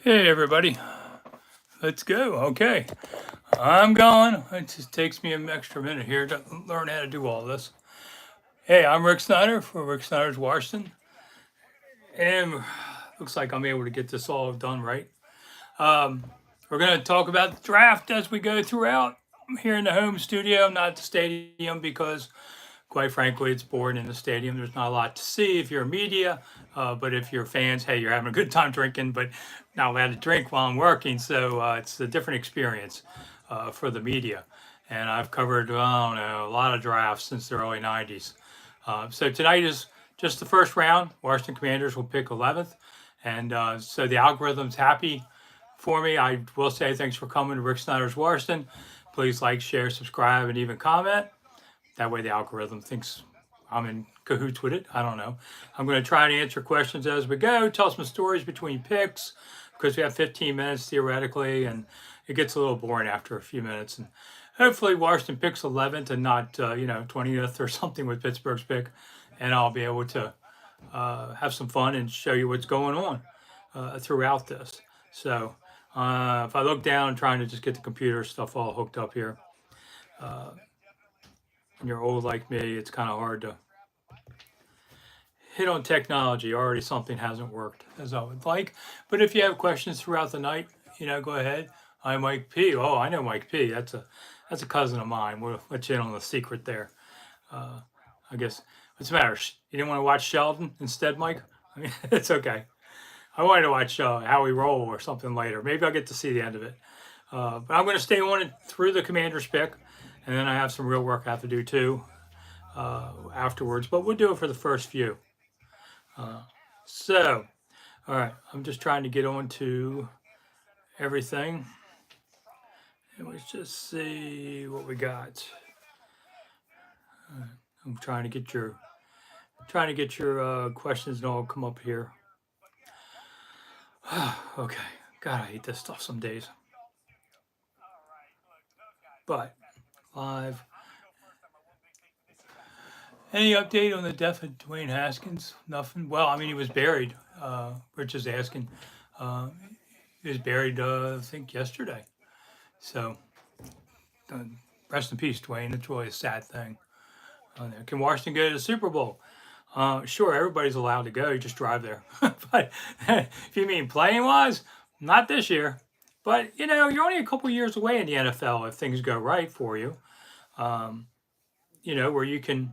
Hey everybody, let's go. Okay, I'm going. It just takes me an extra minute here to learn how to do all this. Hey, I'm Rick Snider for Rick Snider's Washington, and looks like I'm able to get this all done right. Um, we're going to talk about the draft as we go throughout. I'm here in the home studio, not at the stadium, because quite frankly, it's boring in the stadium. There's not a lot to see if you're media, but if you're fans, hey, you're having a good time drinking, but not allowed to drink while I'm working. So it's a different experience for the media. And I've covered, I don't know, a lot of drafts since the early 90s. So tonight is just the first round. Washington Commanders will pick 11th. And so the algorithm's happy for me. I will say thanks for coming to Rick Snyder's Washington. Please like, share, subscribe, and even comment. That way the algorithm thinks I'm in cahoots with it. I don't know. I'm going to try and answer questions as we go, tell some stories between picks, because we have 15 minutes theoretically, and it gets a little boring after a few minutes. And hopefully Washington picks 11th and not, 20th or something with Pittsburgh's pick, and I'll be able to have some fun and show you what's going on throughout this. So if I look down, I'm trying to just get the computer stuff all hooked up here. When you're old like me, it's kind of hard to hit on technology. Already something hasn't worked as I would like. But if you have questions throughout the night, go ahead. I'm Mike P. Oh, I know Mike P. That's a cousin of mine. We'll let you in on the secret there. I guess what's the matter? You didn't want to watch Sheldon instead, Mike? I mean, it's okay. I wanted to watch How We Roll or something later. Maybe I'll get to see the end of it. But I'm going to stay on it through the Commander's pick, and then I have some real work I have to do too afterwards. But we'll do it for the first few. So, all right, I'm just trying to get on to everything. And let's just see what we got. I'm trying to get your questions and all come up here. Okay, God, I hate this stuff some days. But live. Any update on the death of Dwayne Haskins? Nothing. Well, I mean, he was buried. Rich is asking. He was buried, I think, yesterday. So, rest in peace, Dwayne. It's really a sad thing. Can Washington go to the Super Bowl? Sure, everybody's allowed to go. You just drive there. But if you mean playing wise, not this year. But you're only a couple years away in the NFL if things go right for you. Where you can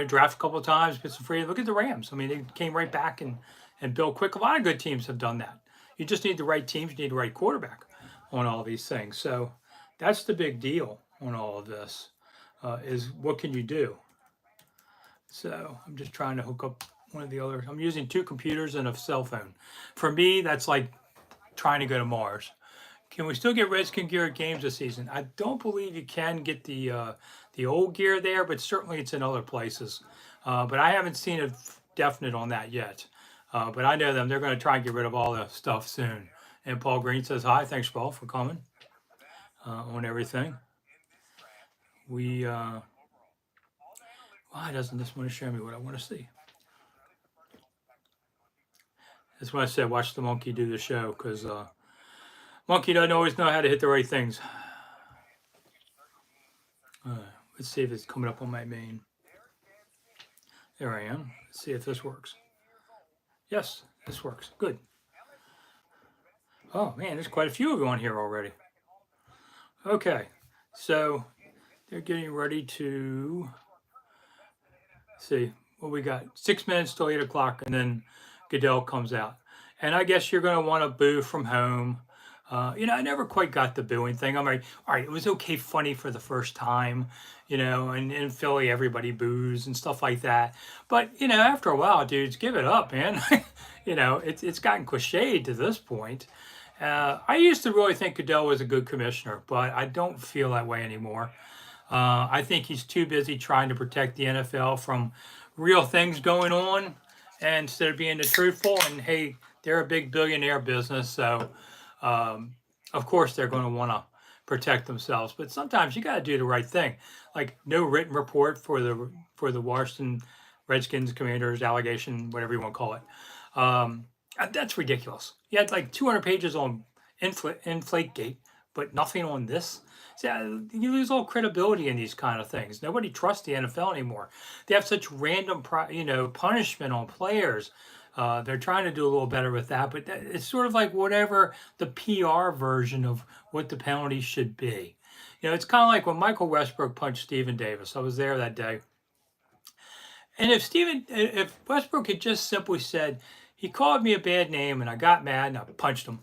draft a couple of times, get some free. Look at the Rams. I mean, they came right back and built quick. A lot of good teams have done that. You just need the right teams. You need the right quarterback on all these things. So that's the big deal on all of this is what can you do? So I'm just trying to hook up one of the others. I'm using two computers and a cell phone. For me, that's like trying to go to Mars. Can we still get Redskin gear at games this season? I don't believe you can get the old gear there, but certainly it's in other places. But I haven't seen a definite on that yet. But I know them. They're going to try and get rid of all the stuff soon. And Paul Green says hi. Thanks, Paul, for coming on everything. Why doesn't this want to show me what I want to see? That's what I said. Watch the monkey do the show because monkey doesn't always know how to hit the right things. Let's see if it's coming up on my main. There I am. Let's see if this works. Yes, this works. Good. Oh man, there's quite a few of you on here already. Okay, so they're getting ready to see what we got. 6 minutes till 8 o'clock, and then Goodell comes out. And I guess you're going to want to boo from home. I never quite got the booing thing. I'm like, all right, it was okay, funny for the first time, and in Philly, everybody boos and stuff like that. But, after a while, dudes, give it up, man. It's gotten cliched to this point. I used to really think Goodell was a good commissioner, but I don't feel that way anymore. I think he's too busy trying to protect the NFL from real things going on instead of being the truthful. And hey, they're a big billionaire business, so of course they're going to want to protect themselves. But sometimes you got to do the right thing. Like no written report for the Washington Redskins Commanders allegation, whatever you want to call it. That's ridiculous. You had like 200 pages on Inflategate, but nothing on this. See, you lose all credibility in these kind of things. Nobody trusts the NFL anymore. They have such random, punishment on players. They're trying to do a little better with that, but it's sort of like whatever the PR version of what the penalty should be. It's kind of like when Michael Westbrook punched Stephen Davis. I was there that day. And if Westbrook had just simply said, he called me a bad name and I got mad and I punched him,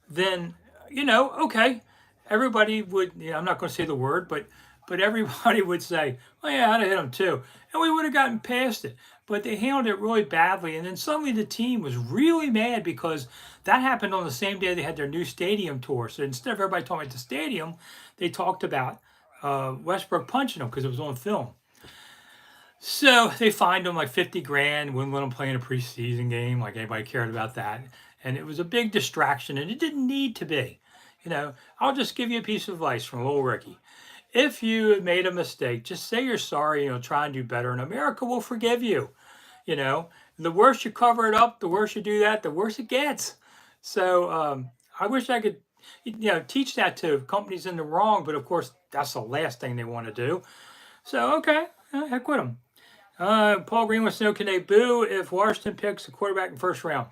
then, okay, everybody would, I'm not going to say the word, but everybody would say, well, yeah, I'd have hit him too. And we would have gotten past it. But they handled it really badly. And then suddenly the team was really mad because that happened on the same day they had their new stadium tour. So instead of everybody talking about the stadium, they talked about Westbrook punching him because it was on film. So they fined him like 50 grand, wouldn't let him play in a preseason game, like anybody cared about that. And it was a big distraction, and it didn't need to be. I'll just give you a piece of advice from little Ricky. If you have made a mistake, just say you're sorry, try and do better, and America will forgive you. The worse you cover it up, the worse you do that, the worse it gets. So I wish I could, teach that to companies in the wrong, but of course, that's the last thing they want to do. So, okay, heck with them. Paul Green wants to know, can they boo if Washington picks a quarterback in the first round?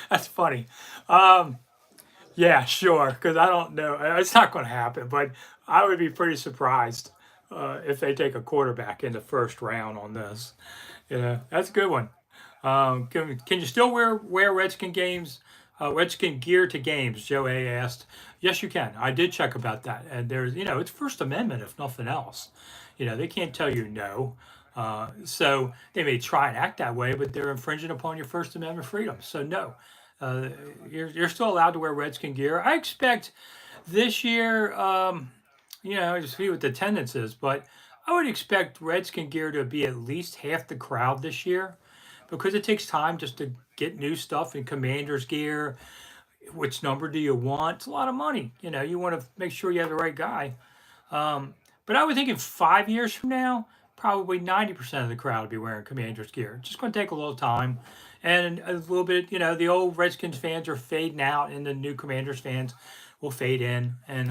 That's funny. Yeah, sure, because I don't know. It's not going to happen, but I would be pretty surprised if they take a quarterback in the first round on this. That's a good one. Can you still wear Redskin Redskin gear to games? Joe A asked. Yes, you can. I did check about that, and there's it's First Amendment if nothing else. They can't tell you no. So they may try and act that way, but they're infringing upon your First Amendment freedom. So no, you're still allowed to wear Redskin gear. I expect this year, just see what the attendance is, but I would expect Redskin gear to be at least half the crowd this year because it takes time just to get new stuff in Commander's gear. Which number do you want? It's a lot of money. You want to make sure you have the right guy. But I would think in 5 years from now, probably 90% of the crowd will be wearing Commanders gear. It's just going to take a little time. And a little bit, the old Redskins fans are fading out and the new Commanders fans will fade in. And,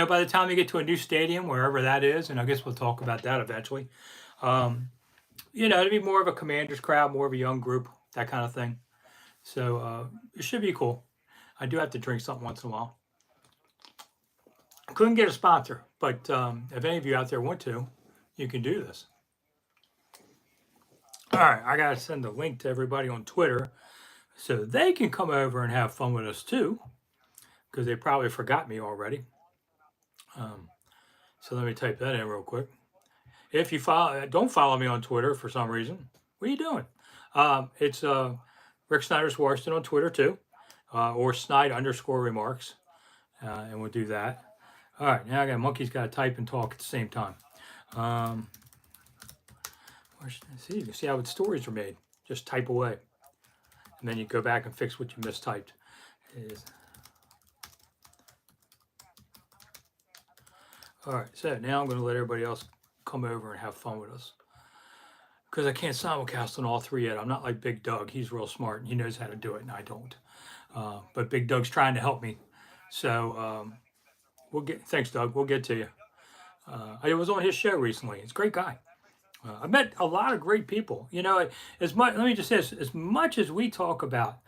by the time you get to a new stadium, wherever that is, and I guess we'll talk about that eventually, it'll be more of a Commanders crowd, more of a young group, that kind of thing. So it should be cool. I do have to drink something once in a while. Couldn't get a sponsor, but if any of you out there want to, you can do this. All right, I got to send a link to everybody on Twitter so they can come over and have fun with us too, because they probably forgot me already. So let me type that in real quick. If you don't follow me on Twitter for some reason, what are you doing? It's Rick Snider's Washington on Twitter too, or Snide_remarks, and we'll do that. All right, now I got monkey's got to type and talk at the same time. See, you can see how its stories are made. Just type away, and then you go back and fix what you mistyped. All right, so now I'm going to let everybody else come over and have fun with us. Because I can't simulcast on all three yet. I'm not like Big Doug. He's real smart and he knows how to do it, and I don't. But Big Doug's trying to help me. So thanks, Doug. We'll get to you. I was on his show recently. He's a great guy. I met a lot of great people. Let me just say this, as much as we talk about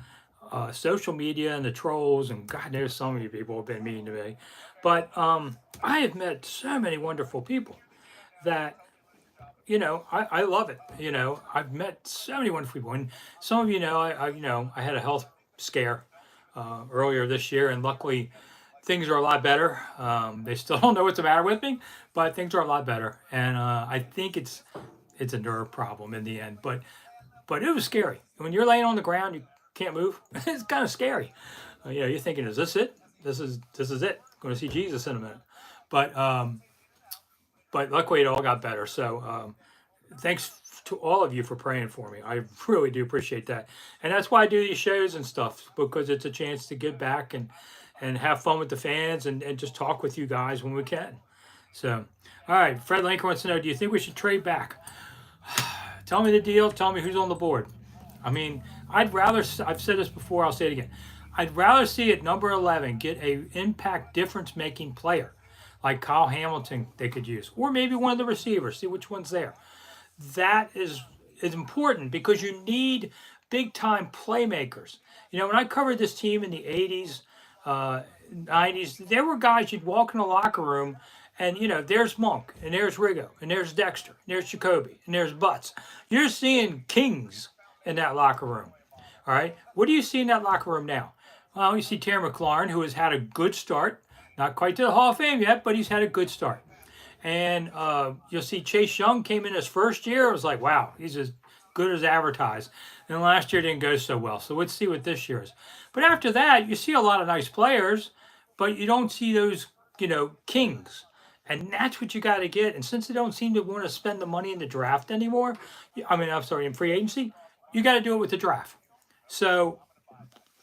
social media and the trolls, and God knows so many people have been mean to me, but I have met so many wonderful people that, I love it. I've met so many wonderful people, and some of I had a health scare earlier this year, and luckily things are a lot better. They still don't know what's the matter with me, but things are a lot better, and I think it's a nerve problem in the end. But it was scary. When you're laying on the ground, you can't move. It's kind of scary. You're thinking, is this it? This is it. I'm going to see Jesus in a minute. But luckily it all got better. So thanks to all of you for praying for me. I really do appreciate that. And that's why I do these shows and stuff, because it's a chance to give back and have fun with the fans and just talk with you guys when we can. So, all right, Fred Lincoln wants to know, do you think we should trade back? Tell me the deal. Tell me who's on the board. I mean, I've said this before, I'll say it again. I'd rather see at number 11 get a impact difference making player like Kyle Hamilton they could use, or maybe one of the receivers, see which one's there. That is important because you need big time playmakers. When I covered this team in the 80s, 90s, there were guys you'd walk in the locker room and there's Monk and there's Rigo and there's Dexter and there's Jacoby and there's Butts. You're seeing kings in that locker room. All right. What do you see in that locker room now? Well, you see Terry McLaurin, who has had a good start. Not quite to the Hall of Fame yet, but he's had a good start. And you'll see Chase Young came in his first year. It was like, wow, he's as good as advertised. And last year didn't go so well. So let's see what this year is. But after that, you see a lot of nice players, but you don't see those, kings. And that's what you got to get. And since they don't seem to want to spend the money in the draft anymore, I'm sorry, in free agency, you got to do it with the draft. So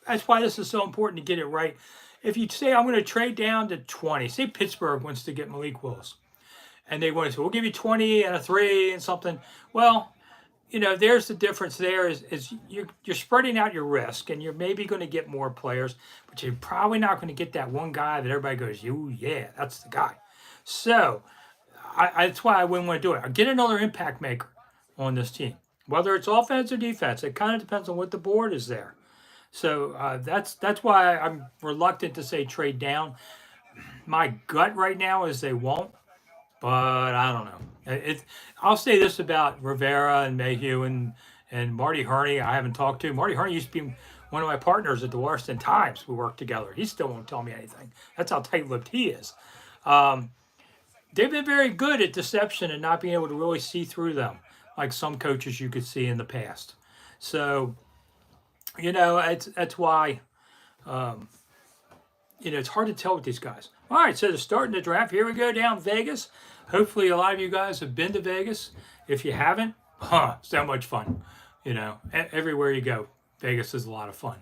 that's why this is so important to get it right. If you say, I'm going to trade down to 20, say Pittsburgh wants to get Malik Willis, and they want to say, we'll give you 20 and a 3 and something. Well, there's the difference there is you're spreading out your risk, and you're maybe going to get more players, but you're probably not going to get that one guy that everybody goes, yeah, that's the guy. So that's why I wouldn't want to do it. I'll get another impact maker on this team, whether it's offense or defense. It kind of depends on what the board is there. So that's why I'm reluctant to say trade down. My gut right now is they won't, but I don't know. I'll say this about Rivera and Mayhew and Marty Herney. I haven't talked to Marty Herney. Used to be one of my partners at the Washington Times. We worked together. He still won't tell me anything. That's how tight-lipped he is. They've been very good at deception and not being able to really see through them, like some coaches you could see in the past. So that's why it's hard to tell with these guys. All right, so to start the draft, here we go down Vegas. Hopefully, a lot of you guys have been to Vegas. If you haven't, so much fun. Everywhere you go, Vegas is a lot of fun.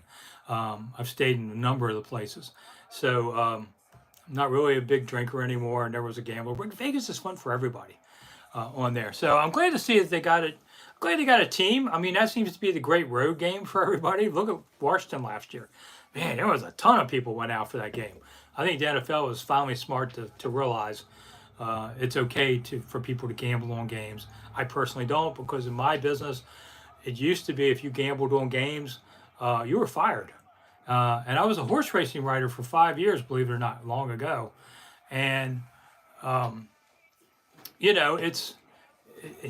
I've stayed in a number of the places. So I'm not really a big drinker anymore. I never was a gambler, but Vegas is fun for everybody on there. So I'm glad to see that they got it. Glad they got a team. I mean, that seems to be the great road game for everybody. Look at Washington last year. Man, there was a ton of people went out for that game. I think the NFL was finally smart to realize it's okay for people to gamble on games. I personally don't, because in my business, it used to be if you gambled on games, you were fired. And I was a horse racing writer for 5 years, believe it or not, long ago. And, it's,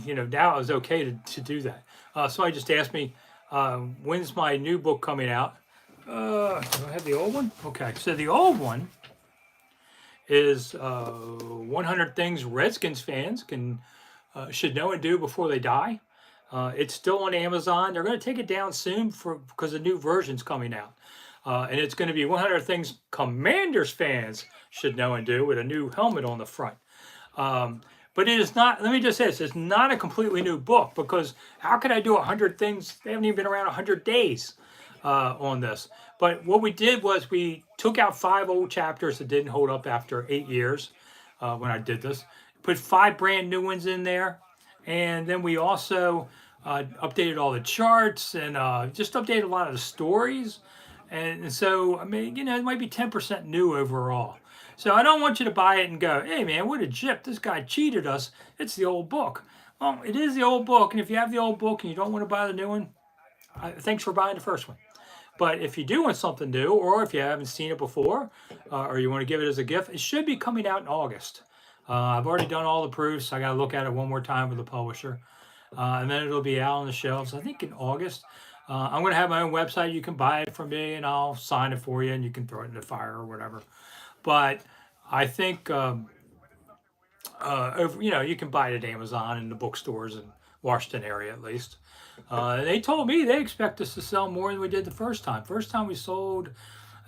now it's okay to do that. Somebody just asked me, when's my new book coming out? Do I have the old one? Okay, so the old one is 100 Things Redskins fans should know and do before they die. It's still on Amazon. They're going to take it down soon because a new version's coming out. And it's going to be 100 Things Commanders fans should know and do, with a new helmet on the front. But it is not, let me just say this, it's not a completely new book, because how could I do 100 things? They haven't even been around 100 days on this. But what we did was we took out 5 old chapters that didn't hold up after 8 years when I did this, put 5 brand new ones in there. And then we also updated all the charts and just updated a lot of the stories. And so, I mean, it might be 10% new overall. So I don't want you to buy it and go, hey man, what a gyp, this guy cheated us. It's the old book. Well, it is the old book. And if you have the old book and you don't want to buy the new one, thanks for buying the first one. But if you do want something new, or if you haven't seen it before, or you want to give it as a gift, it should be coming out in August. I've already done all the proofs. I got to look at it one more time with the publisher. And then it'll be out on the shelves, I think in August. I'm going to have my own website. You can buy it from me and I'll sign it for you and you can throw it in the fire or whatever. But I think, you can buy it at Amazon and the bookstores in Washington area at least. They told me they expect us to sell more than we did the first time. First time we sold,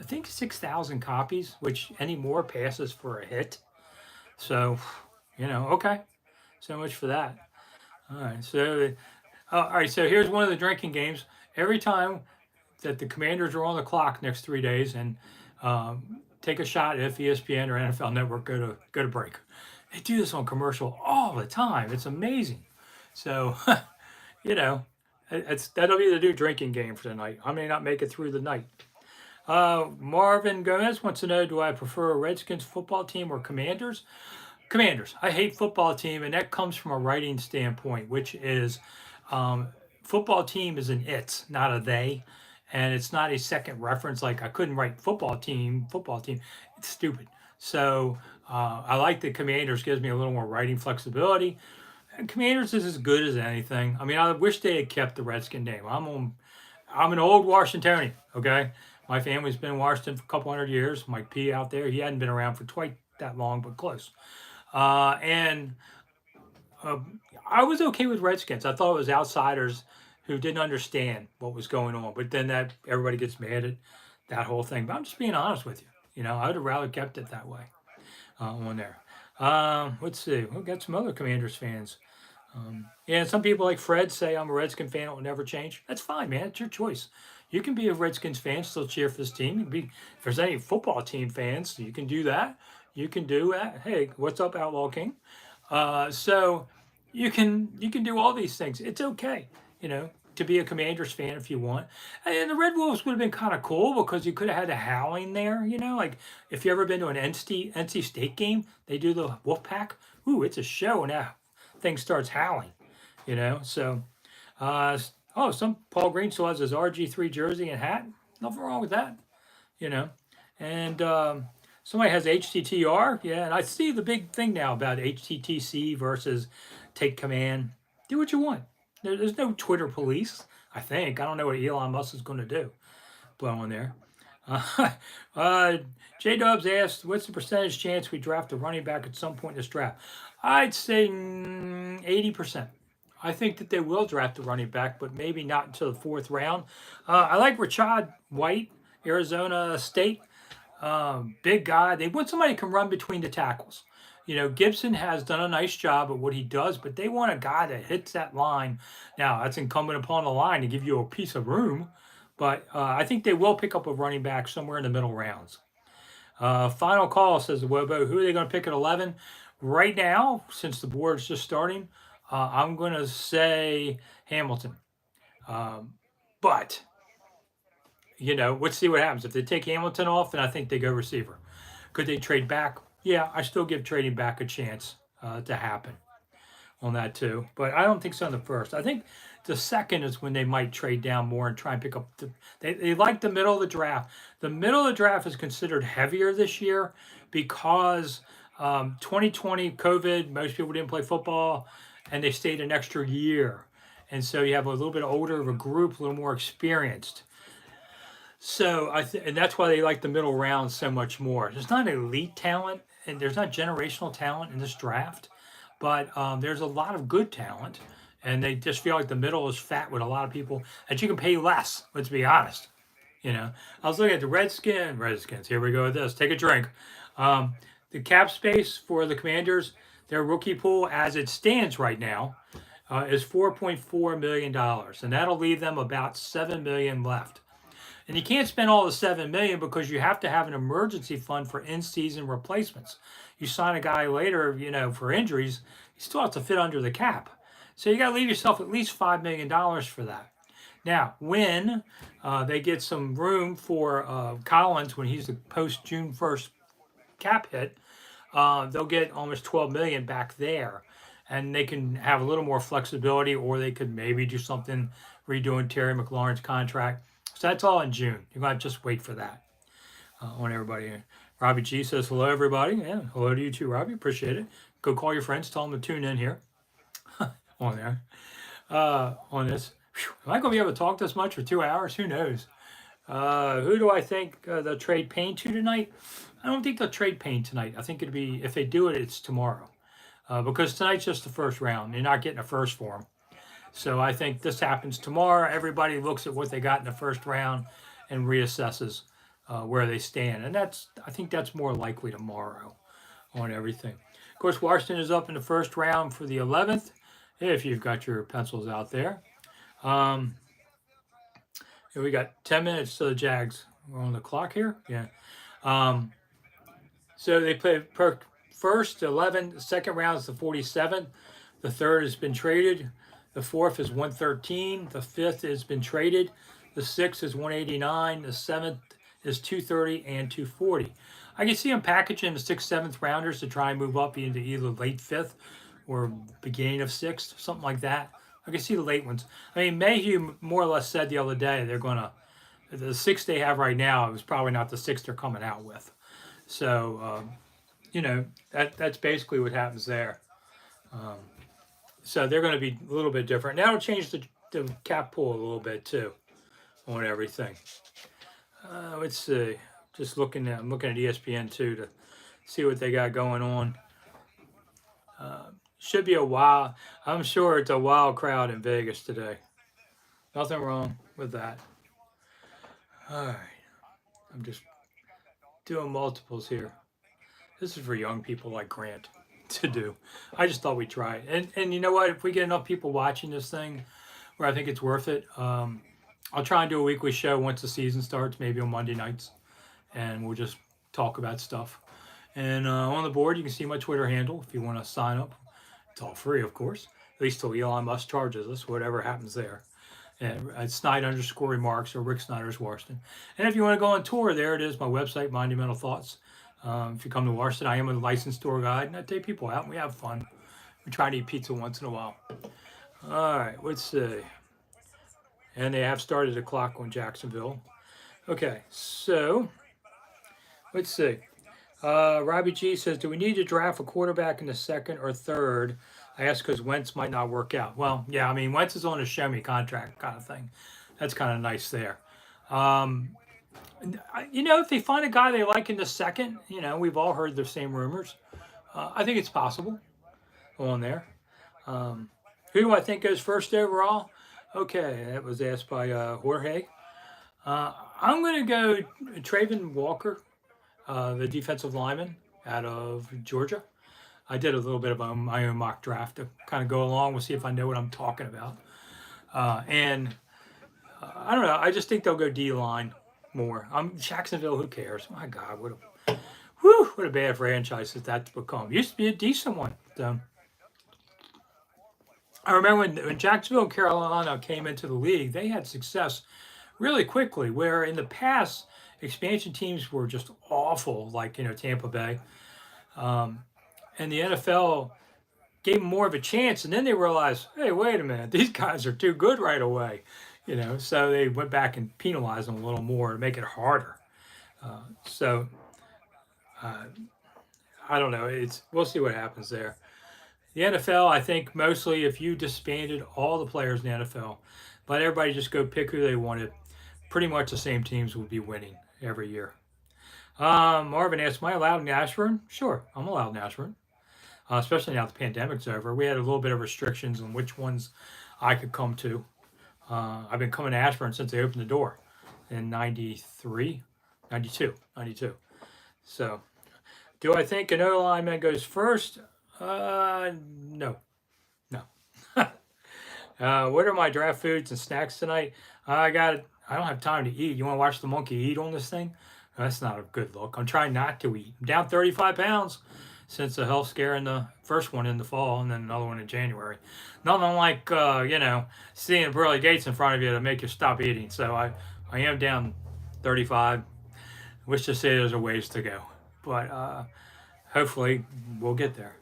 I think, 6,000 copies, which any more passes for a hit. So, okay. So much for that. All right. So here's one of the drinking games. Every time that the Commanders are on the clock next 3 days, and take a shot if ESPN or NFL Network go to break. They do this on commercial all the time. It's amazing. So, That'll be the new drinking game for tonight. I may not make it through the night. Marvin Gomez wants to know, do I prefer a Redskins football team or Commanders? Commanders. I hate football team, and that comes from a writing standpoint, which is um, football team is an it's, not a they, and it's not a second reference. Like I couldn't write football team, football team. It's stupid. So I like the Commanders. Gives me a little more writing flexibility. And Commanders is as good as anything. I mean, I wish they had kept the Redskin name. I'm an old Washingtonian. Okay, my family's been in Washington for a couple hundred years. Mike P out there, he hadn't been around for quite that long, but close. And I was okay with Redskins. I thought it was outsiders who didn't understand what was going on. But then that everybody gets mad at that whole thing. But I'm just being honest with you. You know, I'd have rather kept it that way on there. Let's see. We've got some other Commanders fans. Yeah, some people like Fred say I'm a Redskin fan. It will never change. That's fine, man. It's your choice. You can be a Redskins fan, still cheer for this team. You can be, if there's any football team fans, you can do that. You can do that. Hey, what's up, Outlaw King? So you can do all these things. It's okay, you know, to be a Commanders fan if you want. And the Red Wolves would have been kind of cool because you could have had a howling there, you know, like if you ever been to an NC State game, they do the Wolf Pack. Ooh, it's a show now. Thing starts howling, you know. So, some Paul Green still has his RG3 jersey and hat. Nothing wrong with that, you know. And somebody has HTTR, yeah. And I see the big thing now about HTTC versus Take Command. Do what you want. There's no Twitter police. I think I don't know what Elon Musk is going to do. Blow on there. Uh, uh, J Dubs asked, "What's the percentage chance we draft a running back at some point in this draft?" I'd say 80%. I think that they will draft a running back, but maybe not until the fourth round. I like Rashad White, Arizona State. Big guy. They want somebody who can run between the tackles. You know, Gibson has done a nice job at what he does, but they want a guy that hits that line. Now, that's incumbent upon the line to give you a piece of room, but I think they will pick up a running back somewhere in the middle rounds. Final call, says the Wobo. Who are they going to pick at 11? Right now, since the board's just starting, I'm going to say Hamilton. But, you know, let's see what happens. If they take Hamilton off, then I think they go receiver. Could they trade back? Yeah, I still give trading back a chance to happen on that too. But I don't think so in the first. I think the second is when they might trade down more and try and pick up. They like the middle of the draft. The middle of the draft is considered heavier this year because 2020 COVID, most people didn't play football, and they stayed an extra year. And so you have a little bit older of a group, a little more experienced. So and that's why they like the middle round so much more. There's not elite talent and there's not generational talent in this draft, but there's a lot of good talent, and they just feel like the middle is fat with a lot of people that you can pay less. Let's be honest. You know, I was looking at the Redskins. Here we go with this. Take a drink. The cap space for the Commanders, their rookie pool as it stands right now, is $4.4 million, and that'll leave them about $7 million left. And you can't spend all the $7 million because you have to have an emergency fund for in-season replacements. You sign a guy later, you know, for injuries, you still have to fit under the cap. So you got to leave yourself at least $5 million for that. Now, when they get some room for Collins, when he's the post June 1st cap hit, they'll get almost $12 million back there, and they can have a little more flexibility, or they could maybe do something redoing Terry McLaurin's contract. So that's all in June. You're going to just wait for that on everybody. Robbie G says, hello, everybody. Yeah, hello to you too, Robbie. Appreciate it. Go call your friends. Tell them to tune in here on there. On this. Whew. Am I going to be able to talk this much for 2 hours? Who knows? Who do I think they'll trade Payne to tonight? I don't think they'll trade Payne tonight. I think it'll be, if they do it, it's tomorrow. Because tonight's just the first round. You're not getting a first for them. So I think this happens tomorrow. Everybody looks at what they got in the first round and reassesses where they stand. And I think that's more likely tomorrow on everything. Of course, Washington is up in the first round for the 11th, if you've got your pencils out there. We got 10 minutes to the Jags. We're on the clock here. Yeah. So they play first 11, the second round is the 47th. The third has been traded. The fourth is 113. The fifth has been traded. The sixth is 189. The seventh is 230 and 240. I can see them packaging the sixth, seventh rounders to try and move up into either late fifth or beginning of sixth, something like that. I can see the late ones. I mean, Mayhew more or less said the other day they're going to, the six they have right now is probably not the six they're coming out with. So, that's basically what happens there. So they're going to be a little bit different. That'll change the cap pool a little bit too on everything. Let's see. I'm looking at ESPN too to see what they got going on. Should be a wild. I'm sure it's a wild crowd in Vegas today. Nothing wrong with that. All right. I'm just doing multiples here. This is for young people like Grant to do. I just thought we'd try it. And you know what? If we get enough people watching this thing where I think it's worth it, I'll try and do a weekly show once the season starts, maybe on Monday nights, and we'll just talk about stuff. And on the board, you can see my Twitter handle if you want to sign up. It's all free, of course, at least till Elon Musk charges us, whatever happens there. And it's Snider_remarks or Rick Snider's Washington. And if you want to go on tour, there it is, my website, Monumental Thoughts. If you come to Washington, I am a licensed tour guide, and I take people out, and we have fun. We try to eat pizza once in a while. All right, let's see. And they have started a clock on Jacksonville. Okay, so let's see. Robbie G says, do we need to draft a quarterback in the second or third? I ask because Wentz might not work out. Well, yeah, I mean, Wentz is on a show me contract kind of thing. That's kind of nice there. If they find a guy they like in the second, we've all heard the same rumors. I think it's possible on there. Who do I think goes first overall? Okay, that was asked by Jorge. I'm going to go Traven Walker, the defensive lineman out of Georgia. I did a little bit of my own mock draft to kind of go along. We'll see if I know what I'm talking about. And I don't know. I just think they'll go D-line more. Jacksonville, who cares? My God, what a bad franchise that's become. Used to be a decent one. So, I remember when Jacksonville and Carolina came into the league, they had success really quickly, where in the past, expansion teams were just awful, like, Tampa Bay. And the NFL gave them more of a chance, and then they realized, hey, wait a minute, these guys are too good right away. So they went back and penalized them a little more to make it harder. I don't know. We'll see what happens there. The NFL, I think mostly if you disbanded all the players in the NFL, let everybody just go pick who they wanted, pretty much the same teams would be winning every year. Marvin asked, am I allowed in Ashburn? Sure, I'm allowed in Ashburn. Especially now the pandemic's over. We had a little bit of restrictions on which ones I could come to. I've been coming to Ashburn since they opened the door in 92. So, do I think an O-lineman goes first? No. What are my draft foods and snacks tonight? I don't have time to eat. You want to watch the monkey eat on this thing? That's not a good look. I'm trying not to eat. I'm down 35 pounds since the health scare in the first one in the fall and then another one in January. Nothing like, seeing pearly gates in front of you to make you stop eating. So I am down 35, which to say there's a ways to go. But hopefully we'll get there.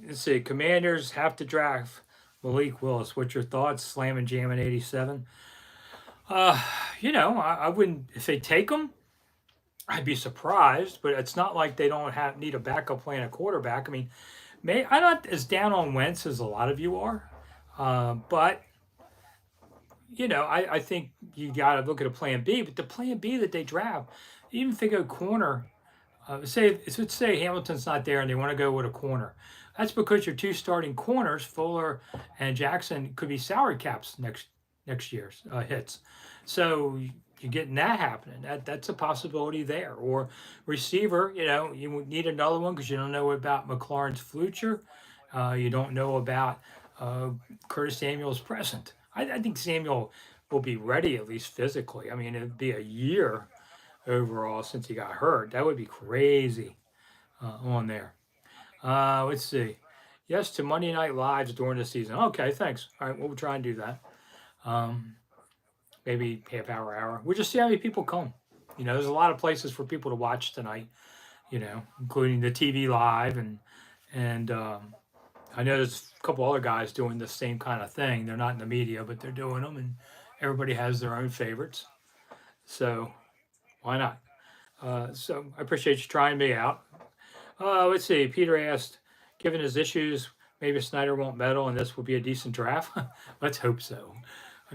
Let's see. Commanders have to draft Malik Willis. What's your thoughts? Slam and Jam in 87. I wouldn't, if they take him, I'd be surprised, but it's not like they don't need a backup plan at quarterback. I mean, I'm not as down on Wentz as a lot of you are, but I think you got to look at a plan B. But the plan B that they draft, even if they go corner, let's say Hamilton's not there and they want to go with a corner. That's because your two starting corners, Fuller and Jackson, could be salary caps next year's hits. So you're getting that happening. That's a possibility there. Or receiver, you need another one because you don't know about McLaurin's future. You don't know about Curtis Samuel's present. I think Samuel will be ready, at least physically. I mean, it'd be a year overall since he got hurt. That would be crazy on there. Let's see. yes to Monday Night Lives during the season. Okay, thanks. All right, we'll try and do that. Um, maybe half hour. We'll just see how many people come. There's a lot of places for people to watch tonight. Including the TV live and I know there's a couple other guys doing the same kind of thing. They're not in the media, but they're doing them, and everybody has their own favorites. So why not? So I appreciate you trying me out. Let's see. Peter asked, given his issues, maybe Snider won't medal, and this will be a decent draft. Let's hope so.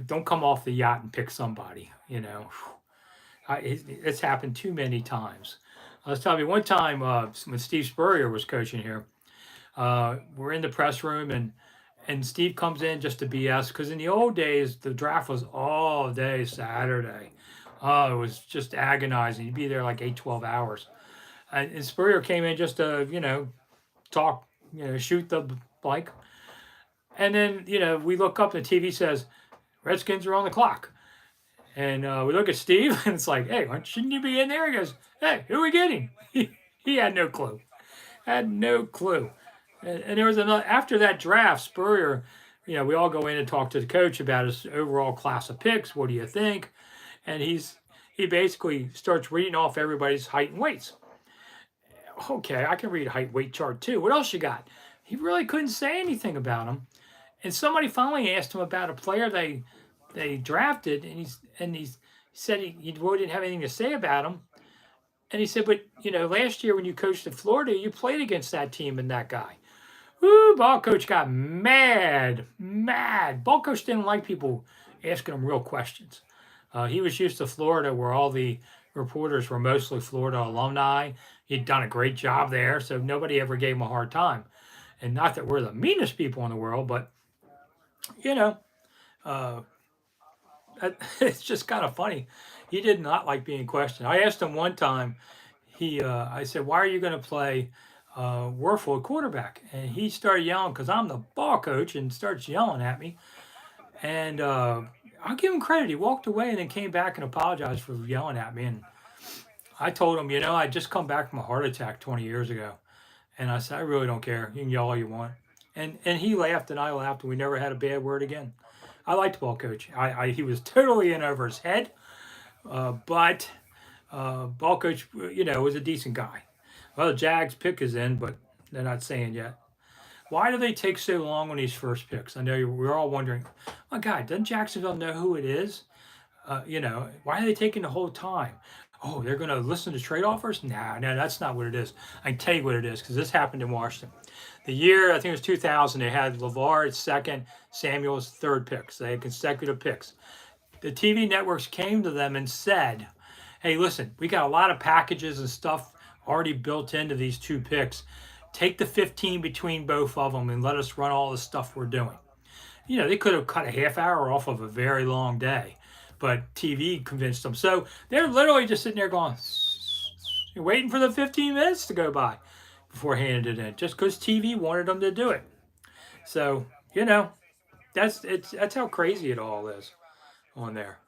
Don't come off the yacht and pick somebody. It's happened too many times. I was telling you one time when Steve Spurrier was coaching here. We're in the press room and Steve comes in just to BS because in the old days the draft was all day Saturday. Oh, it was just agonizing. You'd be there like 8, 12 hours. And Spurrier came in just to talk, shoot the blank. And then we look up and the TV says Redskins are on the clock. And we look at Steve and it's like, hey, shouldn't you be in there? He goes, hey, who are we getting? He had no clue. Had no clue. And there was another after that draft. Spurrier, we all go in and talk to the coach about his overall class of picks. What do you think? And he basically starts reading off everybody's height and weights. Okay, I can read a height weight chart too. What else you got? He really couldn't say anything about him. And somebody finally asked him about a player they drafted, and he said he really didn't have anything to say about him. And he said, but last year when you coached at Florida, you played against that team and that guy. Ooh, ball coach got mad. Ball coach didn't like people asking him real questions. He was used to Florida, where all the reporters were mostly Florida alumni. He'd done a great job there, so nobody ever gave him a hard time. And not that we're the meanest people in the world, but uh, it's just kind of funny. He did not like being questioned. I asked him one time. I said, "Why are you going to play Werfel at quarterback?" And he started yelling because I'm the ball coach, and starts yelling at me. And I'll give him credit. He walked away and then came back and apologized for yelling at me. And I told him, I just come back from a heart attack 20 years ago, and I said, I really don't care. You can yell all you want. And he laughed and I laughed, and we never had a bad word again. I liked ball coach. He was totally in over his head, but ball coach, was a decent guy. Well, the Jags pick is in, but they're not saying yet. Why do they take so long on these first picks? I know we're all wondering, oh God, doesn't Jacksonville know who it is? Why are they taking the whole time? Oh, they're going to listen to trade offers? No, that's not what it is. I can tell you what it is because this happened in Washington. The year, I think it was 2000, they had LeVar at second, Samuel's third picks. They had consecutive picks. The TV networks came to them and said, hey, listen, we got a lot of packages and stuff already built into these two picks. Take the 15 between both of them and let us run all the stuff we're doing. They could have cut a half hour off of a very long day, but TV convinced them. So they're literally just sitting there going, waiting for the 15 minutes to go by before handing it in, just because TV wanted them to do it. So, that's how crazy it all is on there.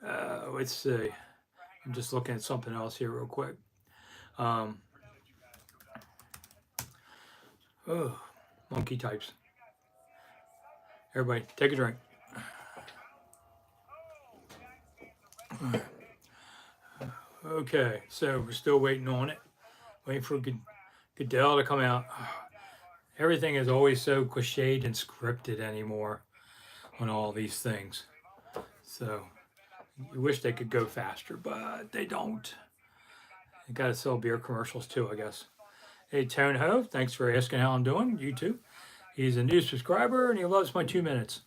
Let's see. I'm just looking at something else here real quick. Oh, monkey types. Everybody, take a drink. Okay, so we're still waiting on it. Waiting for Goodell to come out. Everything is always so cliched and scripted anymore on all these things. So you wish they could go faster, but they don't. They got to sell beer commercials too, I guess. Hey, Tone Ho, thanks for asking how I'm doing. You too. He's a new subscriber and he loves my 2 minutes.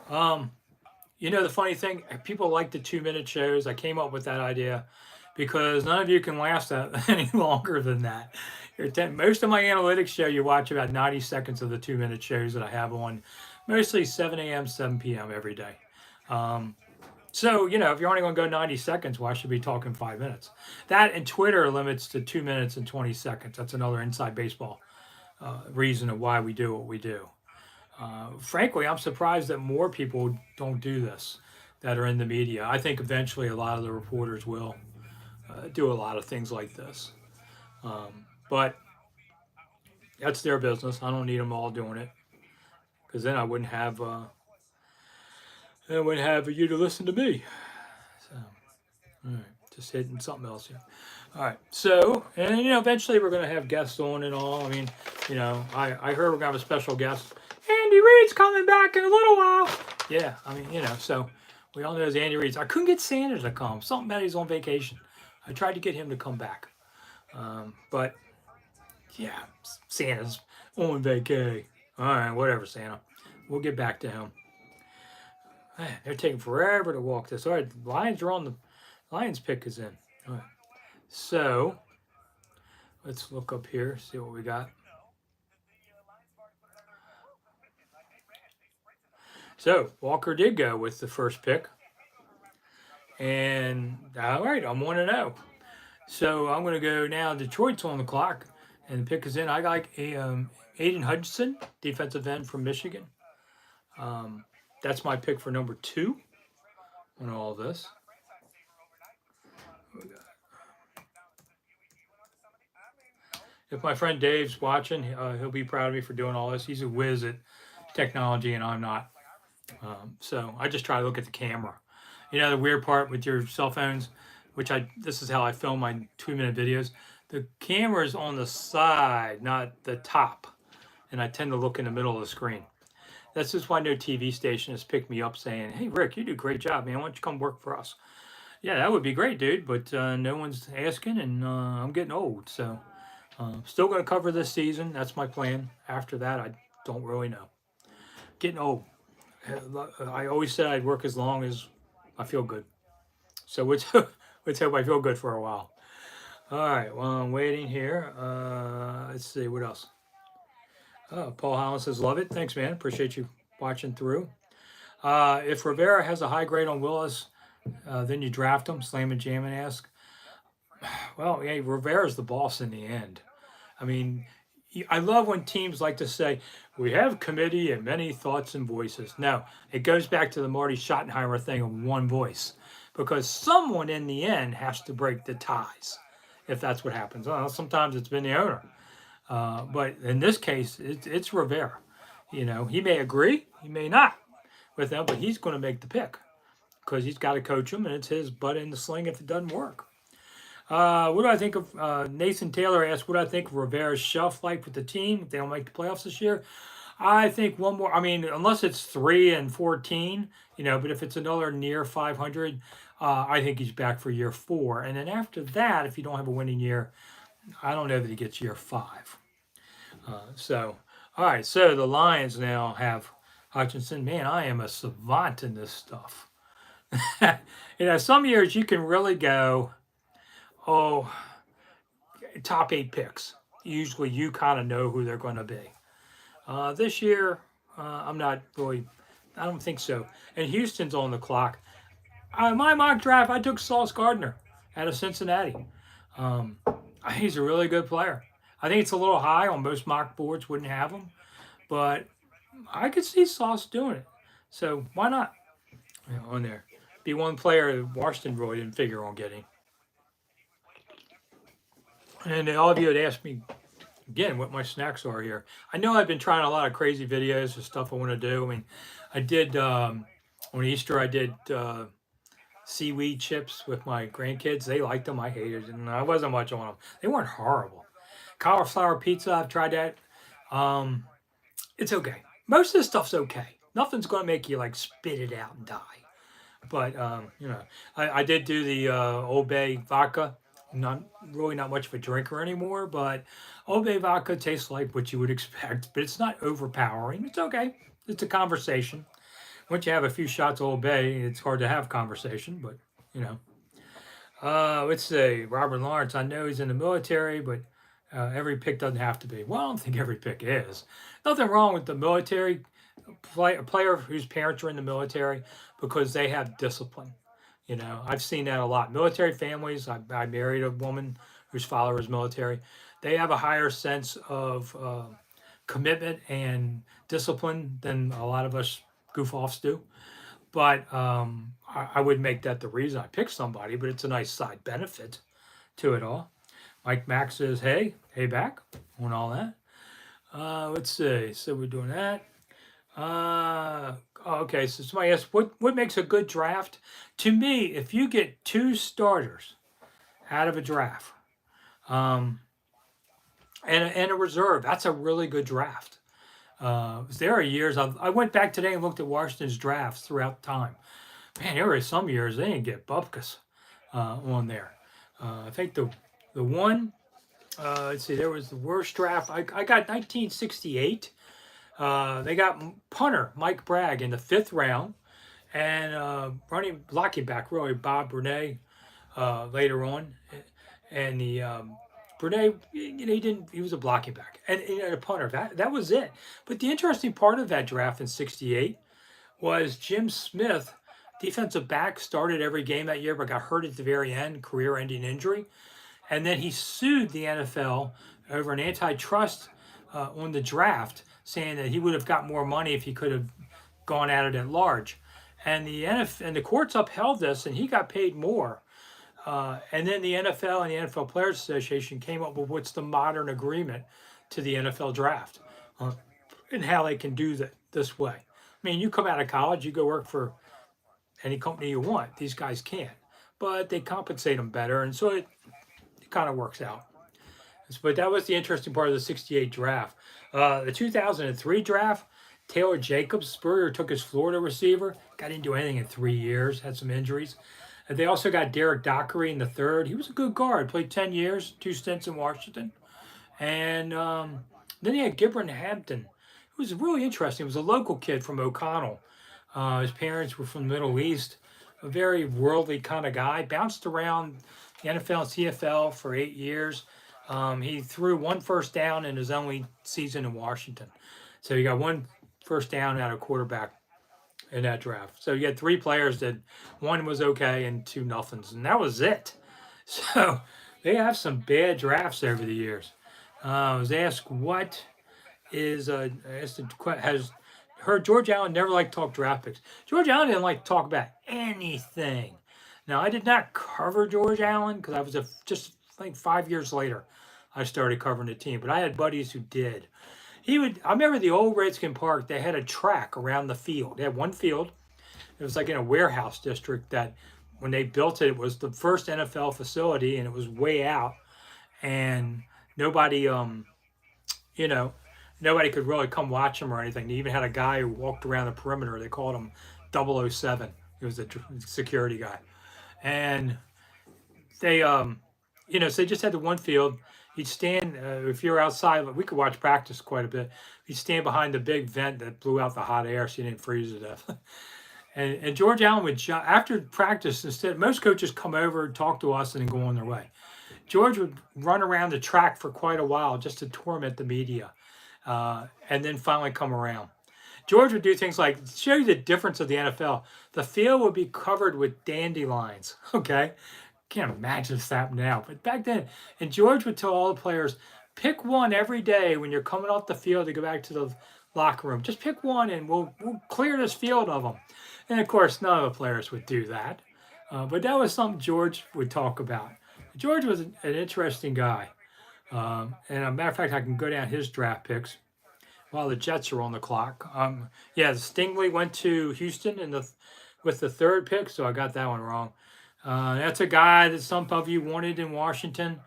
The funny thing, people like the 2 minute shows. I came up with that idea because none of you can last that any longer than that. Most of my analytics show, you watch about 90 seconds of the 2 minute shows that I have on, mostly 7 a.m., 7 p.m. every day. So, if you're only going to go 90 seconds, why should we be talking 5 minutes? That and Twitter limits to 2 minutes and 20 seconds. That's another inside baseball reason of why we do what we do. Frankly, I'm surprised that more people don't do this that are in the media. I think eventually a lot of the reporters will do a lot of things like this. But, That's their business. I don't need them all doing it because then I wouldn't have you to listen to me. So, all right, just hitting something else here. All right, so and eventually we're gonna have guests on and all. I mean, I heard we're gonna have a special guest. Andy Reid's coming back in a little while. Yeah, I mean, so we all know there's Andy Reid's. I couldn't get Sanders to come. Something about he's on vacation. I tried to get him to come back, but yeah, Santa's on vacay. All right, whatever, Santa. We'll get back to him. Man, they're taking forever to walk this. All right, Lions are on the Lions pick is in. All right, so let's look up here, see what we got. So Walker did go with the first pick, and all right, I'm 1-0. So I'm going to go now. Detroit's on the clock, and the pick is in. I like Aiden Hutchinson, defensive end from Michigan. That's my pick for number 2 on all this. If my friend Dave's watching, he'll be proud of me for doing all this. He's a whiz at technology, and I'm not. So I just try to look at the camera. The weird part with your cell phones, this is how I film my 2-minute videos. The camera's on the side, not the top. And I tend to look in the middle of the screen. That's just why no TV station has picked me up saying, "Hey, Rick, you do a great job, man. Why don't you come work for us?" Yeah, that would be great, dude. But no one's asking, and I'm getting old. So still going to cover this season. That's my plan. After that, I don't really know. Getting old. I always said I'd work as long as I feel good. So let's hope I feel good for a while. All right, well, I'm waiting here. Let's see, what else? Paul Holland says, love it. Thanks, man. Appreciate you watching through. If Rivera has a high grade on Willis, then you draft him, Slam and Jam and ask. Well, yeah, Rivera's the boss in the end. I mean, I love when teams like to say, we have committee and many thoughts and voices. No, it goes back to the Marty Schottenheimer thing of one voice, because someone in the end has to break the ties if that's what happens. Sometimes it's been the owner. But in this case, it's Rivera. He may agree, he may not with them, but he's going to make the pick because he's got to coach him, and it's his butt in the sling if it doesn't work. What do I think of Nathan Taylor asked, what do I think of Rivera's shelf life with the team if they don't make the playoffs this year? I think one more, unless it's 3-14, but if it's another near 500, I think he's back for year 4. And then after that, if you don't have a winning year, I don't know that he gets year 5. All right, so the Lions now have Hutchinson. Man, I am a savant in this stuff. Some years you can really go, top 8 picks. Usually you kind of know who they're going to be. This year, I'm not really, I don't think so. And Houston's on the clock. My mock draft, I took Sauce Gardner out of Cincinnati. He's a really good player. I think it's a little high on most mock boards, wouldn't have him. But I could see Sauce doing it. So why not? On there. Be one player Washington really didn't figure on getting. And all of you had asked me again what my snacks are here. I know I've been trying a lot of crazy videos of stuff I want to do. I did on Easter. I did seaweed chips with my grandkids. They liked them. I hated them. I wasn't much on them. They weren't horrible. Cauliflower pizza. I've tried that. It's okay. Most of this stuff's okay. Nothing's going to make you like spit it out and die. But I did do the Old Bay vodka. Not much of a drinker anymore, but Old Bay vodka tastes like what you would expect, but it's not overpowering. It's okay. It's a conversation. Once you have a few shots of Old Bay, it's hard to have conversation, but let's see. Robert Lawrence, I know he's in the military, but every pick doesn't have to be. Well, I don't think every pick is. Nothing wrong with the military player whose parents are in the military because they have discipline. I've seen that a lot. Military families, I married a woman whose father was military. They have a higher sense of commitment and discipline than a lot of us goof-offs do. But I wouldn't make that the reason I picked somebody, but it's a nice side benefit to it all. Mike Mack says, hey back on all that. Let's see. So we're doing that. Okay. So somebody asked, what makes a good draft? To me, if you get two starters out of a draft, um, and a reserve, that's a really good draft. There are years I went back today and looked at Washington's drafts throughout time. Man, there were some years they didn't get Bupkus on there. I think the one. Let's see. There was the worst draft. I got 1968. They got punter Mike Bragg in the fifth round, and running blocking back really Bob Burnett later on, and the Burnett, he didn't. He was a blocking back and a punter. That was it. But the interesting part of that draft in '68 was Jim Smith, defensive back, started every game that year, but got hurt at the very end, career-ending injury, and then he sued the NFL over an antitrust on the draft, saying that he would have got more money if he could have gone at it at large. And the NFL and the courts upheld this, and he got paid more. And then the NFL and the NFL Players Association came up with what's the modern agreement to the NFL draft, and how they can do that this way. I mean, you come out of college, you go work for any company you want. These guys can't, but they compensate them better, and so it kind of works out. But that was the interesting part of the '68 draft. The 2003 draft, Taylor Jacobs, Spurrier took his Florida receiver, got didn't do anything in 3 years, had some injuries. And they also got Derek Dockery in the third. He was a good guard, played 10 years, 2 stints in Washington. And then he had Gibran Hampton, who was really interesting. He was a local kid from O'Connell. His parents were from the Middle East, a very worldly kind of guy. Bounced around the NFL and CFL for 8 years. He threw one first down in his only season in Washington. So he got one first down out of quarterback in that draft. So you had three players that one was okay and two nothings, and that was it. So they have some bad drafts over the years. I was asked what is has heard George Allen never liked to talk draft picks. George Allen didn't like to talk about anything. Now I did not cover George Allen because I was just like 5 years later I started covering the team, but I had buddies who did. He would. I remember the old Redskin Park. They had a track around the field. They had one field. It was like in a warehouse district that, when they built it, it was the first NFL facility, and it was way out, and nobody, you know, nobody could really come watch them or anything. They even had a guy who walked around the perimeter. They called him 007. He was a security guy, and they, so they just had the one field. You'd stand, if you're outside, we could watch practice quite a bit. You'd stand behind the big vent that blew out the hot air so you didn't freeze to death. And George Allen would, after practice, instead, most coaches come over, talk to us, and then go on their way. George would run around the track for quite a while just to torment the media, and then finally come around. George would do things like show you the difference of the NFL. The field would be covered with dandelions, okay? Can't imagine this happening now, but back then, and George would tell all the players, pick one every day when you're coming off the field to go back to the locker room. Just pick one, and we'll clear this field of them. And of course, none of the players would do that, but that was something George would talk about. George was an interesting guy, and as a matter of fact, I can go down his draft picks while the Jets are on the clock. Yeah, Stingley went to Houston with the third pick, so I got that one wrong. That's a guy that some of you wanted in Washington.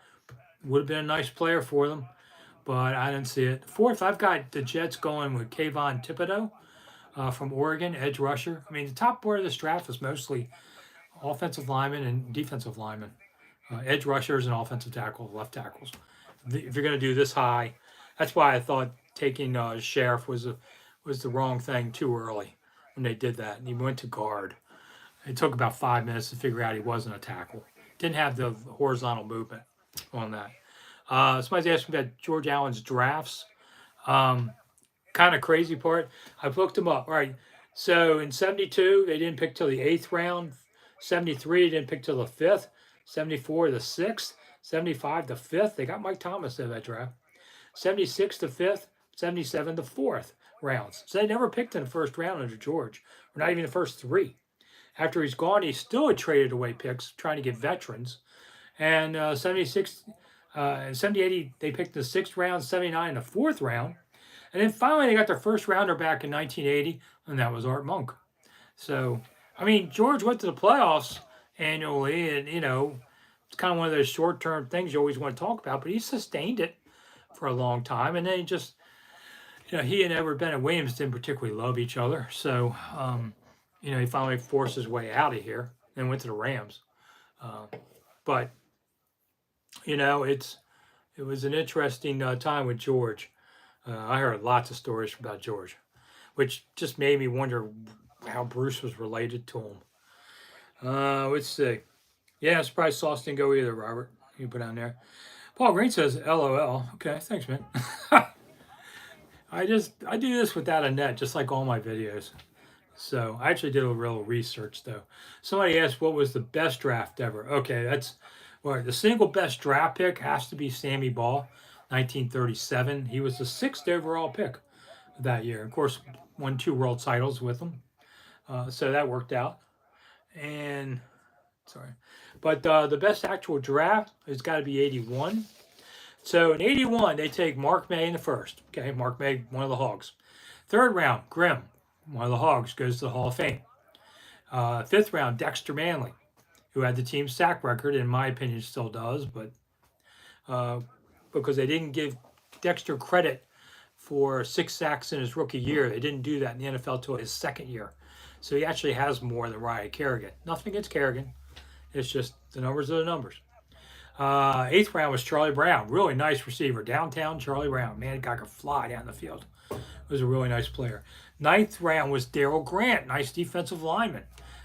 Would have been a nice player for them, but I didn't see it. Fourth, I've got the Jets going with Kayvon Thibodeau from Oregon, edge rusher. I mean, the top part of this draft was mostly offensive linemen and defensive linemen, edge rushers and offensive tackles, left tackles. If you're going to do this high, that's why I thought taking Sheriff was the wrong thing too early when they did that. And he went to guard. It took about 5 minutes to figure out he wasn't a tackle. Didn't have the horizontal movement on that. Somebody's asking about George Allen's drafts. Kind of crazy part. I've looked them up. All right. So in 72, they didn't pick till the 8th round. 73, they didn't pick till the 5th. 74, the 6th. 75, the 5th. They got Mike Thomas in that draft. 76, the 5th. 77, the 4th rounds. So they never picked in the first round under George, or not even the first three. After he's gone, he still had traded away picks, trying to get veterans. And 76, 78, they picked the 6th round, 79 in the 4th round. And then finally they got their first rounder back in 1980, and that was Art Monk. So, I mean, George went to the playoffs annually, and it's kind of one of those short-term things you always want to talk about. But he sustained it for a long time, and then he just, he and Edward Bennett Williams didn't particularly love each other. So, he finally forced his way out of here and went to the Rams. But it was an interesting time with George. I heard lots of stories about George, which just made me wonder how Bruce was related to him. Let's see. Yeah, I'm surprised Sauce didn't go either, Robert. You put on there. Paul Green says, LOL. Okay, thanks, man. I do this without a net, just like all my videos. So I actually did a real research, though. Somebody asked, what was the best draft ever? Okay, the single best draft pick has to be Sammy Baugh, 1937. He was the 6th overall pick that year. Of course, won 2 world titles with him. So that worked out. And but the best actual draft has got to be 81. So in 81, they take Mark May in the first. Okay, Mark May, one of the Hogs. 3rd round, Grimm, one of the Hogs, goes to the Hall of Fame. 5th round, Dexter Manley, who had the team sack record, in my opinion still does, but because they didn't give Dexter credit for 6 sacks in his rookie year. They didn't do that in the NFL till his 2nd year. So he actually has more than Ryan Kerrigan. Nothing against Kerrigan. It's just the numbers are the numbers. 8th round was Charlie Brown. Really nice receiver. Downtown Charlie Brown. Man, guy could fly down the field. Was a really nice player. 9th round was Darryl Grant. Nice defensive lineman.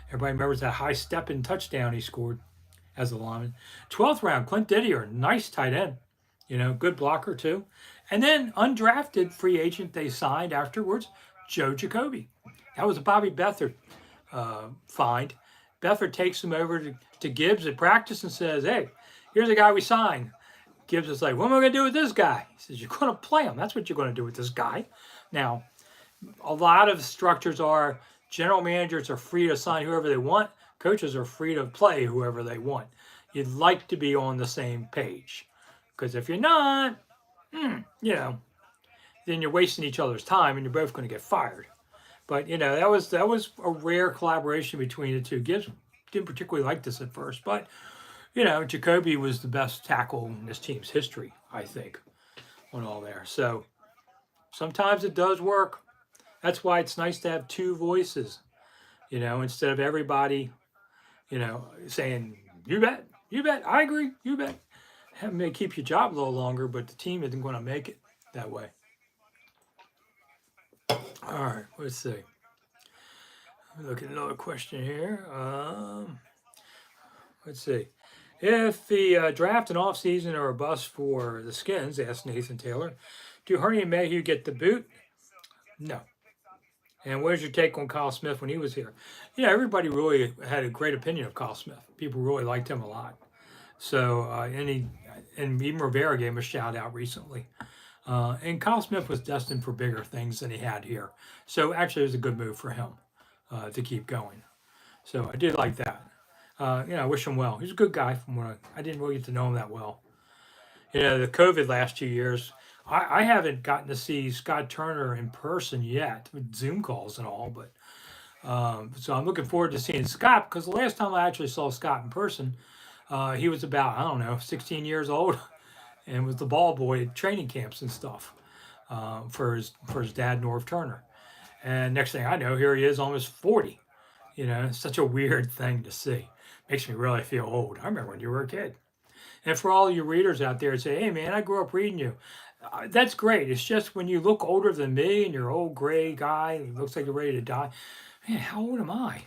Everybody remembers that high step-in touchdown he scored as a lineman. 12th round, Clint Didier. Nice tight end. Good blocker too. And then undrafted free agent they signed afterwards, Joe Jacoby. That was a Bobby Beathard find. Beathard takes him over to Gibbs at practice and says, hey, here's a guy we signed. Gibbs is like, what am I going to do with this guy? He says, you're going to play him. That's what you're going to do with this guy. Now, a lot of structures are general managers are free to sign whoever they want. Coaches are free to play whoever they want. You'd like to be on the same page. Because if you're not, then you're wasting each other's time and you're both going to get fired. But, that was a rare collaboration between the two. Gibbs didn't particularly like this at first, but, Jacoby was the best tackle in this team's history, I think, on all there. So sometimes it does work. That's why it's nice to have 2 voices, instead of everybody, saying, you bet, I agree, you bet. It may keep your job a little longer, but the team isn't going to make it that way. All right, let's see. Look at another question here. Let's see. If the draft and offseason are a bust for the Skins, asked Nathan Taylor, do Hurney and Mayhew get the boot? No. And what is your take on Kyle Smith when he was here? Everybody really had a great opinion of Kyle Smith. People really liked him a lot. So, and even Rivera gave him a shout out recently. And Kyle Smith was destined for bigger things than he had here. So actually it was a good move for him to keep going. So I did like that. I wish him well. He's a good guy from what I didn't really get to know him that well. The COVID last 2 years, I haven't gotten to see Scott Turner in person yet with Zoom calls and all, but so I'm looking forward to seeing Scott because the last time I actually saw Scott in person, he was about, 16 years old and was the ball boy at training camps and stuff for his dad, Norv Turner. And next thing I know, here he is almost 40. It's such a weird thing to see. Makes me really feel old. I remember when you were a kid. And for all you readers out there that say, hey, man, I grew up reading you. That's great. It's just when you look older than me and you're an old gray guy and looks like you're ready to die, man, how old am I?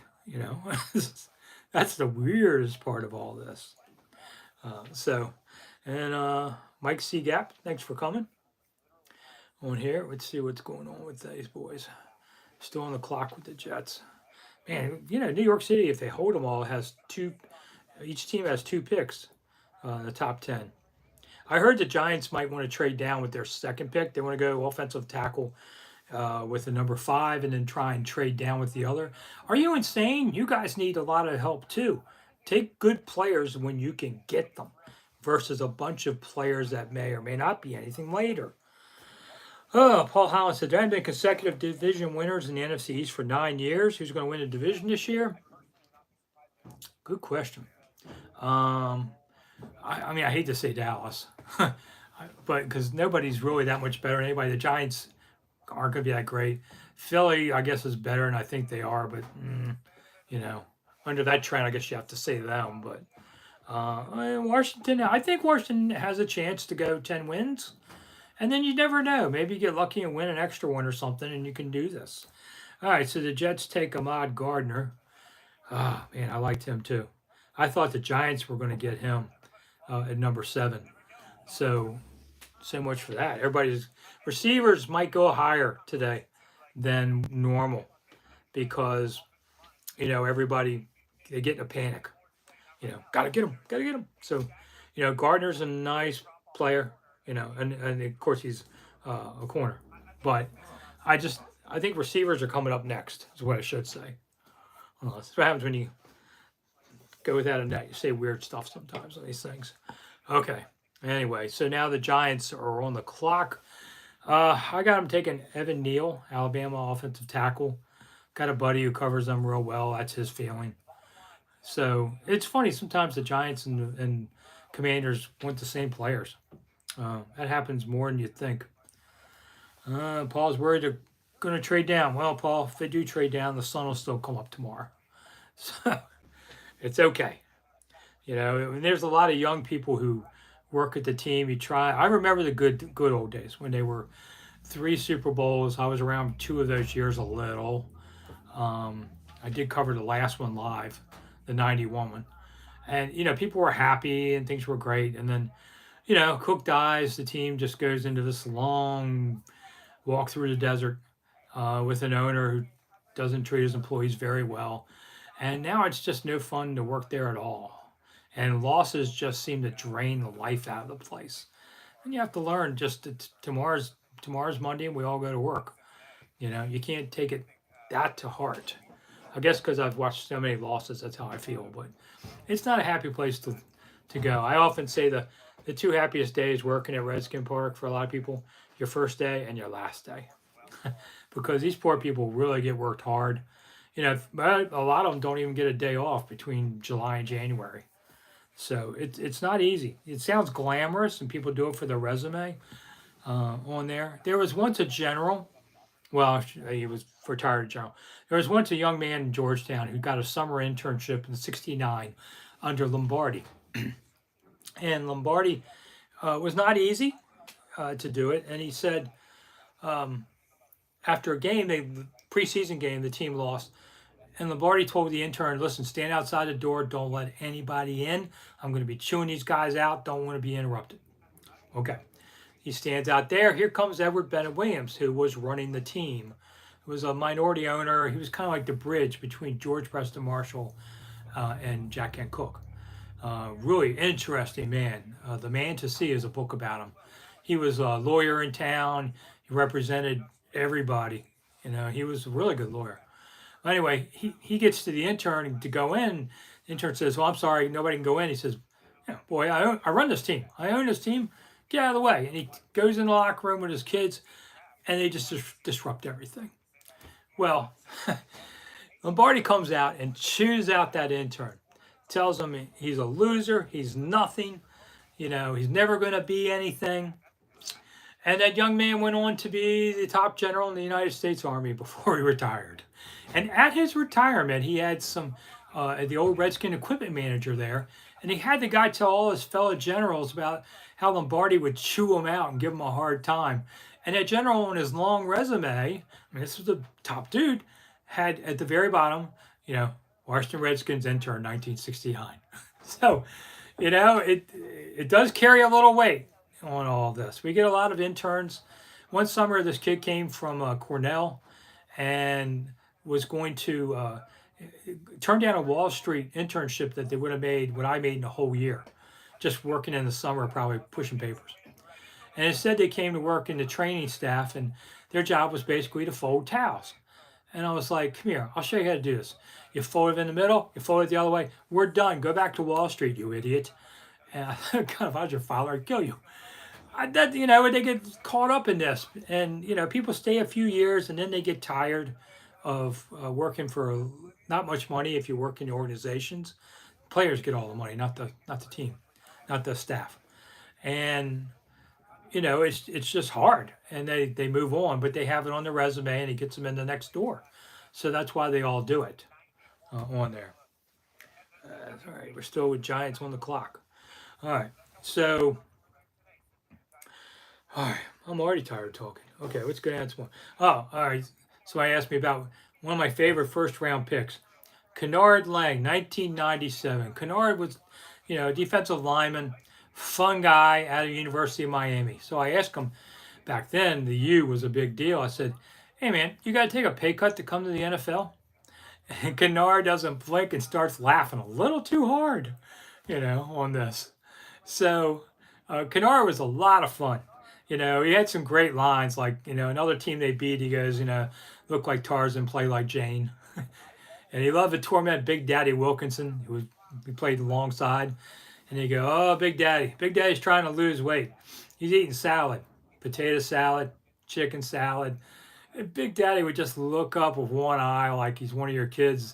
That's the weirdest part of all this. Mike C. Gap, thanks for coming on here. Let's see what's going on with these boys. Still on the clock with the Jets. Man, New York City, if they hold them all, each team has 2 picks in the top 10. I heard the Giants might want to trade down with their 2nd pick. They want to go offensive tackle with the number 5 and then try and trade down with the other. Are you insane? You guys need a lot of help too. Take good players when you can get them versus a bunch of players that may or may not be anything later. Oh, Paul Holland said, there have been consecutive division winners in the NFC East for 9 years. Who's going to win the division this year? Good question. Um, I mean, I hate to say Dallas, but because nobody's really that much better than anybody. The Giants aren't going to be that great. Philly, I guess, is better, and I think they are. But you know, under that trend, I guess you have to say them. But Washington, I think Washington has a chance to go 10 wins. And then you never know. Maybe you get lucky and win an extra one or something, and you can do this. All right, so the Jets take Ahmad Gardner. Ah, man, I liked him too. I thought the Giants were going to get him at number 7. So much for that. Everybody's receivers might go higher today than normal because everybody they get in a panic. Gotta get him, gotta get him. So Gardner's a nice player. And of course he's a corner, but I think receivers are coming up next. Is what I should say. That's what happens when you go without a net. You say weird stuff sometimes on these things. Okay. Anyway, so now the Giants are on the clock. I got them taking Evan Neal, Alabama offensive tackle. Got a buddy who covers them real well. That's his feeling. So it's funny sometimes the Giants and Commanders want the same players. That happens more than you think. Paul's worried they're going to trade down. Well, Paul, if they do trade down, the sun will still come up tomorrow. So it's okay. There's a lot of young people who work at the team. You try. I remember the good old days when they were 3 Super Bowls. I was around 2 of those years a little. I did cover the last one live, the 91 one. And, people were happy and things were great. And then, Cook dies. The team just goes into this long walk through the desert with an owner who doesn't treat his employees very well. And now it's just no fun to work there at all. And losses just seem to drain the life out of the place. And you have to learn just that tomorrow's Monday and we all go to work. You can't take it that to heart. I guess because I've watched so many losses, that's how I feel. But it's not a happy place to go. I often say the 2 happiest days working at Redskin Park for a lot of people, your first day and your last day. Because these poor people really get worked hard. A lot of them don't even get a day off between July and January. So it's not easy. It sounds glamorous, and people do it for their resume on there. There was once a general. Well, he was retired general. There was once a young man in Georgetown who got a summer internship in '69 under Lombardi. And Lombardi was not easy to do it. And he said after a game, preseason game, the team lost. And Lombardi told the intern, listen, stand outside the door. Don't let anybody in. I'm going to be chewing these guys out. Don't want to be interrupted. Okay. He stands out there. Here comes Edward Bennett Williams, who was running the team. He was a minority owner. He was kind of like the bridge between George Preston Marshall and Jack Kent Cooke. Really interesting man. The Man to See is a book about him. He was a lawyer in town. He represented everybody. He was a really good lawyer. Anyway, he gets to the intern to go in. The intern says, well, I'm sorry, nobody can go in. He says, yeah, boy, I run this team. I own this team. Get out of the way. And he goes in the locker room with his kids, and they just disrupt everything. Well, Lombardi comes out and chews out that intern. Tells him he's a loser. He's nothing. He's never going to be anything. And that young man went on to be the top general in the United States Army before he retired. And at his retirement, he had the old Redskin equipment manager there, and he had the guy tell all his fellow generals about how Lombardi would chew him out and give him a hard time. And that general on his long resume, I mean, this was the top dude, had at the very bottom, Washington Redskins intern 1969. So, it does carry a little weight on all of this. We get a lot of interns. One summer, this kid came from Cornell and was going to turn down a Wall Street internship that they would have made, what I made in a whole year, just working in the summer, probably pushing papers. And instead, they came to work in the training staff, and their job was basically to fold towels. And I was like, come here, I'll show you how to do this. You fold it in the middle, you fold it the other way. We're done. Go back to Wall Street, you idiot. And I kind of, I was your father, I'd kill you. that they get caught up in this, and people stay a few years and then they get tired of working for not much money. If you work in the organizations, players get all the money, not the team, not the staff, and it's just hard, and they move on, but they have it on their resume and it gets them in the next door, so that's why they all do it on there. All right, we're still with Giants on the clock. All right, so all right, I'm already tired of talking. Okay, let's go down to one. Oh, all right. Somebody asked me about one of my favorite first round picks, Kennard Lang, 1997. Kennard was, a defensive lineman, fun guy out of the University of Miami. So I asked him back then, the U was a big deal. I said, hey man, you got to take a pay cut to come to the NFL? And Kennard doesn't blink and starts laughing a little too hard, on this. So Kennard was a lot of fun. He had some great lines like, another team they beat, he goes, look like Tarzan, play like Jane. And he loved to torment Big Daddy Wilkinson, who he played alongside. And he go, oh, Big Daddy. Big Daddy's trying to lose weight. He's eating salad, potato salad, chicken salad. And Big Daddy would just look up with one eye like he's one of your kids,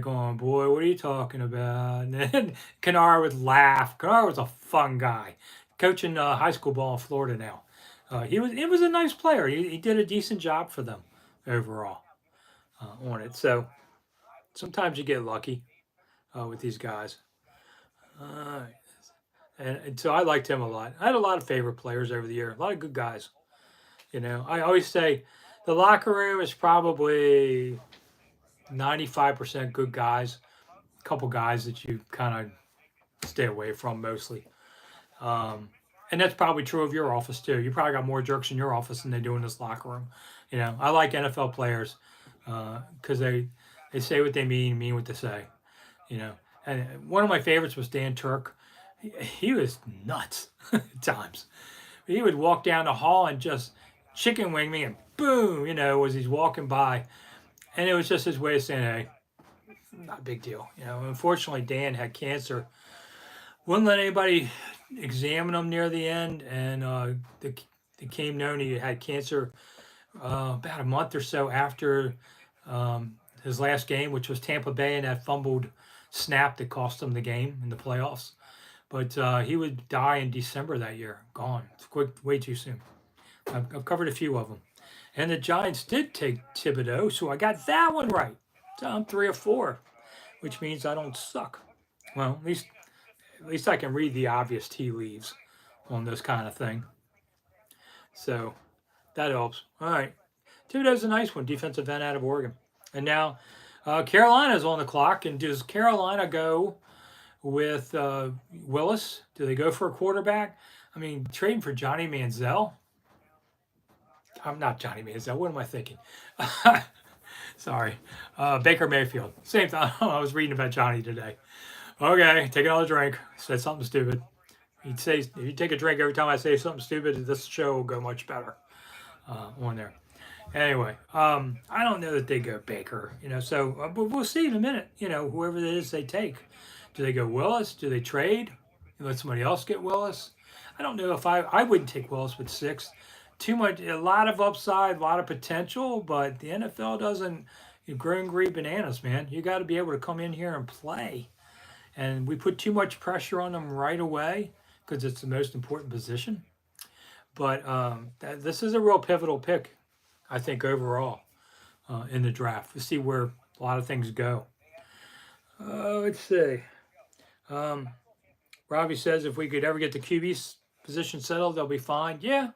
going, boy, what are you talking about? And then Kennard would laugh. Kennard was a fun guy, coaching high school ball in Florida now. He was a nice player. He did a decent job for them overall on it. So sometimes you get lucky with these guys. Uh, and so I liked him a lot. I had a lot of favorite players over the year, a lot of good guys. I always say the locker room is probably 95% good guys, a couple guys that you kind of stay away from mostly. Um, and that's probably true of your office too. You probably got more jerks in your office than they do in this locker room. I like NFL players because they say what they mean what they say. You know, and one of my favorites was Dan Turk. He was nuts at times. He would walk down the hall and just chicken wing me, and boom, as he's walking by, and it was just his way of saying, "Hey, not a big deal." Unfortunately, Dan had cancer. Wouldn't let anybody examine him near the end, and it became known he had cancer about a month or so after his last game, which was Tampa Bay, and that fumbled snap that cost him the game in the playoffs. But he would die in December that year. Gone. It's quick, way too soon. I've covered a few of them. And the Giants did take Thibodeau, so I got that one right. So I'm 3 or 4, which means I don't suck. Well, at least I can read the obvious tea leaves on this kind of thing. So that helps. All right. Thibodeau's a nice one, defensive end out of Oregon. And now Carolina's on the clock. And does Carolina go with Willis? Do they go for a quarterback? I mean, trading for Johnny Manziel? I'm not Johnny Manziel. What am I thinking? Sorry. Baker Mayfield. Same thing. I was reading about Johnny today. Okay, take another drink. Said something stupid. He'd say, if you take a drink every time I say something stupid, this show will go much better on there. Anyway, I don't know that they go Baker, so we'll see in a minute, whoever it is they take. Do they go Willis? Do they trade? Let somebody else get Willis? I don't know if I wouldn't take Willis with 6. Too much, a lot of upside, a lot of potential, but the NFL doesn't grow and green bananas, man. You got to be able to come in here and play. And we put too much pressure on them right away because it's the most important position. But this is a real pivotal pick, I think, overall in the draft. We'll see where a lot of things go. Let's see. Um, Robbie says if we could ever get the QB position settled, they'll be fine. Yeah.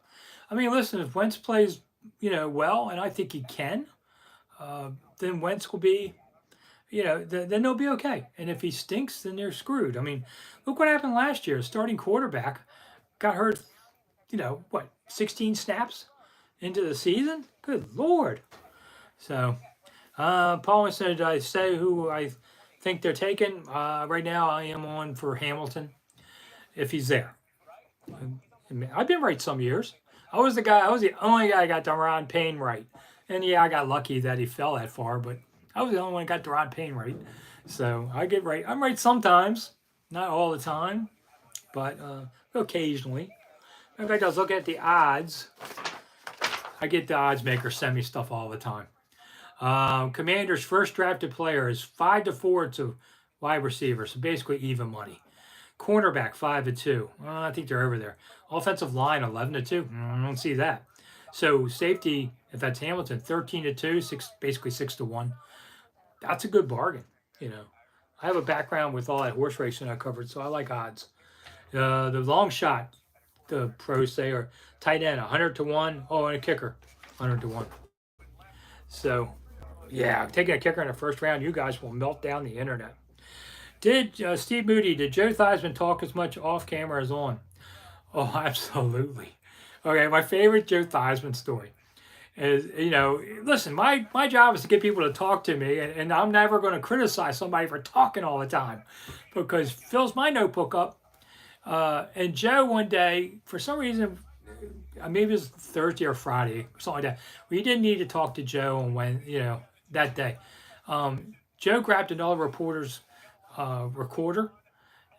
I mean, listen, if Wentz plays, well, and I think he can, then Wentz will be, then they'll be okay. And if he stinks, then they're screwed. I mean, look what happened last year. Starting quarterback got hurt, 16 snaps into the season? Good Lord. So, Paul said, did I say who I think they're taking? Right now, I am on for Hamilton if he's there. I've been right some years. I was the only guy that got Deron Payne right. And yeah, I got lucky that he fell that far, but I was the only one that got Deron Payne right. So I get right. I'm right sometimes, not all the time, but occasionally. In fact, I was looking at the odds. I get the odds maker send me stuff all the time. Commanders' first drafted player is 5-4 to wide receiver, so basically even money. Cornerback 5-2. I think they're over there. Offensive line 11-2. I don't see that. So safety, if that's Hamilton, 13-2, basically 6-1. That's a good bargain. You know, I have a background with all that horse racing I covered, so I like odds. The long shot, the pros say, are tight end 100-1. Oh, and a kicker 100-1. So, yeah, taking a kicker in the first round, you guys will melt down the internet. Did Steve Moody, did Joe Theismann talk as much off camera as on? Oh, absolutely. Okay, my favorite Joe Theismann story is, listen, my job is to get people to talk to me, and I'm never going to criticize somebody for talking all the time because fills my notebook up. And Joe one day, for some reason, maybe it was Thursday or Friday or something like that, we didn't need to talk to Joe on that day. Joe grabbed another reporter's recorder.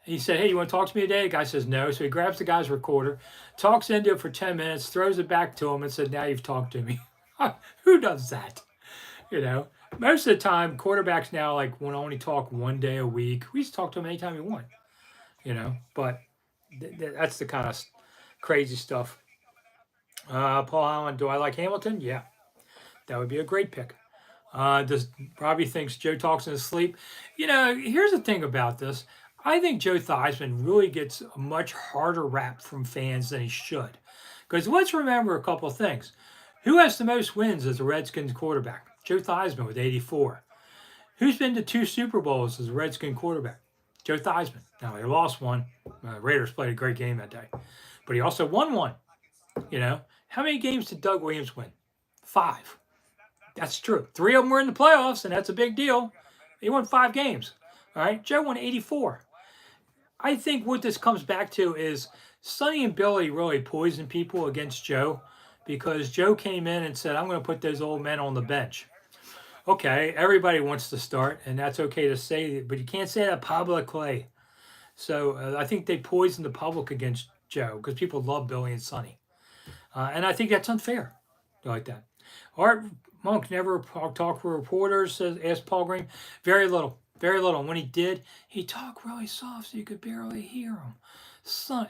He said, "Hey, you want to talk to me today?" The guy says no. So he grabs the guy's recorder, talks into it for 10 minutes, throws it back to him and said, "Now you've talked to me." Who does that? Most of the time, quarterbacks now want to only talk one day a week. We just talk to them anytime you want, but that's the kind of crazy stuff. Paul Allen, do I like Hamilton? Yeah, that would be a great pick. Does Robbie thinks Joe talks in his sleep? Here's the thing about this. I think Joe Theismann really gets a much harder rap from fans than he should. Because let's remember a couple of things. Who has the most wins as a Redskins quarterback? Joe Theismann with 84. Who's been to 2 Super Bowls as a Redskin quarterback? Joe Theismann. Now, he lost one. Raiders played a great game that day. But he also won one. How many games did Doug Williams win? 5. That's true. 3 of them were in the playoffs, and that's a big deal. He won 5 games. All right. Joe won 84. I think what this comes back to is Sonny and Billy really poisoned people against Joe because Joe came in and said, "I'm going to put those old men on the bench." Okay, everybody wants to start, and that's okay to say, but you can't say that publicly. So I think they poisoned the public against Joe because people love Billy and Sonny. And I think that's unfair like that. Art Monk never talked with reporters, asked Paul Green. Very little. Very little. And when he did, he talked really soft so you could barely hear him.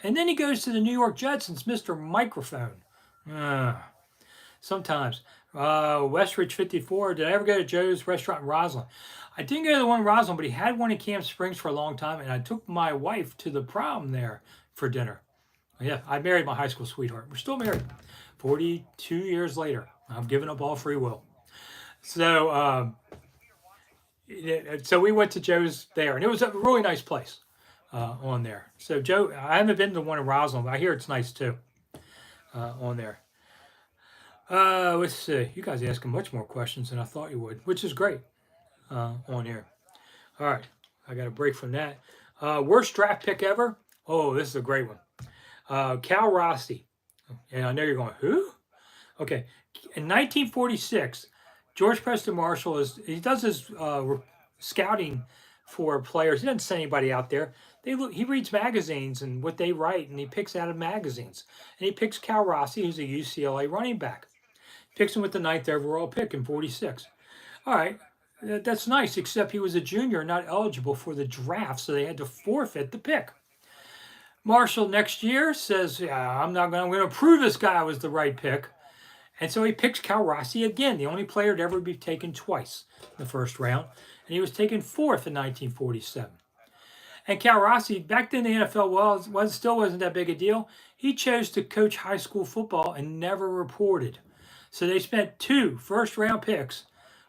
And then he goes to the New York Jets and it's Mr. Microphone. Sometimes. Westridge 54. Did I ever go to Joe's restaurant in Roslyn? I didn't go to the one in Roslyn, but he had one in Camp Springs for a long time, and I took my wife to the prom there for dinner. Yeah, I married my high school sweetheart. We're still married. 42 years later. I've given up all free will. So we went to Joe's there, and it was a really nice place on there. So Joe, I haven't been to the one in Roslyn, but I hear it's nice too on there. Let's see. You guys are asking much more questions than I thought you would, which is great on here. All right. I got a break from that. Worst draft pick ever? Oh, this is a great one. Cal Rossi. And I know you're going, who? Okay. In 1946, George Preston Marshall he does his scouting for players. He doesn't send anybody out there. He reads magazines and what they write, and he picks out of magazines. And he picks Cal Rossi, who's a UCLA running back. Picks him with the 9th overall pick in 46. All right, that's nice, except he was a junior, not eligible for the draft, so they had to forfeit the pick. Marshall next year says, "Yeah, I'm going to prove this guy was the right pick." And so he picks Cal Rossi again, the only player to ever be taken twice in the first round. And he was taken 4th in 1947. And Cal Rossi, back then the NFL still wasn't that big a deal. He chose to coach high school football and never reported. So they spent 2 first-round picks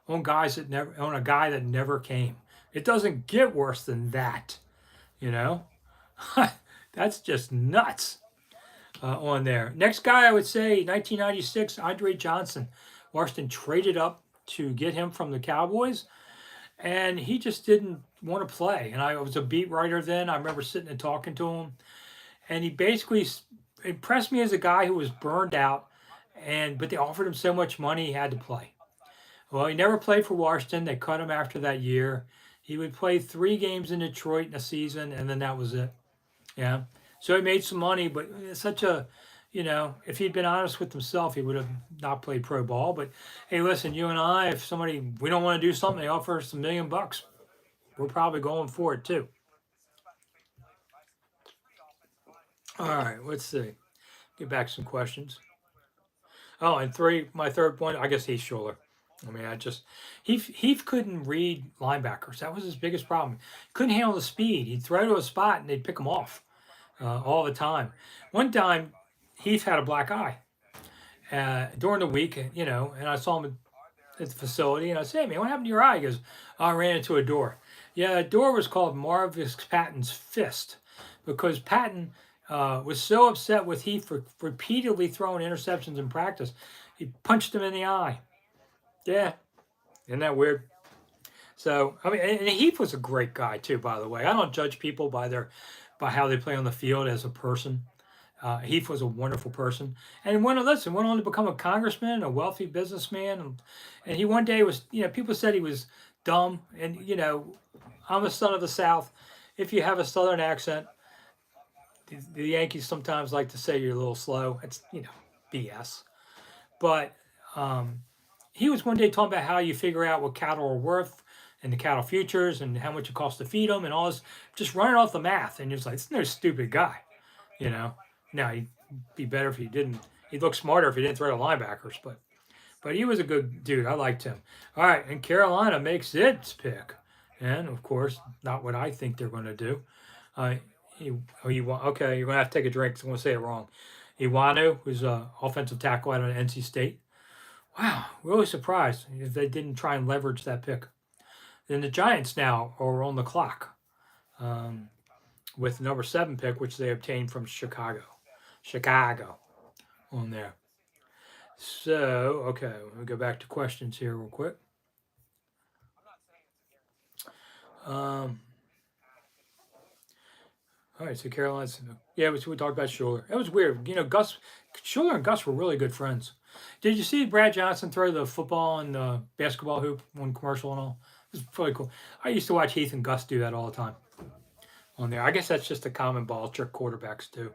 on a guy that never came. It doesn't get worse than that, That's just nuts. On there. Next guy, I would say 1996, Andre Johnson. Washington traded up to get him from the Cowboys, and he just didn't want to play. And I was a beat writer then. I remember sitting and talking to him, and he basically impressed me as a guy who was burned out, but they offered him so much money he had to play. Well, he never played for Washington. They cut him after that year. He would play 3 games in Detroit in a season, and then that was it. Yeah. So he made some money, but such a, if he'd been honest with himself, he would have not played pro ball. But hey, listen, you and I, if somebody we don't want to do something, they offer us $1 million, we're probably going for it too. All right, let's see. Get back some questions. Oh, and my third point, I guess Heath Schuler. I mean, Heath couldn't read linebackers. That was his biggest problem. Couldn't handle the speed. He'd throw to a spot and they'd pick him off all the time. One time, Heath had a black eye during the week, and I saw him at the facility, and I said, "Hey, man, what happened to your eye?" He goes, "Oh, I ran into a door." Yeah, the door was called Marvis Patton's fist because Patton was so upset with Heath for repeatedly throwing interceptions in practice, he punched him in the eye. Yeah, isn't that weird? So I mean, and Heath was a great guy too, by the way. I don't judge people by how they play on the field as a person. Heath was a wonderful person, and went on to become a congressman, a wealthy businessman, and he one day was, people said he was dumb, and I'm a son of the South. If you have a Southern accent, the Yankees sometimes like to say you're a little slow. It's BS, but he was one day talking about how you figure out what cattle are worth and the cattle futures and how much it costs to feed them and all this, just running off the math, and you're just like, it's no stupid guy, you know. Now he'd be better if he didn't. He'd look smarter if he didn't throw to linebackers, but he was a good dude. I liked him. All right, and Carolina makes its pick, and of course, not what I think they're going to do. Uh, okay, you're going to have to take a drink. 'Cause I'm going to say it wrong. Iwanu, who's an offensive tackle out of NC State. Wow, really surprised if they didn't try and leverage that pick. Then the Giants now are on the clock with the number 7 pick, which they obtained from Chicago. Chicago on there. So, okay, let me go back to questions here real quick. All right, so Carolina's, yeah, we talked about Schuler. It was weird. Schuler and Gus were really good friends. Did you see Brad Johnson throw the football and the basketball hoop on commercial and all? It was really cool. I used to watch Heath and Gus do that all the time on there. I guess that's just a common ball trick quarterbacks do.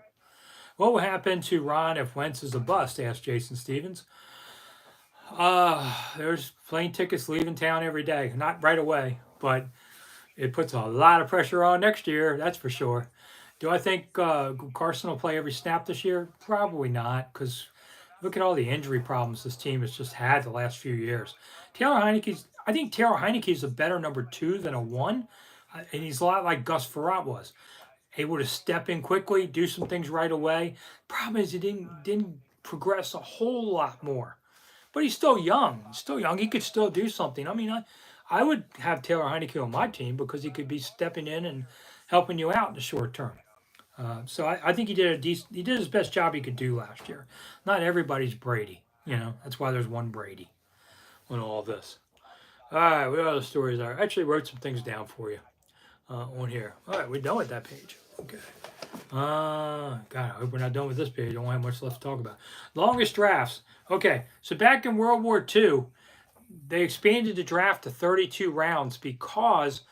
What will happen to Ron if Wentz is a bust? Asked Jason Stevens. There's plane tickets leaving town every day. Not right away, but it puts a lot of pressure on next year. That's for sure. Do I think Carson will play every snap this year? Probably not, because look at all the injury problems this team has just had the last few years. I think Taylor Heineke's a better number 2 than a 1, and he's a lot like Gus Frerotte was, able to step in quickly, do some things right away. Problem is he didn't progress a whole lot more, but he's still young. He could still do something. I mean, I would have Taylor Heineke on my team because he could be stepping in and helping you out in the short term. So I think he did his best job he could do last year. Not everybody's Brady, That's why there's one Brady on all this. All right, what other stories are? I actually wrote some things down for you on here. All right, we're done with that page. Okay. God, I hope we're not done with this page. I don't have much left to talk about. Longest drafts. Okay, so back in World War II, they expanded the draft to 32 rounds because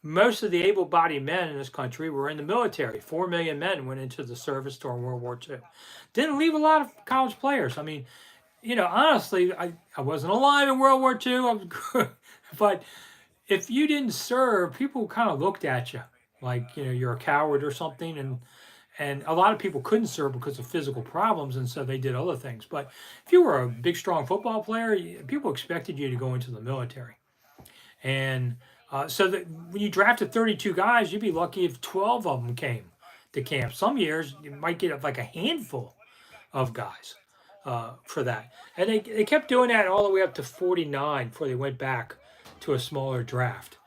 most of the able-bodied men in this country were in the military. 4 million men went into the service during World War II. Didn't leave a lot of college players. I mean, honestly, I wasn't alive in World War II, but if you didn't serve, people kind of looked at you like, you're a coward or something. And a lot of people couldn't serve because of physical problems, and so they did other things. But if you were a big, strong football player, people expected you to go into the military. And so that when you drafted 32 guys, you'd be lucky if 12 of them came to camp. Some years, you might get like a handful of guys for that. And they kept doing that all the way up to 49 before they went back to a smaller draft.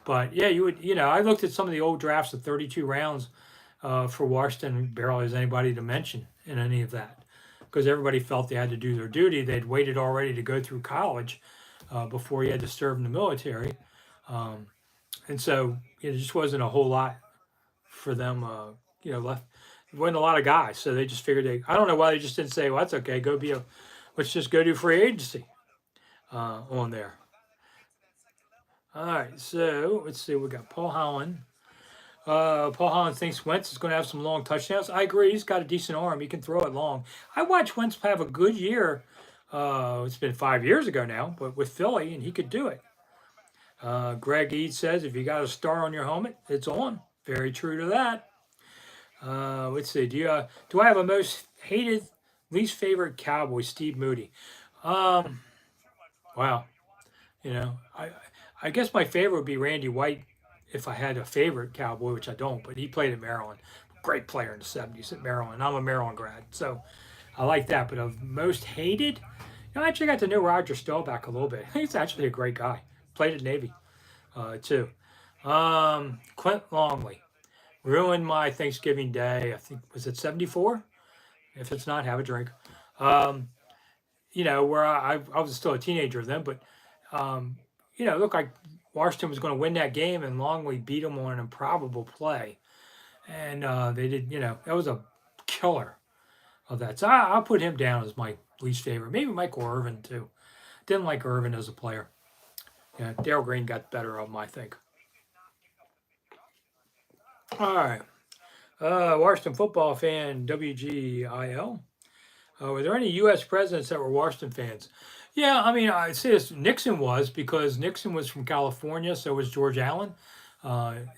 But yeah, I looked at some of the old drafts of 32 rounds for Washington. Barely has anybody to mention in any of that because everybody felt they had to do their duty. They'd waited already to go through college before you had to serve in the military. And so it just wasn't a whole lot for them, left. There wasn't a lot of guys. So they just figured I don't know why they just didn't say, well, that's okay. Let's just go do free agency on there. All right, so let's see. We got Paul Holland. Paul Holland thinks Wentz is going to have some long touchdowns. I agree. He's got a decent arm. He can throw it long. I watched Wentz have a good year. It's been 5 years ago now, but with Philly, and he could do it. Greg Eads says, if you got a star on your helmet, it's on. Very true to that. Let's see. Do I have a most hated, least favorite Cowboy? Steve Moody. Um, wow. You know, I guess my favorite would be Randy White if I had a favorite Cowboy, which I don't. But he played at Maryland. Great player in the '70s at Maryland. I'm a Maryland grad, so I like that. But of most hated, I actually got to know Roger Staubach a little bit. He's actually a great guy. Played at Navy, too. Clint Longley ruined my Thanksgiving day. I think was it '74. If it's not, have a drink. Um, where I was still a teenager then, but um, it looked like Washington was going to win that game, and Longley beat them on an improbable play, and they did. That was a killer of that. So I'll put him down as my least favorite. Maybe Michael Irvin too. Didn't like Irvin as a player. Yeah, Darryl Green got better of him, I think. All right. Washington football fan WGIL. Were there any U.S. presidents that were Washington fans? Yeah, I mean, I'd say this, Nixon was because Nixon was from California, so was George Allen.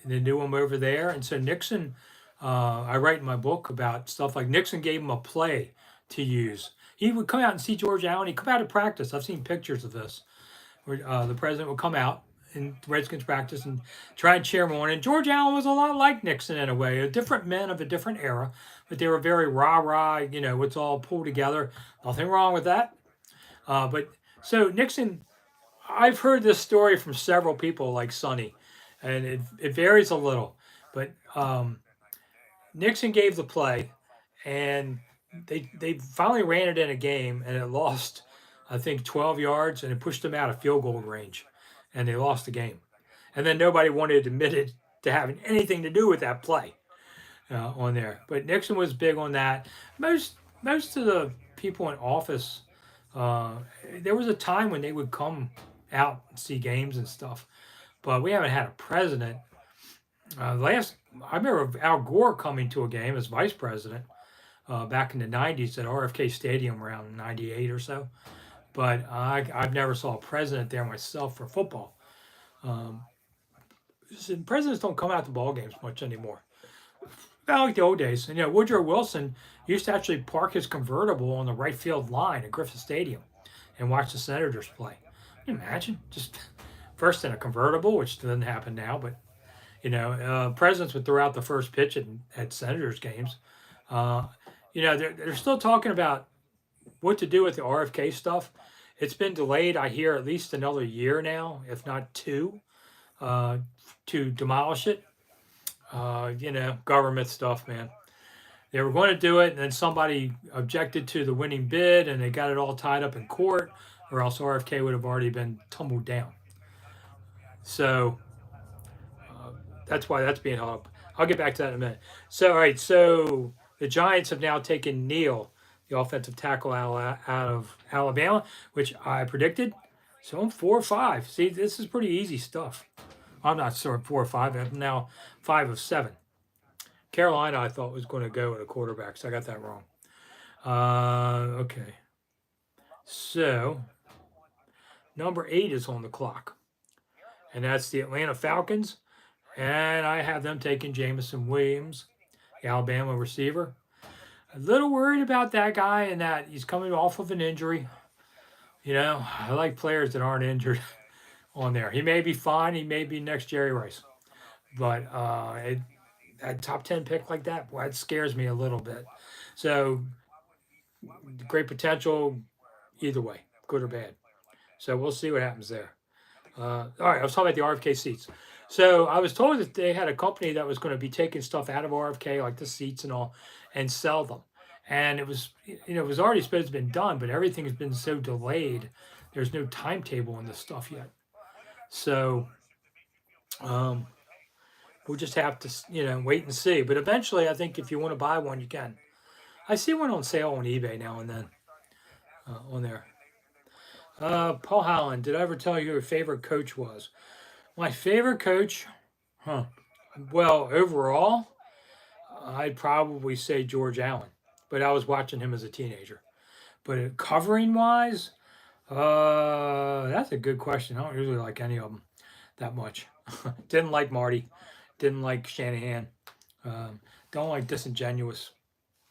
They knew him over there. And so Nixon, I write in my book about stuff like Nixon gave him a play to use. He would come out and see George Allen. He'd come out to practice. I've seen pictures of this where the president would come out in Redskins practice and try and cheer him on. And George Allen was a lot like Nixon in a way, a different men of a different era, but they were very rah-rah, it's all pulled together. Nothing wrong with that. But so Nixon, I've heard this story from several people like Sonny, and it varies a little. But Nixon gave the play, and they finally ran it in a game, and it lost, I think, 12 yards, and it pushed them out of field goal range, and they lost the game. And then nobody wanted to admit it to having anything to do with that play on there. But Nixon was big on that. Most of the people in office, uh, there was a time when they would come out and see games and stuff, but we haven't had a president. I remember Al Gore coming to a game as vice president back in the '90s at RFK Stadium around '98 or so. But I've never saw a president there myself for football. Um, Presidents don't come out to ball games much anymore. Not like the old days. And Woodrow Wilson used to actually park his convertible on the right field line at Griffith Stadium and watch the Senators play. Can you imagine? Just first in a convertible, which doesn't happen now, but presidents would throw out the first pitch at Senators games. Uh, they're still talking about what to do with the RFK stuff. It's been delayed, I hear, at least another year now, if not two, uh, to demolish it. Government stuff, man. They were going to do it, and then somebody objected to the winning bid, and they got it all tied up in court, or else RFK would have already been tumbled down. So that's why that's being held up. I'll get back to that in a minute. So, all right, so the Giants have now taken Neal, the offensive tackle out of Alabama, which I predicted. So I'm 4-5. See, this is pretty easy stuff. I'm not sure 4-5. I'm now 5 of 7. Carolina, I thought was going to go at a quarterback, so I got that wrong. Okay. So number 8 is on the clock, and that's the Atlanta Falcons. And I have them taking Jamison Williams, the Alabama receiver. A little worried about that guy and that he's coming off of an injury. I like players that aren't injured on there. He may be fine. He may be next Jerry Rice. But a top 10 pick like that, boy, it scares me a little bit. So great potential either way, good or bad. So we'll see what happens there. All right, I was talking about the RFK seats. So I was told that they had a company that was going to be taking stuff out of RFK, like the seats and all, and sell them. And it was, it was already supposed to have been done, but everything has been so delayed. There's no timetable on this stuff yet. So um, we'll just have to, wait and see. But eventually, I think if you want to buy one, you can. I see one on sale on eBay now and then on there. Paul Holland, did I ever tell you who your favorite coach was? My favorite coach, huh? Well, overall, I'd probably say George Allen, but I was watching him as a teenager. But covering wise, that's a good question. I don't usually like any of them that much. Didn't like Marty. Didn't like Shanahan. Um, don't like disingenuous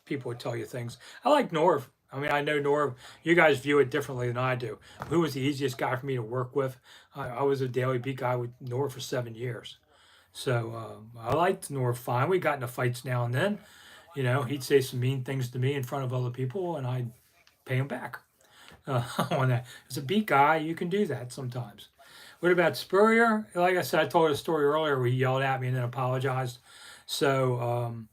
people who tell you things. I like Norv. I mean, I know Norv. You guys view it differently than I do. Who was the easiest guy for me to work with? I was a daily beat guy with Norv for 7 years. So I liked Norv fine. We got into fights now and then. You know, he'd say some mean things to me in front of other people, and I'd pay him back on that. As a beat guy, you can do that sometimes. What about Spurrier? Like I said, I told a story earlier where he yelled at me and then apologized. So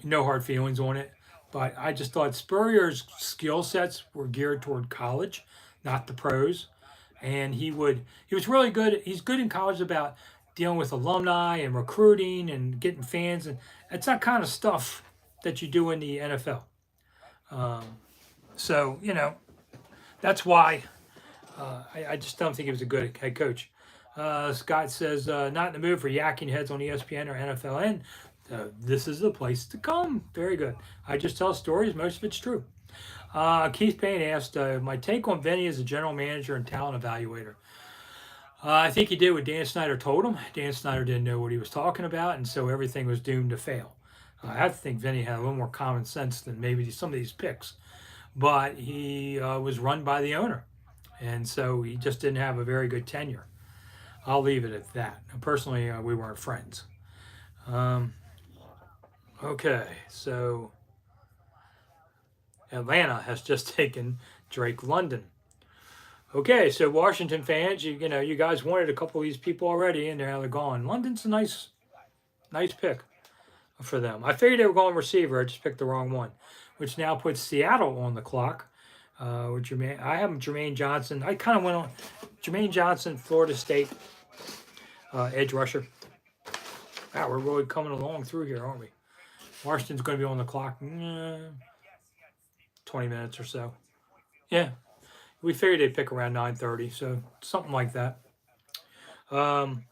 no hard feelings on it. But I just thought Spurrier's skill sets were geared toward college, not the pros. And he was really good. He's good in college about dealing with alumni and recruiting and getting fans, and it's that kind of stuff that you do in the NFL. Um, so that's why I just don't think he was a good head coach. Scott says, not in the mood for yakking heads on ESPN or NFLN. This is the place to come. Very good. I just tell stories. Most of it's true. Keith Payne asked, my take on Vinny as a general manager and talent evaluator. I think he did what Dan Snyder told him. Dan Snyder didn't know what he was talking about, and so everything was doomed to fail. I have to think Vinny had a little more common sense than maybe some of these picks, but he was run by the owner, and so he just didn't have a very good tenure. I'll leave it at that. Personally, we weren't friends. Um, okay, so Atlanta has just taken Drake London. Okay, so Washington fans, you guys wanted a couple of these people already, and now they're gone. London's a nice pick for them. I figured they were going receiver. I just picked the wrong one, which now puts Seattle on the clock. With Jermaine, I have Jermaine Johnson. I kind of went on Jermaine Johnson, Florida State edge rusher. Wow, we're really coming along through here, aren't we? Washington's going to be on the clock 20 minutes or so. Yeah, we figured they'd pick around 9:30, so something like that. Um,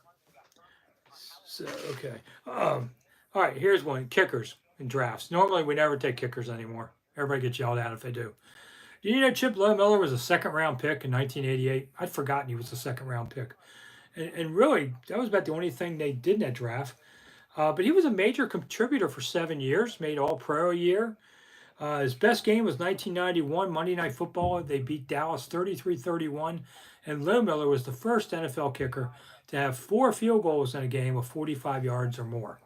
so okay. All right, here's one: kickers in drafts. Normally, we never take kickers anymore. Everybody gets yelled at if they do. Do you know Chip Lohmiller was a second-round pick in 1988? I'd forgotten he was a second-round pick, and really, that was about the only thing they did in that draft. But he was a major contributor for 7 years. Made All-Pro a year. His best game was 1991 Monday Night Football. They beat Dallas 33-31, and Lohmiller was the first NFL kicker to have 4 field goals in a game of 45 yards or more.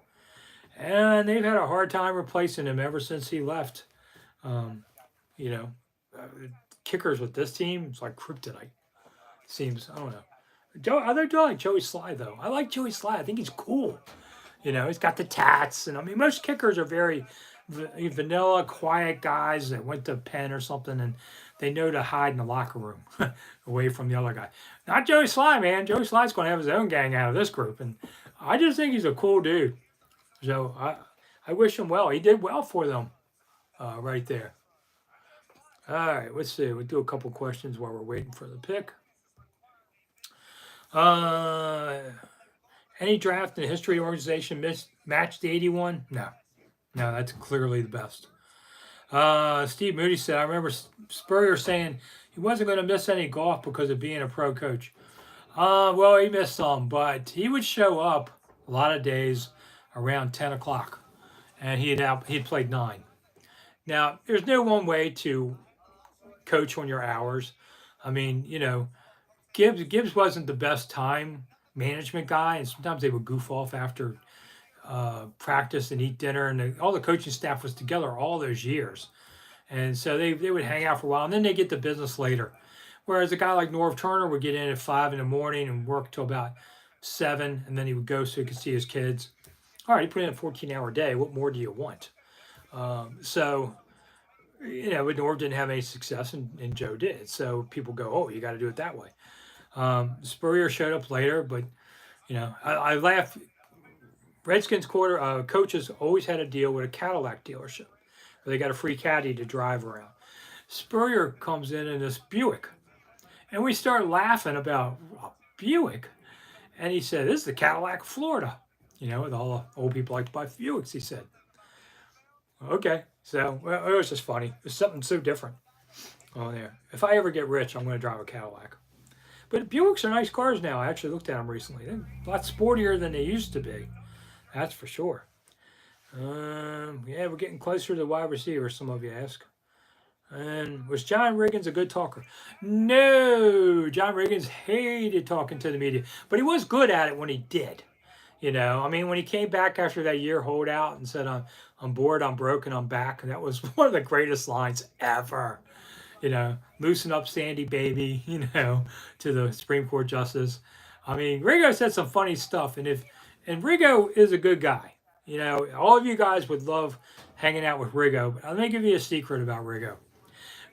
And they've had a hard time replacing him ever since he left. Um, you know, kickers with this team, it's like kryptonite. Seems, I don't know. I do like Joey Sly, though. I like Joey Sly. I think he's cool. He's got the tats. And I mean, most kickers are very vanilla, quiet guys that went to Penn or something, and they know to hide in the locker room away from the other guy. Not Joey Sly, man. Joey Sly's going to have his own gang out of this group, and I just think he's a cool dude. So I wish him well. He did well for them right there. All right, let's see. We'll do a couple questions while we're waiting for the pick. Any draft in the history of the organization matched the 81? No, that's clearly the best. Steve Moody said, I remember Spurrier saying he wasn't going to miss any golf because of being a pro coach. Well, he missed some, but he would show up a lot of days around 10 o'clock, and he'd played 9. Now, there's no one way to coach on your hours. I mean, Gibbs wasn't the best time management guy, and sometimes they would goof off after practice and eat dinner, and all the coaching staff was together all those years, and so they would hang out for a while, and then they get to business later. Whereas a guy like Norv Turner would get in at 5 in the morning and work till about 7, and then he would go so he could see his kids. All right, he put in a 14-hour day. What more do you want? But Norv didn't have any success, and Joe did. So people go, oh, you got to do it that way. Spurrier showed up later, but I laugh. Redskins coaches always had a deal with a Cadillac dealership, where they got a free caddy to drive around. Spurrier comes in this Buick, and we start laughing about Buick, and he said, "This is the Cadillac of Florida." You know, with all the old people like to buy Buicks, he said. Okay, so well, it was just funny. It's something so different on there. If I ever get rich, I'm going to drive a Cadillac. But Buicks are nice cars now. I actually looked at them recently. They're a lot sportier than they used to be. That's for sure. Yeah, we're getting closer to the wide receiver, some of you ask. And was John Riggins a good talker? No, John Riggins hated talking to the media, but he was good at it when he did. You know, I mean, when he came back after that year holdout and said, I'm bored, I'm broken, I'm back. And that was one of the greatest lines ever. You know, loosen up, Sandy, baby, you know, to the Supreme Court justice. I mean, Rigo said some funny stuff. And Rigo is a good guy. You know, all of you guys would love hanging out with Rigo. But let me give you a secret about Rigo.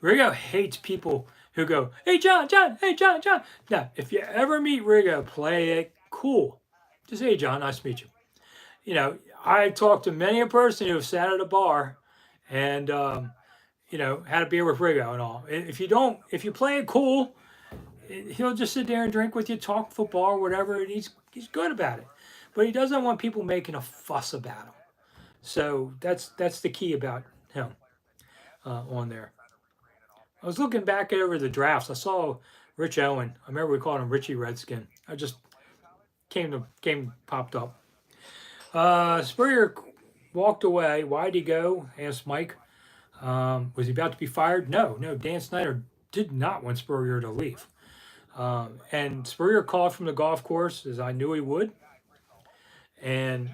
Rigo hates people who go, hey, John, John, hey, John, John. Now, if you ever meet Rigo, play it cool. Just, hey, John, nice to meet you. You know, I talked to many a person who sat at a bar and, you know, had a beer with Rigo and all. If you play it cool, he'll just sit there and drink with you, talk football or whatever, and he's good about it. But he doesn't want people making a fuss about him. So that's the key about him on there. I was looking back over the drafts. I saw Rich Owen. I remember we called him Richie Redskin. I just came popped up. Spurrier walked away. Why'd he go? Asked Mike. Was he about to be fired? No. Dan Snider did not want Spurrier to leave. And Spurrier called from the golf course, as I knew he would. And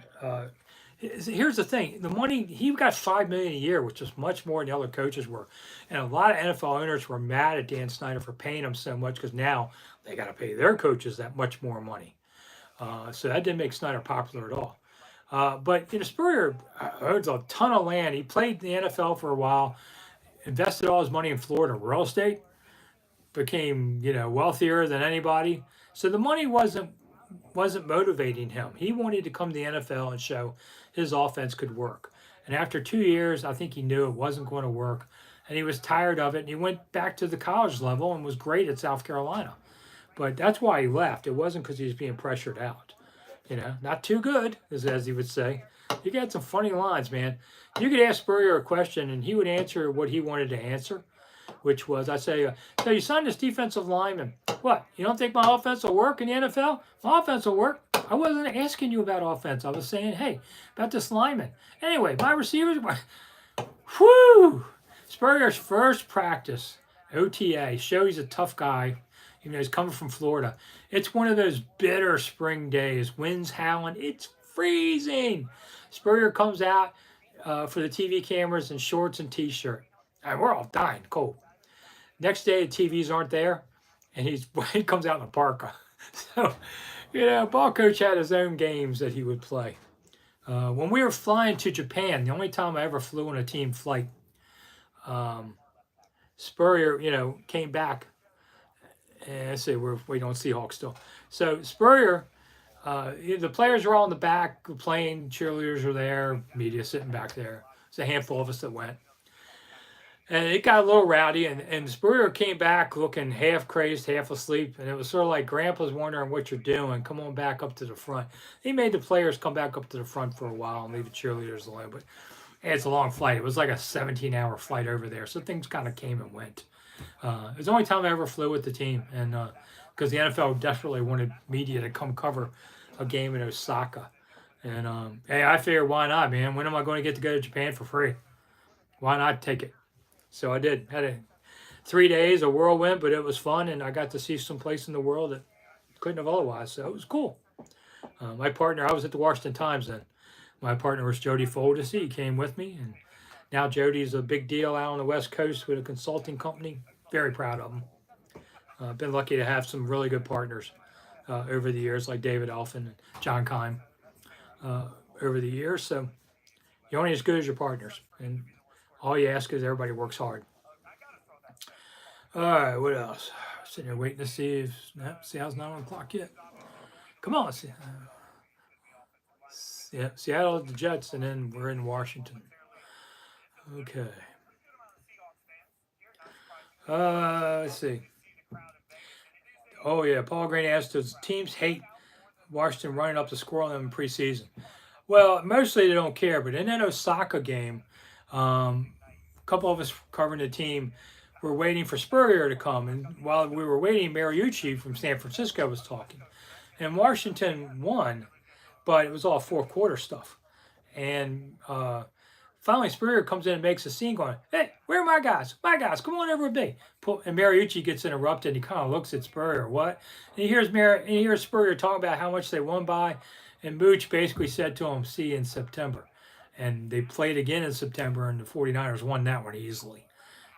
here's the thing: the money he got $5 million a year, which is much more than the other coaches were. And a lot of NFL owners were mad at Dan Snyder for paying him so much because now they got to pay their coaches that much more money. So that didn't make Snyder popular at all. But you know, Spurrier owns a ton of land. He played in the NFL for a while, invested all his money in Florida real estate, became wealthier than anybody. So the money wasn't motivating him. He wanted to come to the NFL and show his offense could work. And after 2 years, I think he knew it wasn't going to work, and he was tired of it. And he went back to the college level and was great at South Carolina. But that's why he left. It wasn't because he was being pressured out. Not too good, as he would say. He got some funny lines, man. You could ask Spurrier a question, and he would answer what he wanted to answer, which was, I say, so you signed this defensive lineman. What, you don't think my offense will work in the NFL? My offense will work. I wasn't asking you about offense. I was saying, hey, about this lineman. Anyway, my receivers, whew! Spurrier's first practice, OTA, shows he's a tough guy. He's coming from Florida. It's one of those bitter spring days. Winds howling. It's freezing. Spurrier comes out for the TV cameras in shorts and T-shirt. And we're all dying cold. Next day, the TVs aren't there, and he comes out in a parka. So, ball coach had his own games that he would play. When we were flying to Japan, the only time I ever flew on a team flight, Spurrier, came back. And I say we don't Seahawks still. So Spurrier, the players were all in the back playing. Cheerleaders were there. Media sitting back there. It's a handful of us that went. And it got a little rowdy, and Spurrier came back looking half crazed, half asleep, and it was sort of like, Grandpa's wondering what you're doing. Come on back up to the front. He made the players come back up to the front for a while and leave the cheerleaders alone. But it's a long flight. It was like a 17-hour flight over there, so things kind of came and went. It was the only time I ever flew with the team, and because the NFL desperately wanted media to come cover a game in Osaka. And hey, I figured, why not, man? When am I going to get to go to Japan for free? Why not take it? So I did. Had 3 days, a whirlwind, but it was fun, and I got to see some place in the world that couldn't have otherwise. So it was cool. My partner, I was at the Washington Times then. My partner was Jody Foldesy. He came with me, and now Jody's a big deal out on the West Coast with a consulting company. Very proud of him. I've been lucky to have some really good partners over the years, like David Elfin and John Kime over the years. So you're only as good as your partners. And all you ask is everybody works hard. All right, what else? Sitting here waiting to see if Seattle's not on the clock yet. Come on, Seattle, the Jets, and then we're in Washington. Okay. Let's see. Oh yeah, Paul Green asked, does teams hate Washington running up the score on them in preseason. Well, mostly they don't care, but in that Osaka game, a couple of us covering the team were waiting for Spurrier to come, and while we were waiting, Mariucci from San Francisco was talking, and Washington won, but it was all fourth quarter stuff, and finally, Spurrier comes in and makes a scene going, "Hey, where are my guys? My guys, come on over with me." And Mariucci gets interrupted. And he kind of looks at Spurrier, what? And he hears Spurrier talk about how much they won by. And Mooch basically said to him, "See you in September." And they played again in September, and the 49ers won that one easily.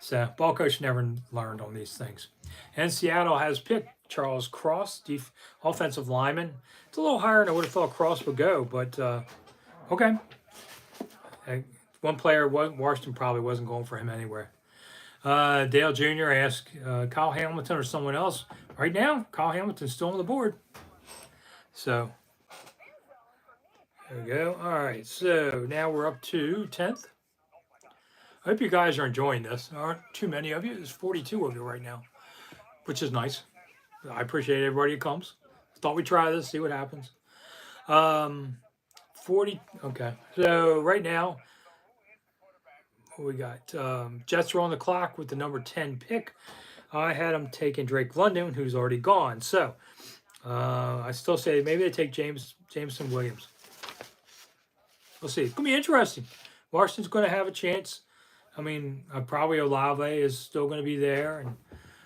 So, ball coach never learned on these things. And Seattle has picked Charles Cross, offensive lineman. It's a little higher than I would have thought Cross would go, but okay. One player, Washington probably wasn't going for him anywhere. Dale Jr. asked Kyle Hamilton or someone else. Right now, Kyle Hamilton's still on the board. So, there we go. All right, so now we're up to 10th. I hope you guys are enjoying this. There aren't too many of you. There's 42 of you right now, which is nice. I appreciate everybody who comes. Thought we'd try this, see what happens. 40, okay. So right now, we got Jets are on the clock with the number 10 pick. I had them taking Drake London, who's already gone. So I still say maybe they take Jameson Williams. We'll see. It's going to be interesting. Washington's going to have a chance. I mean, probably Olave is still going to be there, and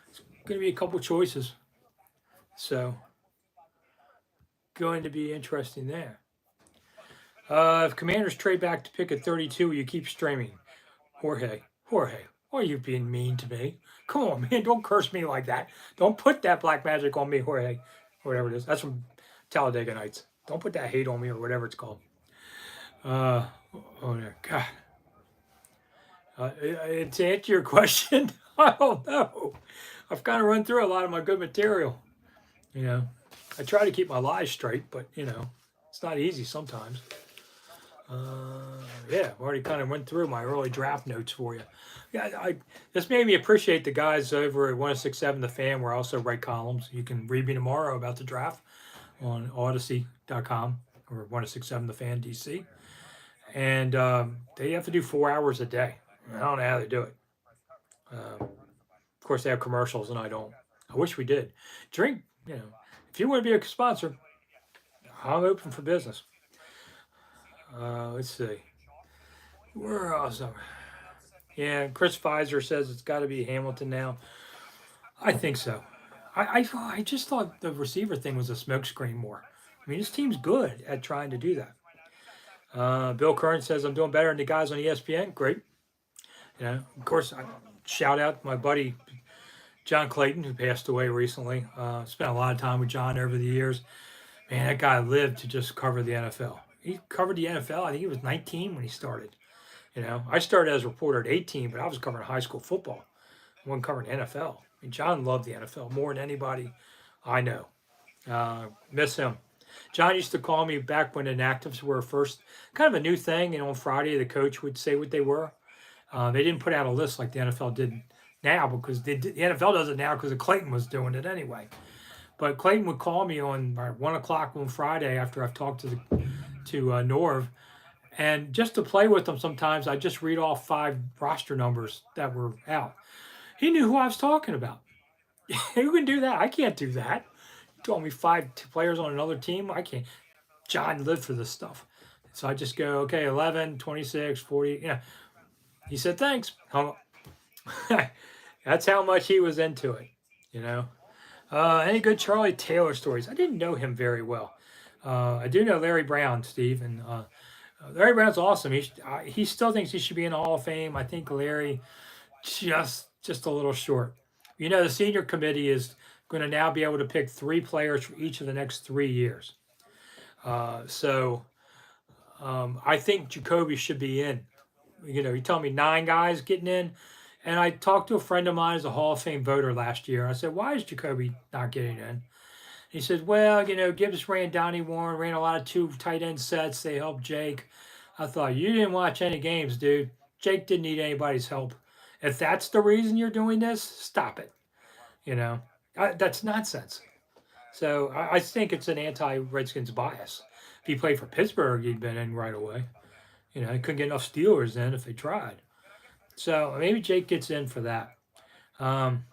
it's going to be a couple choices. So going to be interesting there. If Commanders trade back to pick at 32, you keep streaming. Jorge, why are you being mean to me? Come on, man, don't curse me like that. Don't put that black magic on me, Jorge, whatever it is. That's from Talladega Nights. Don't put that hate on me or whatever it's called. Oh, God. To answer your question, I don't know. I've kind of run through a lot of my good material. You know, I try to keep my lies straight, but, you know, it's not easy sometimes. Yeah, I've already kind of went through my early draft notes for you. Yeah, this made me appreciate the guys over at 1067 The Fan, where I also write columns. You can read me tomorrow about the draft on Odyssey.com or 1067 The Fan DC. And they have to do 4 hours a day. I don't know how they do it. Of course, they have commercials, and I don't. I wish we did. Drink, you know, if you want to be a sponsor, I'm open for business. Let's see. We're awesome. Yeah, Chris Pfizer says it's got to be Hamilton now. I think so. I just thought the receiver thing was a smokescreen more. I mean, this team's good at trying to do that. Bill Curran says I'm doing better than the guys on ESPN. Great. You know, of course, I shout out my buddy John Clayton, who passed away recently. Spent a lot of time with John over the years. Man, that guy lived to just cover the NFL. He covered the NFL. I think he was 19 when he started. You know, I started as a reporter at 18, but I was covering high school football. I wasn't covering NFL. I mean, John loved the NFL more than anybody I know. Miss him. John used to call me back when inactives were first kind of a new thing, and on Friday the coach would say what they were. They didn't put out a list like the NFL did now, because the NFL does it now because Clayton was doing it anyway. But Clayton would call me on 1 o'clock on Friday after I've talked to Norv, and just to play with them sometimes, I just read off 5 roster numbers that were out. He knew who I was talking about. Who can do that? I can't do that. He told me 5 players on another team. I can't. John lived for this stuff. So I just go, okay, 11, 26, 40. Yeah. He said, thanks. Hung up. That's how much he was into it, you know. Any good Charlie Taylor stories? I didn't know him very well. I do know Larry Brown, Steve, and Larry Brown's awesome. He still thinks he should be in the Hall of Fame. I think Larry just a little short. You know, the senior committee is going to now be able to pick 3 players for each of the next 3 years. So I think Jacoby should be in. You know, you tell me 9 guys getting in. And I talked to a friend of mine as a Hall of Fame voter last year. I said, why is Jacoby not getting in? He said, well, you know, Gibbs ran Donnie Warren, ran a lot of 2 tight end sets. They helped Jake. I thought, you didn't watch any games, dude. Jake didn't need anybody's help. If that's the reason you're doing this, stop it. You know, that's nonsense. So I think it's an anti-Redskins bias. If he played for Pittsburgh, he'd been in right away. You know, he couldn't get enough Steelers in if they tried. So maybe Jake gets in for that. Um,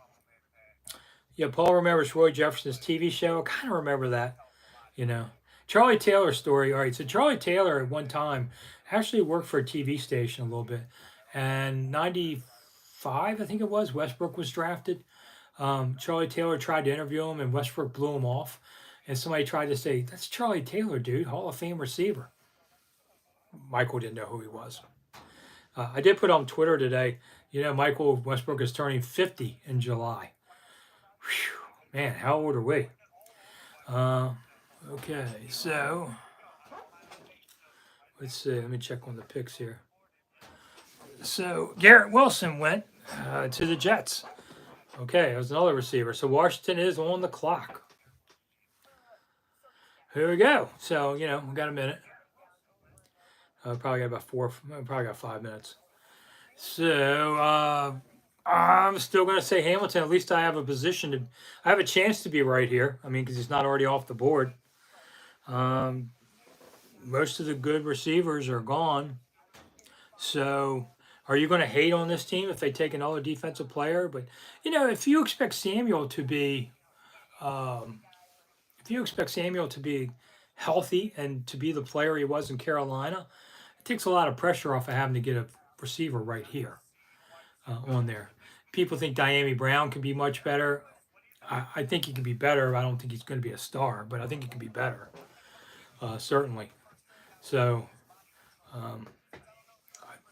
yeah, Paul remembers Roy Jefferson's TV show. I kind of remember that. You know, Charlie Taylor story. All right, so Charlie Taylor at one time actually worked for a TV station a little bit, and '95, I think it was, Westbrook was drafted. Charlie Taylor tried to interview him, and Westbrook blew him off. And somebody tried to say, "That's Charlie Taylor, dude, Hall of Fame receiver." Michael didn't know who he was. I did put on Twitter today. You know, Michael Westbrook is turning 50 in July. Whew, man, how old are we? Okay, so let's see. Let me check on the picks here. So Garrett Wilson went to the Jets. Okay, that was another receiver. So Washington is on the clock. Here we go. So, you know, we got a minute. Probably got about probably got 5 minutes. So I'm still going to say Hamilton. At least I have a position to, I have a chance to be right here. I mean, because he's not already off the board. Most of the good receivers are gone. So are you going to hate on this team if they take another defensive player? But, you know, if you expect Samuel to be, healthy and to be the player he was in Carolina, it takes a lot of pressure off of having to get a receiver right here on there. People think Diami Brown can be much better. I think he can be better. I don't think he's going to be a star, but I think he can be better, certainly. So,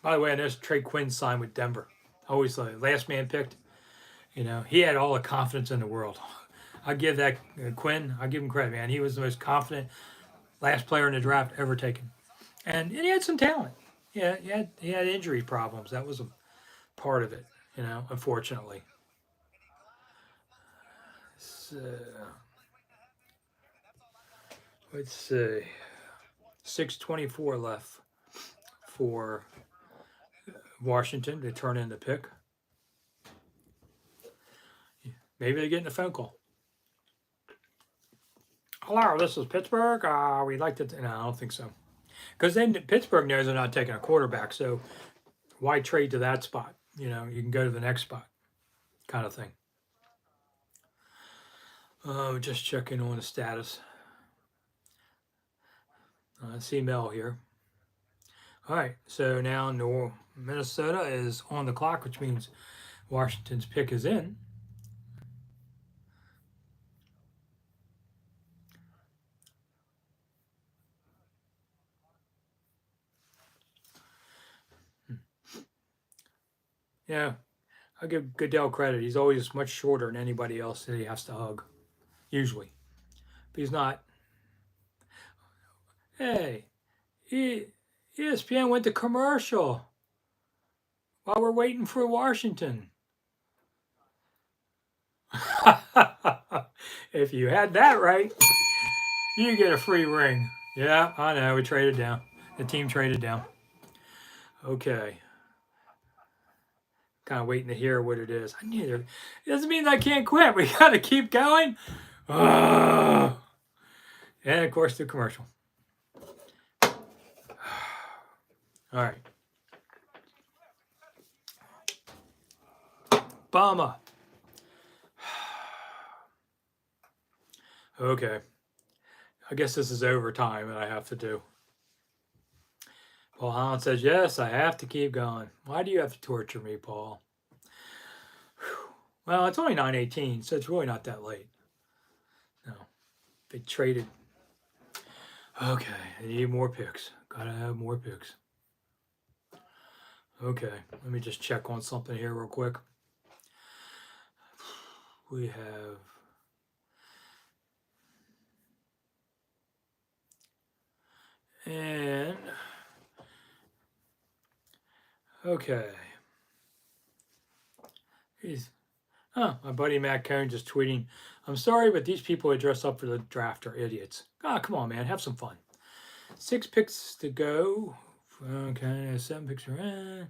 by the way, I noticed Trey Quinn signed with Denver. Always the last man picked. You know, he had all the confidence in the world. I give that Quinn. I give him credit, man. He was the most confident last player in the draft ever taken, and he had some talent. Yeah, he had injury problems. That was a part of it. You know, unfortunately. So, let's see. 6:24 left for Washington to turn in the pick. Maybe they're getting a phone call. Hello, this is Pittsburgh. We'd like to. No, I don't think so. Because then Pittsburgh knows they're not taking a quarterback. So why trade to that spot? You know, you can go to the next spot, kind of thing. Just checking on the status. I see Mel here. All right, so now Minnesota is on the clock, which means Washington's pick is in. Yeah, I'll give Goodell credit. He's always much shorter than anybody else that he has to hug, usually. But he's not. Hey, ESPN went to commercial while we're waiting for Washington. If you had that right, you get a free ring. Yeah, I know. We traded down. The team traded down. Okay. Kind of waiting to hear what it is. I knew there. It doesn't mean I can't quit. We got to keep going. And of course, the commercial. All right. Bama. Okay. I guess this is overtime that I have to do. Paul Holland says, yes, I have to keep going. Why do you have to torture me, Paul? Whew. Well, it's only 9:18, so it's really not that late. No. They traded. Okay, I need more picks. Gotta have more picks. Okay, let me just check on something here real quick. We have and okay. My buddy Matt Cohn just tweeting, I'm sorry, but these people who dress up for the draft are idiots. Come on, man, have some fun. 6 picks to go. Okay, 7 picks are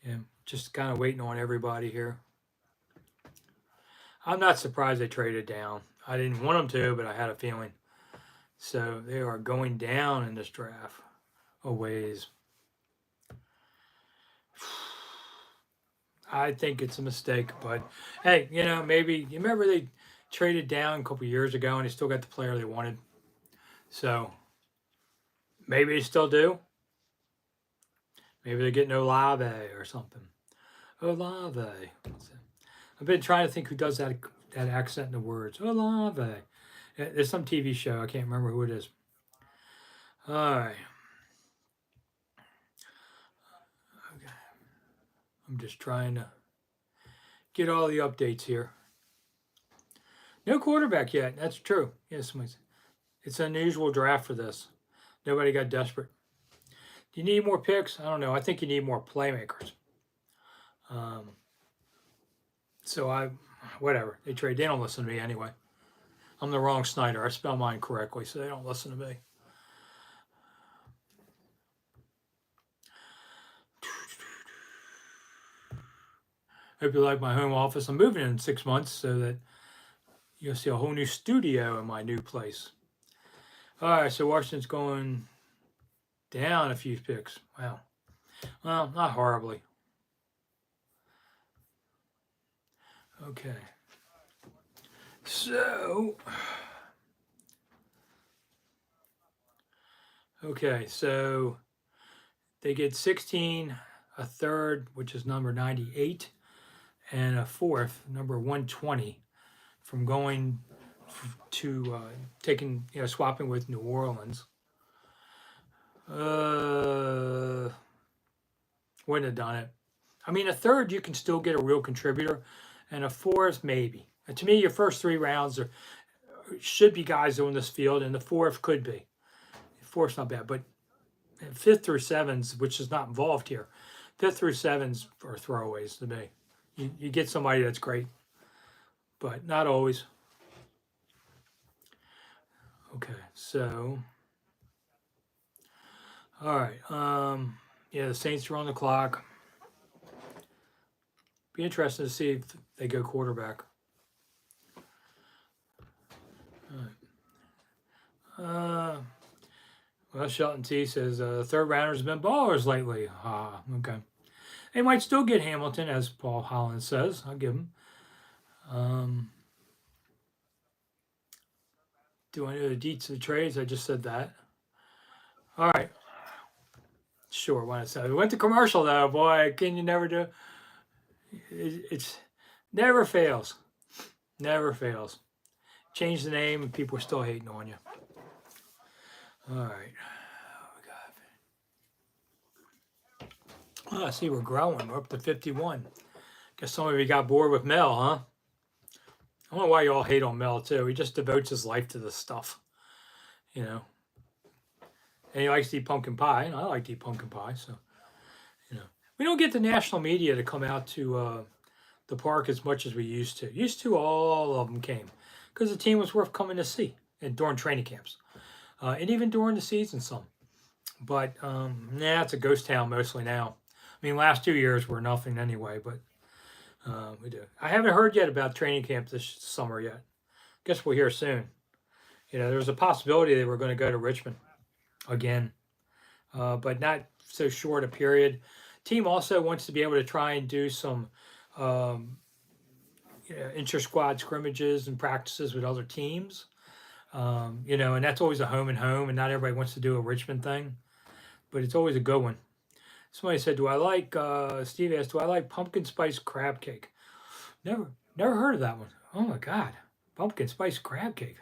yeah, just kind of waiting on everybody here. I'm not surprised they traded down. I didn't want them to, but I had a feeling. So they are going down in this draft a ways. I think it's a mistake, but hey, maybe you remember they traded down a couple years ago and they still got the player they wanted. So maybe they still do. Maybe they're getting Olave or something. Olave. I've been trying to think who does that accent in the words. Olave. There's some TV show. I can't remember who it is. All right. Okay. I'm just trying to get all the updates here. No quarterback yet. That's true. Yes, it's an unusual draft for this. Nobody got desperate. Do you need more picks? I don't know. I think you need more playmakers. Whatever. They trade. They don't listen to me anyway. I'm the wrong Snider. I spell mine correctly, so they don't listen to me. Hope you like my home office. I'm moving in 6 months so that you'll see a whole new studio in my new place. All right, so Washington's going down a few picks. Wow. Well, not horribly. Okay. So, they get 16, a third, which is number 98, and a fourth, number 120, from going to swapping with New Orleans. Wouldn't have done it. I mean, a third, you can still get a real contributor, and a fourth, maybe. And to me, your first 3 rounds should be guys on this field, and the fourth could be. The fourth's not bad, but 5th through 7s, which is not involved here, 5th through 7s are throwaways to me. You get somebody that's great, but not always. Okay, so, all right. The Saints are on the clock. Be interesting to see if they go quarterback. All right. Well, Shelton T says third rounders have been ballers lately. Okay. They might still get Hamilton, as Paul Holland says. I'll give him. Do I know the deets of the trades? I just said that. All right. Sure, why not? We went to commercial though, boy. Can you never do? It's never fails. Never fails. Change the name and people are still hating on you. All right. I see we're growing. We're up to 51. Guess some of you got bored with Mel, huh? I don't know why you all hate on Mel, too. He just devotes his life to this stuff, And he likes to eat pumpkin pie, and I like to eat pumpkin pie, so, We don't get the national media to come out to the park as much as we used to. Used to, all of them came because the team was worth coming to see during training camps. And even during the season, some. But, it's a ghost town mostly now. I mean, last 2 years were nothing anyway, but we do. I haven't heard yet about training camp this summer yet. Guess we'll hear soon. There's a possibility they were going to go to Richmond again, but not so short a period. Team also wants to be able to try and do some inter-squad scrimmages and practices with other teams. And that's always a home and home, and not everybody wants to do a Richmond thing, but it's always a good one. Somebody said, Steve asked, do I like pumpkin spice crab cake? Never heard of that one. Oh my God. Pumpkin spice crab cake.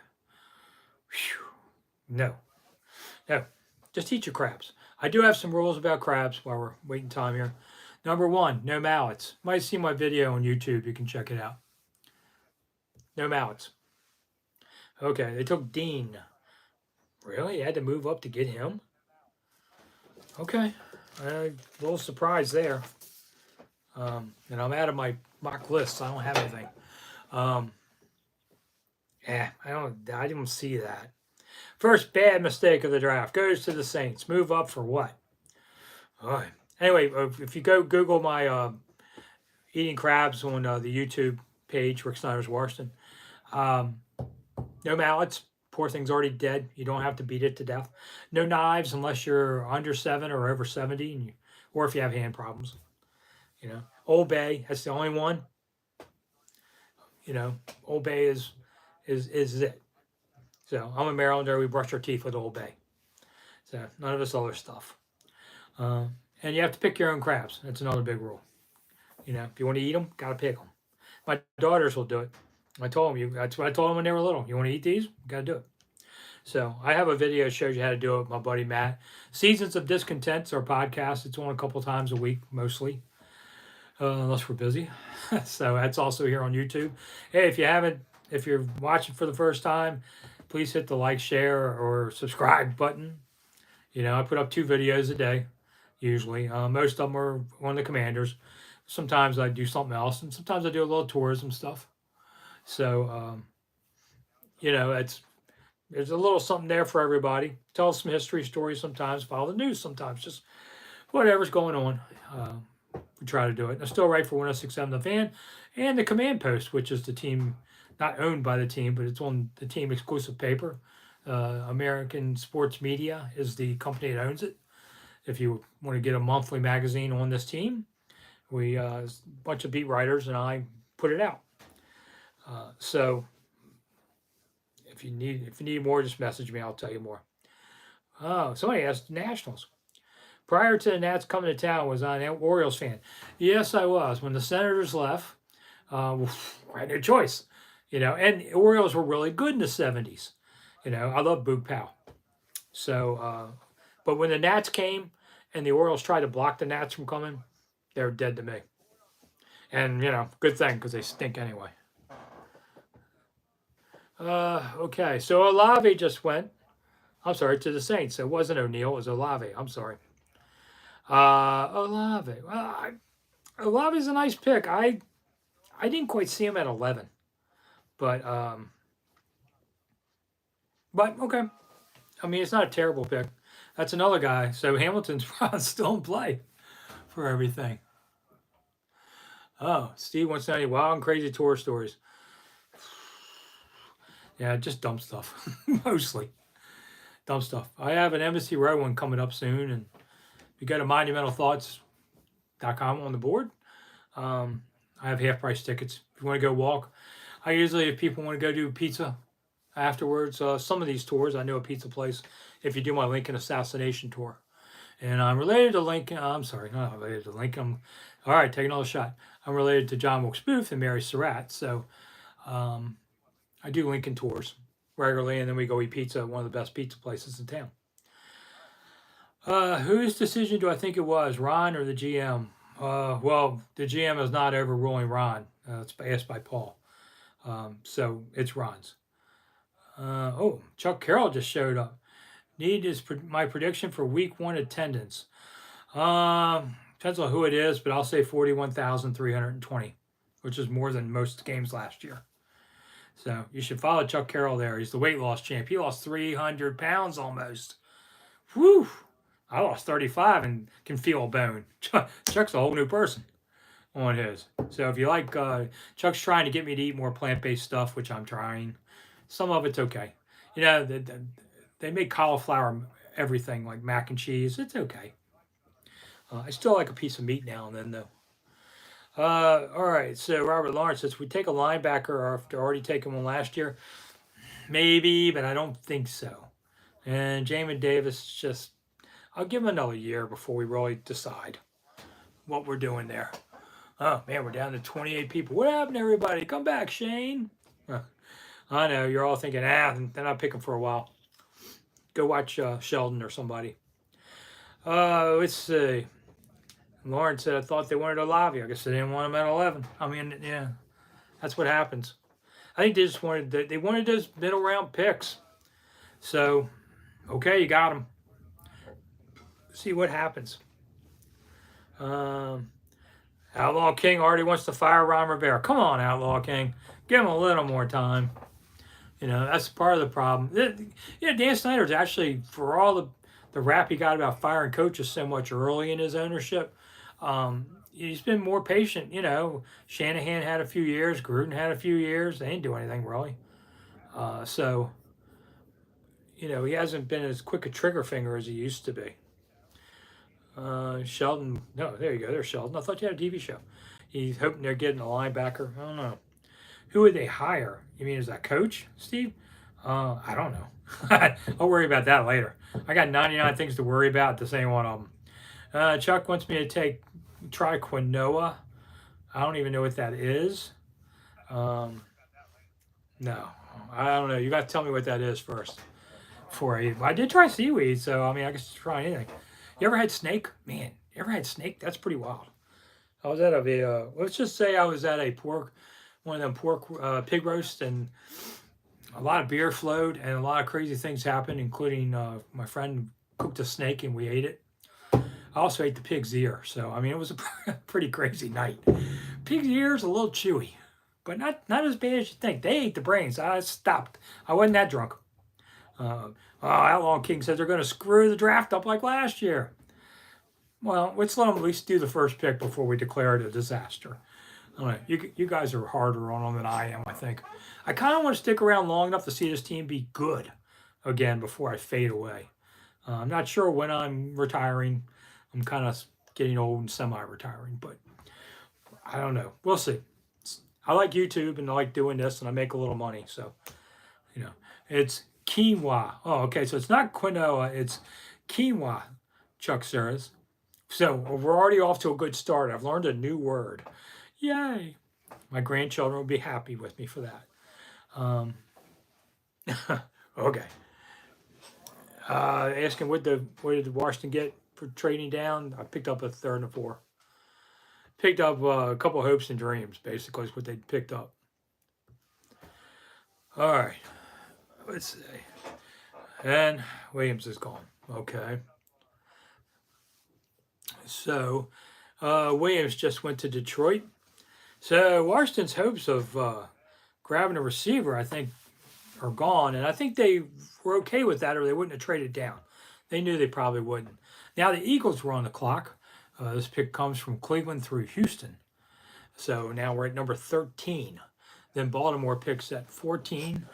Whew. No. Just eat your crabs. I do have some rules about crabs while we're waiting time here. Number 1, no mallets. You might see my video on YouTube. You can check it out. No mallets. Okay, they took Dean. Really? You had to move up to get him? Okay. A little surprised there. And I'm out of my mock list, so I don't have anything. I didn't see that. First bad mistake of the draft goes to the Saints. Move up for what? All right. Anyway, if you go Google my eating crabs on the YouTube page, Rick Snider's Washington, No mallets. Poor thing's already dead. You don't have to beat it to death. No knives unless you're under 7 or over 70, or if you have hand problems. Old Bay. That's the only one. Old Bay is it. So I'm a Marylander. We brush our teeth with Old Bay. So none of this other stuff. Uh, and you have to pick your own crabs. That's another big rule. If you want to eat them, gotta pick them. My daughters will do it. I told them that's what I told them when they were little. You want to eat these? You gotta do it. So I have a video that shows you how to do it with my buddy Matt. Seasons of Discontents, our podcast. It's on a couple times a week, mostly, unless we're busy. So that's also here on YouTube. Hey, if you're watching for the first time, please hit the like, share, or subscribe button. I put up 2 videos a day, usually. Most of them are on the Commanders. Sometimes I do something else, and sometimes I do a little tourism stuff. So, there's a little something there for everybody. Tell some history stories sometimes, follow the news sometimes, just whatever's going on. We try to do it. I still write for 106.7 The Fan and the Command Post, which is the team, not owned by the team, but it's on the team exclusive paper. American Sports Media is the company that owns it. If you want to get a monthly magazine on this team, we a bunch of beat writers and I put it out. So if you need more, just message me. I'll tell you more. Oh, somebody asked Nationals. Prior to the Nats coming to town, was I an Orioles fan? Yes, I was. When the Senators left, I had no choice. And the Orioles were really good in the 70s. I love Boog Powell. So, but when the Nats came and the Orioles tried to block the Nats from coming, they were dead to me. And, good thing because they stink anyway. Okay, so Olave just went. I'm sorry, to the Saints. It wasn't O'Neal, it was Olave. I'm sorry. Olave. Well, Olave's a nice pick. I didn't quite see him at 11, but okay. I mean, it's not a terrible pick. That's another guy. So Hamilton's still in play for everything. Oh, Steve wants to know any wild and crazy tour stories. Yeah, just dumb stuff, mostly dumb stuff. I have an Embassy Row one coming up soon, and you go to monumentalthoughts.com on the board. I have half price tickets if you want to go walk. I usually, if people want to go do pizza afterwards, some of these tours, I know a pizza place. If you do my Lincoln Assassination tour, and I'm related to Lincoln. I'm sorry, not related to Lincoln. All right, take another shot. I'm related to John Wilkes Booth and Mary Surratt, so I do Lincoln tours regularly, and then we go eat pizza at one of the best pizza places in town. Whose decision do I think it was, Ron or the GM? Well, the GM is not overruling Ron. It's asked by Paul. So it's Ron's. Chuck Carroll just showed up. Need is my prediction for week 1 attendance. Depends on who it is, but I'll say 41,320, which is more than most games last year. So you should follow Chuck Carroll there. He's the weight loss champ. He lost 300 pounds almost. Whew. I lost 35 and can feel a bone. Chuck's a whole new person on his. So if you like, Chuck's trying to get me to eat more plant-based stuff, which I'm trying. Some of it's okay. They make cauliflower everything, like mac and cheese. It's okay. I still like a piece of meat now and then, though. All right, so Robert Lawrence says, we take a linebacker after already taking one last year. Maybe, but I don't think so. And Jamin Davis, I'll give him another year before we really decide what we're doing there. Oh, man, we're down to 28 people. What happened to everybody? Come back, Shane. I know, you're all thinking, then I'll pick him for a while. Go watch Sheldon or somebody. Let's see. Lawrence said, I thought they wanted Olave. I guess they didn't want him at 11. I mean, yeah, that's what happens. I think they just wanted those middle round picks. So, okay, you got them. See what happens. Outlaw King already wants to fire Ron Rivera. Come on, Outlaw King. Give him a little more time. That's part of the problem. Dan Snyder's actually, for all the rap he got about firing coaches so much early in his ownership, he's been more patient. Shanahan had a few years. Gruden had a few years. They didn't do anything really. So, he hasn't been as quick a trigger finger as he used to be. Sheldon, no, there you go. There's Sheldon. I thought you had a TV show. He's hoping they're getting a linebacker. I don't know. Who would they hire? You mean as a coach, Steve? I don't know. I'll worry about that later. I got 99 things to worry about. This ain't one of them. Chuck wants me to try quinoa. I don't even know what that is. No, I don't know. You got to tell me what that is first. Before I did try seaweed, so I mean, I guess try anything. You ever had snake? Man, you ever had snake? That's pretty wild. I was at let's just say I was at one of them pig roasts, and a lot of beer flowed, and a lot of crazy things happened, including my friend cooked a snake and we ate it. I also ate the pig's ear, so I mean, it was a pretty crazy night. Pig's ear is a little chewy, but not as bad as you think. They ate the brains. I stopped. I wasn't that drunk. Outlaw King says they're going to screw the draft up like last year. Well, let's let them at least do the first pick before we declare it a disaster. All right, you guys are harder on them than I am, I think. I kind of want to stick around long enough to see this team be good again before I fade away. I'm not sure when I'm retiring. I'm kind of getting old and semi-retiring, but I don't know. We'll see. I like YouTube and I like doing this, and I make a little money. So, it's quinoa. Oh, okay. So it's not quinoa. It's quinoa, Chuck says. So we're already off to a good start. I've learned a new word. Yay. My grandchildren will be happy with me for that. Okay. Asking what did Washington get for trading down? I picked up a third and a fourth. Picked up a couple of hopes and dreams, basically, is what they picked up. All right. Let's see. And Williams is gone. Okay. So Williams just went to Detroit. So Washington's hopes of grabbing a receiver, I think, are gone. And I think they were okay with that, or they wouldn't have traded down. They knew they probably wouldn't. Now the Eagles were on the clock. This pick comes from Cleveland through Houston. So now we're at number 13. Then Baltimore picks at 14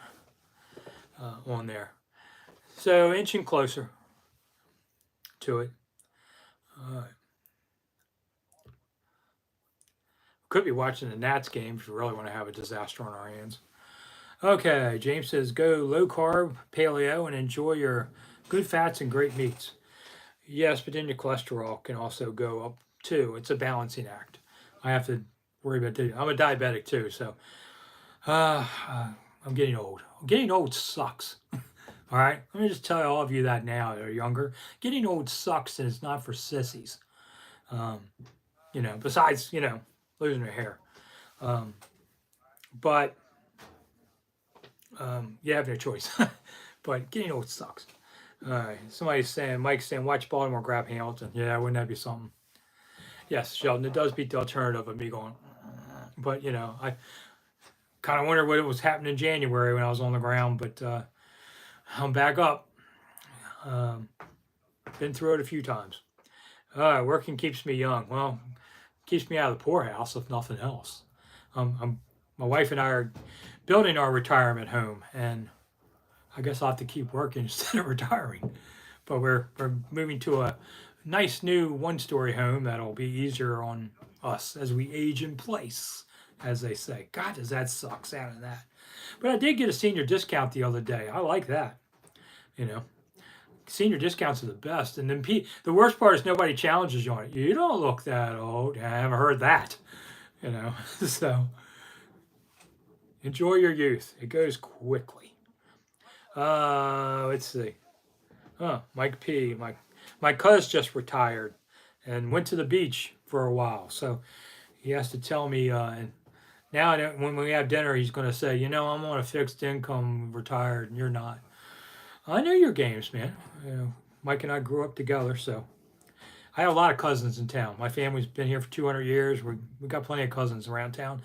on there. So inching closer to it. Could be watching the Nats game if you really want to have a disaster on our hands. Okay, James says go low carb, paleo, and enjoy your good fats and great meats. Yes, but then your cholesterol can also go up too. It's a balancing act. I have to worry about that. I'm a diabetic too, so I'm getting old. Getting old sucks. All right, let me just tell all of you that now that are younger. Getting old sucks, and it's not for sissies. Besides, losing your hair. But you have no choice. But getting old sucks. All right, Mike's saying, watch Baltimore grab Hamilton. Yeah, wouldn't that be something? Yes, Sheldon, it does beat the alternative of me going, but I kind of wondered what was happening in January when I was on the ground, but I'm back up. Been through it a few times. Working keeps me young. Well, keeps me out of the poorhouse, if nothing else. My wife and I are building our retirement home, and I guess I'll have to keep working instead of retiring. But we're moving to a nice new one-story home that'll be easier on us as we age in place, as they say. God, does that suck, sounding that. But I did get a senior discount the other day. I like that. Senior discounts are the best. And then the worst part is nobody challenges you on it. You don't look that old. I haven't heard that. So enjoy your youth. It goes quickly. Let's see. Mike P. My cuz just retired and went to the beach for a while. So he has to tell me, and now when we have dinner, he's going to say, I'm on a fixed income retired and you're not. I know your games, man. Mike and I grew up together, so I have a lot of cousins in town. My family's been here for 200 years. We got plenty of cousins around town.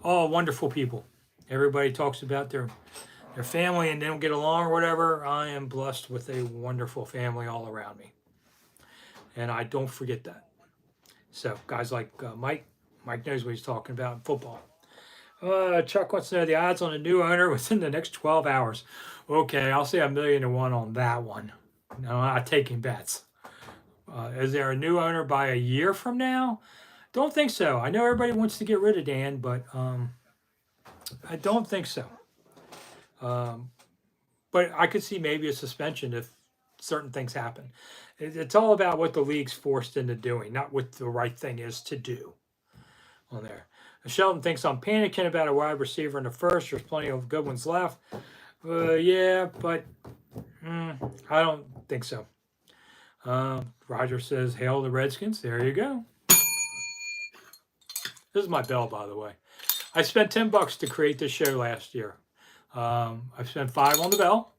All wonderful people. Everybody talks about their family and they don't get along or whatever. I am blessed with a wonderful family all around me. And I don't forget that. So guys like Mike knows what he's talking about in football. Chuck wants to know the odds on a new owner within the next 12 hours. Okay, I'll say 1,000,000 to 1 on that one. No, I'm not taking bets. Is there a new owner by a year from now? Don't think so. I know everybody wants to get rid of Dan, but I don't think so. But I could see maybe a suspension if certain things happen. It's all about what the league's forced into doing, not what the right thing is to do on there. Sheldon thinks I'm panicking about a wide receiver in the first. There's plenty of good ones left. Yeah, but I don't think so. Roger says, hail the Redskins. There you go. This is my bell, by the way. I spent $10 to create this show last year. I spent $5 on the bell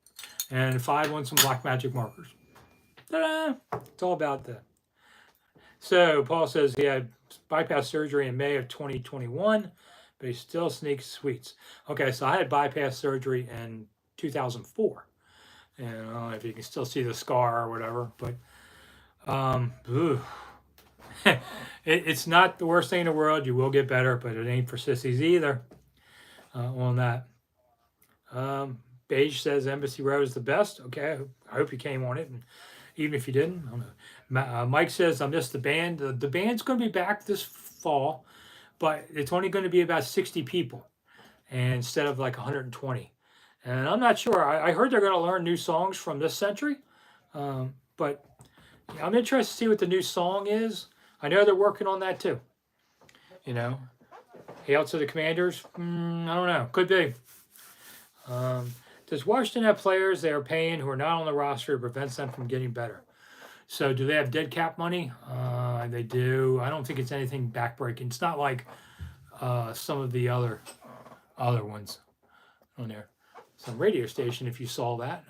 and $5 on some black magic markers. Ta-da! It's all about that. So Paul says he had bypass surgery in May of 2021, but he still sneaks sweets. Okay, so I had bypass surgery in 2004. And I don't know if you can still see the scar or whatever, but it's not the worst thing in the world. You will get better, but it ain't for sissies either on that. Beige says Embassy Road is the best. Okay, I hope you came on it, and even if you didn't, I don't know. Mike says I missed the band. The band's going to be back this fall, but it's only going to be about 60 people, and instead of like 120. And I'm not sure. I heard they're going to learn new songs from this century, but yeah, I'm interested to see what the new song is. I know they're working on that too. You know, hail to the Commanders. I don't know. Could be. Does Washington have players they are paying who are not on the roster prevents them from getting better? So do they have dead cap money? They do. I don't think it's anything backbreaking. It's not like some of the other ones on there. Some radio station, if you saw that,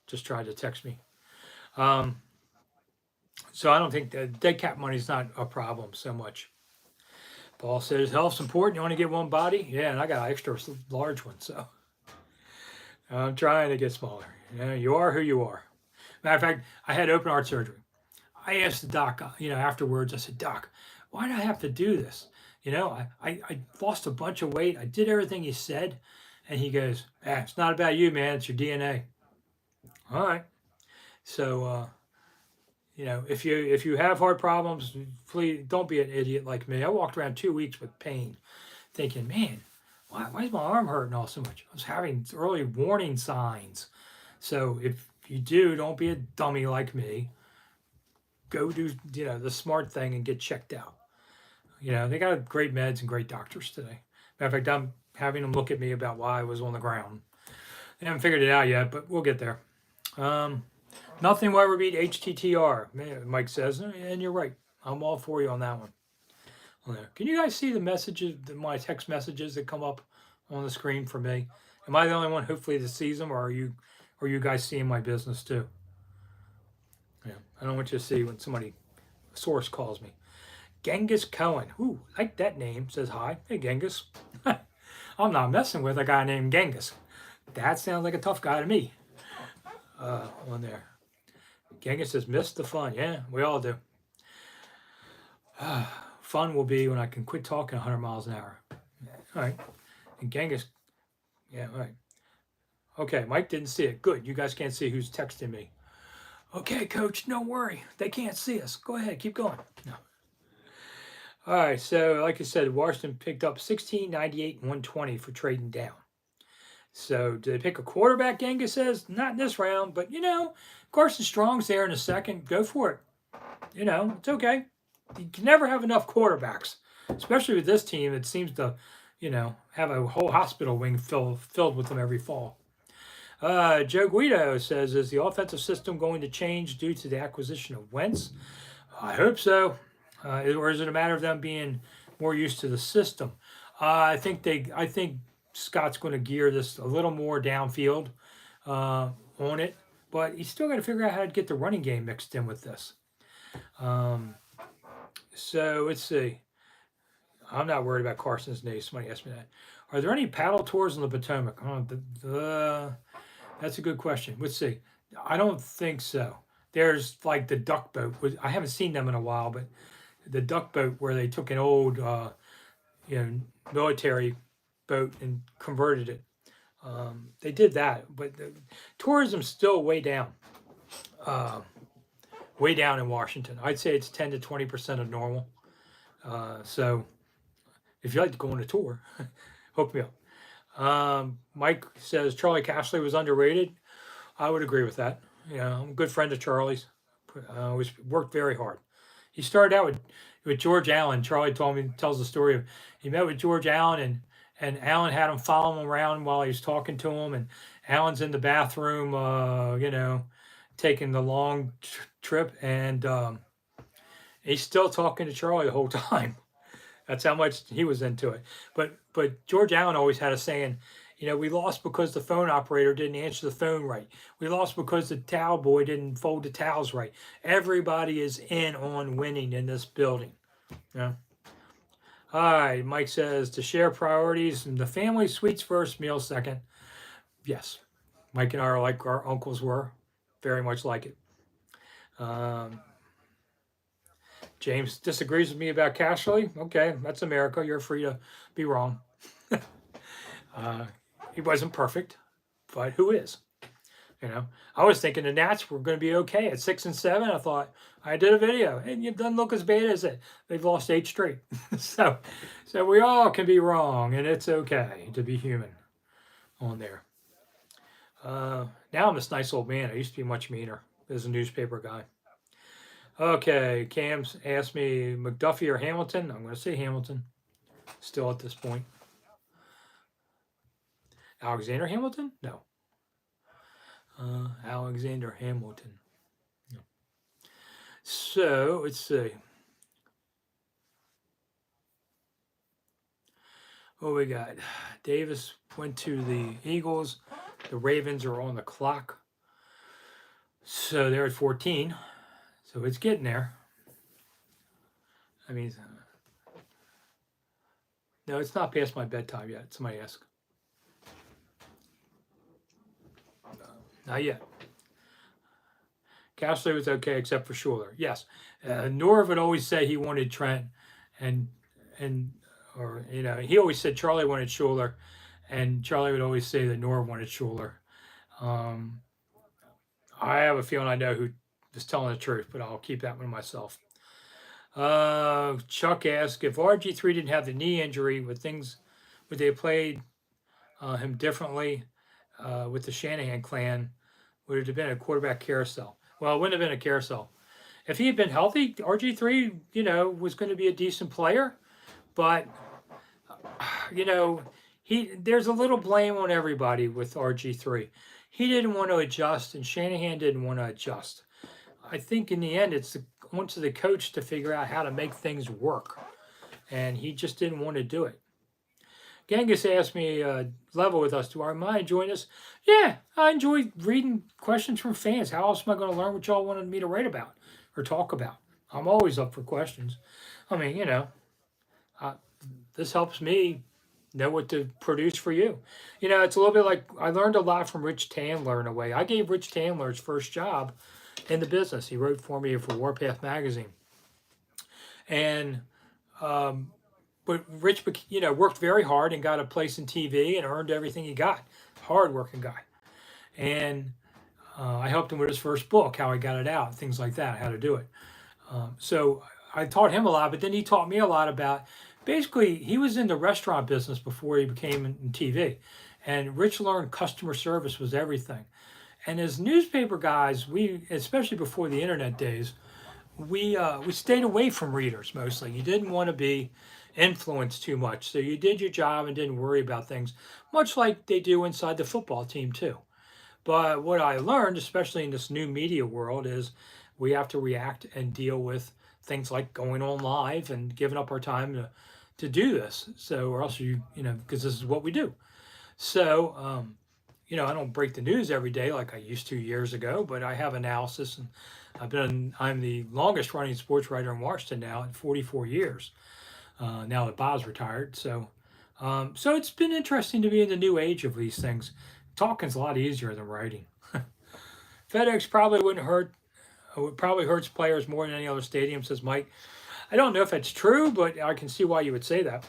just tried to text me. So I don't think the dead cap money is not a problem so much. Paul says health's important. You want to get one body? Yeah, and I got an extra large one, so I'm trying to get smaller. You are who you are. Matter of fact, I had open heart surgery. I asked the doc, afterwards, I said, Doc, why do I have to do this? I lost a bunch of weight. I did everything he said. And he goes, it's not about you, man. It's your DNA. All right. So, if you have heart problems, please don't be an idiot like me. I walked around 2 weeks with pain, thinking, man, why is my arm hurting all so much? I was having early warning signs. So if you do, don't be a dummy like me. Go do the smart thing and get checked out. They got great meds and great doctors today. Matter of fact, I'm having them look at me about why I was on the ground. They haven't figured it out yet, but we'll get there. Nothing will ever beat HTTR, Mike says, and you're right. I'm all for you on that one. Can you guys see the messages, my text messages that come up on the screen for me? Am I the only one hopefully that sees them, or are you guys seeing my business too? Yeah, I don't want you to see when somebody source calls me. Genghis Cohen. Ooh, like that name. Says hi. Hey, Genghis. I'm not messing with a guy named Genghis. That sounds like a tough guy to me. On there. Genghis says, missed the fun. Yeah, we all do. Fun will be when I can quit talking 100 miles an hour. All right. And Genghis, yeah, all right. Okay, Mike didn't see it. Good. You guys can't see who's texting me. Okay, coach, don't worry. They can't see us. Go ahead, keep going. No. All right, so like I said, Washington picked up 16, 98, and 120 for trading down. So do they pick a quarterback, Genghis says? Not in this round, but, Carson Strong's there in a second. Go for it. It's okay. You can never have enough quarterbacks, especially with this team that seems to, have a whole hospital wing filled with them every fall. Joe Guido says, is the offensive system going to change due to the acquisition of Wentz? I hope so. Or is it a matter of them being more used to the system? I think Scott's going to gear this a little more downfield on it, but he's still got to figure out how to get the running game mixed in with this. So let's see. I'm not worried about Carson's knee. Somebody asked me that. Are there any paddle tours on the Potomac? That's a good question. Let's see. I don't think so. There's like the duck boat. I haven't seen them in a while, but the duck boat where they took an old, military boat and converted it. They did that, but the tourism's still uh, way down in Washington. I'd say it's 10 to 20% of normal. So if you'd like to go on a tour, hook me up. Mike says Charlie Cashley was underrated. I would agree with that. I'm a good friend of Charlie's. Always worked very hard. He started out with George Allen. Charlie tells the story of he met with George Allen and Allen had him follow him around while he was talking to him, and Allen's in the bathroom, taking the long trip, and he's still talking to Charlie the whole time. That's how much he was into it. But George Allen always had a saying, we lost because the phone operator didn't answer the phone right. We lost because the towel boy didn't fold the towels right. Everybody is in on winning in this building. Yeah. All right, Mike says to share priorities, the family sweets first, meal second. Yes, Mike and I are like our uncles were, very much like it. James disagrees with me about Cashley. Okay, that's America. You're free to be wrong. He wasn't perfect, but who is? I was thinking the Nats were going to be okay at 6-7. I thought I did a video, and it doesn't look as bad as it. They've lost 8 straight. so we all can be wrong, and it's okay to be human on there. Now I'm this nice old man. I used to be much meaner as a newspaper guy. Okay, Cam's asked me McDuffie or Hamilton. I'm going to say Hamilton. Still at this point. Alexander Hamilton? No. Alexander Hamilton. No. So let's see. What we got? Davis went to the Eagles. The Ravens are on the clock. So they're at 14. So it's getting there. I mean, no, it's not past my bedtime yet. Somebody asked. Not yet. Cashley was okay except for Schuler. Yes. Norv would always say he wanted Trent or he always said Charlie wanted Schuler, and Charlie would always say that Norv wanted Schuler. I have a feeling I know who is telling the truth, but I'll keep that one myself. Chuck asked if RG3 didn't have the knee injury, would they have played him differently with the Shanahan clan? Would it have been a quarterback carousel? Well, it wouldn't have been a carousel. If he had been healthy, RG3, was going to be a decent player, but there's a little blame on everybody with RG3. He didn't want to adjust, and Shanahan didn't want to adjust. I think in the end, it's onto the coach to figure out how to make things work, and he just didn't want to do it. Genghis asked me, level with us, do I mind joining us? Yeah, I enjoy reading questions from fans. How else am I going to learn what y'all wanted me to write about or talk about? I'm always up for questions. I mean, this helps me know what to produce for you. It's a little bit like I learned a lot from Rich Tandler in a way. I gave Rich Tandler his first job in the business. He wrote for me for Warpath magazine. And, but Rich, worked very hard and got a place in TV and earned everything he got. Hard-working guy. And I helped him with his first book, how he got it out, things like that, how to do it. So I taught him a lot, but then he taught me a lot about, basically, he was in the restaurant business before he became in TV. And Rich learned customer service was everything. And as newspaper guys, we, especially before the internet days, we stayed away from readers mostly. You didn't want to be influenced too much. So you did your job and didn't worry about things, much like they do inside the football team too. But what I learned, especially in this new media world, is we have to react and deal with things like going on live and giving up our time to do this. So, or else because this is what we do. So, I don't break the news every day like I used to years ago, but I have analysis, and I'm the longest running sports writer in Washington now at 44 years. Now that Bob's retired. So it's been interesting to be in the new age of these things. Talking's a lot easier than writing. FedEx probably probably hurts players more than any other stadium, says Mike. I don't know if that's true, but I can see why you would say that.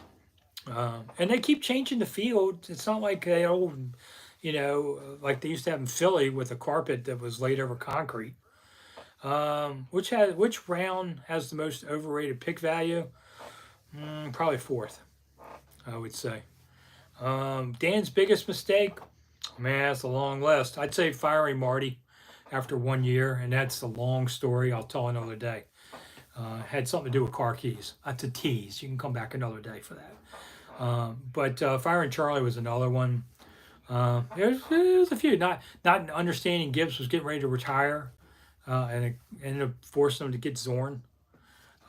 And they keep changing the field. It's not like the old, like they used to have in Philly with a carpet that was laid over concrete. Which round has the most overrated pick value? Probably fourth, I would say. Dan's biggest mistake, man, that's a long list. I'd say firing Marty after 1 year, and that's a long story. I'll tell another day. Had something to do with car keys. That's a tease. You can come back another day for that. But firing Charlie was another one. There's a few. Not understanding Gibbs was getting ready to retire, and it ended up forcing him to get Zorn.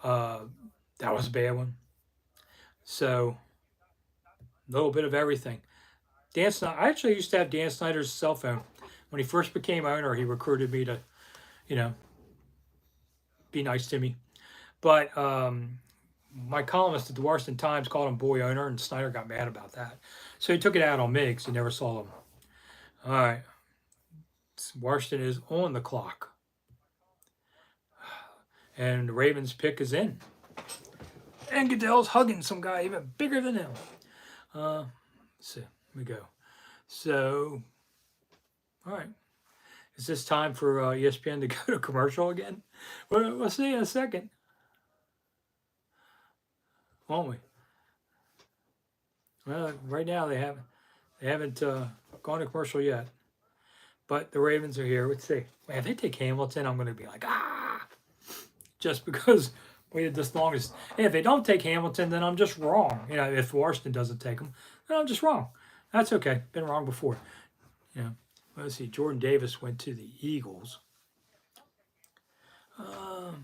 Uh, that was a bad one. So a little bit of everything. Dan Snyder. I actually used to have Dan Snyder's cell phone. When he first became owner, he recruited me to, you know, be nice to me. But my columnist at the Washington Times called him boy owner, and Snyder got mad about that. So he took it out on me because he never saw him. All right. Washington is on the clock. And the Ravens pick is in. And Goodell's hugging some guy even bigger than him. So here we go. So, all right. Is this time for ESPN to go to commercial again? We'll see in a second. Won't we? Well, right now they haven't gone to commercial yet. But the Ravens are here. Let's see. Man, if they take Hamilton, I'm going to be like, just because waited this long. Hey, if they don't take Hamilton, then I'm just wrong. If Washington doesn't take them, then I'm just wrong. That's okay. Been wrong before. Let's see. Jordan Davis went to the Eagles. Come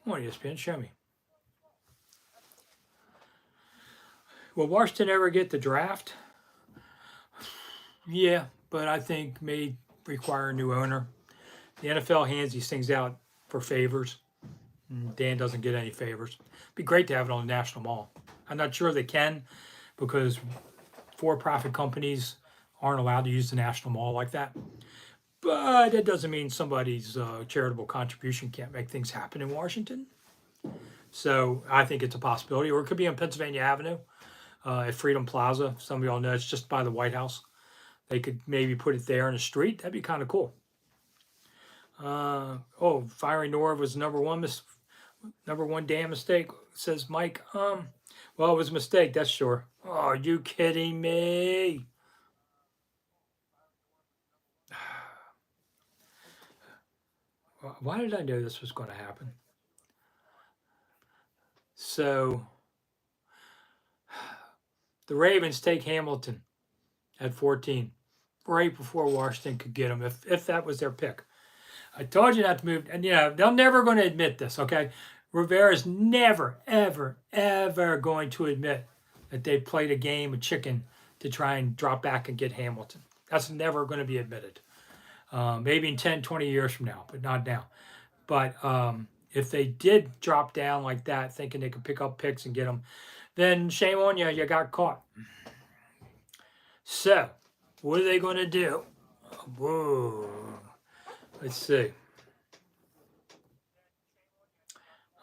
on, ESPN, show me. Will Washington ever get the draft? Yeah, but I think may require a new owner. The NFL hands these things out for favors. Dan doesn't get any favors. It'd be great to have it on the National Mall. I'm not sure they can because for-profit companies aren't allowed to use the National Mall like that. But it doesn't mean somebody's charitable contribution can't make things happen in Washington. So I think it's a possibility. Or it could be on Pennsylvania Avenue at Freedom Plaza. Some of y'all know it's just by the White House. They could maybe put it there in the street. That'd be kind of cool. Firing Norv was number one damn mistake, says Mike. Well, it was a mistake, that's sure. Oh, are you kidding me? Why did I know this was going to happen? So, the Ravens take Hamilton at 14, right before Washington could get him, if that was their pick. I told you not to move, and they're never going to admit this, okay? Rivera's never, ever, ever going to admit that they played a game of chicken to try and drop back and get Hamilton. That's never going to be admitted. Maybe in 10, 20 years from now, but not now. But if they did drop down like that, thinking they could pick up picks and get them, then shame on you, you got caught. So, what are they going to do? Whoa. Let's see.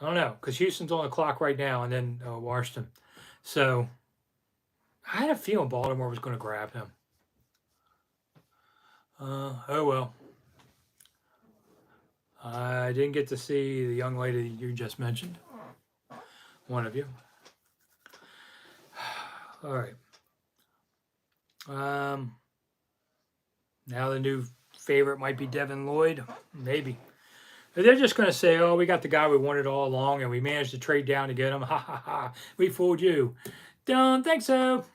I don't know, because Houston's on the clock right now, and then Washington. So, I had a feeling Baltimore was going to grab him. Oh well. I didn't get to see the young lady you just mentioned. One of you. All right. Now the new favorite might be Devin Lloyd. Maybe. They're just going to say, oh, we got the guy we wanted all along and we managed to trade down to get him. Ha, ha, ha. We fooled you. Don't think so.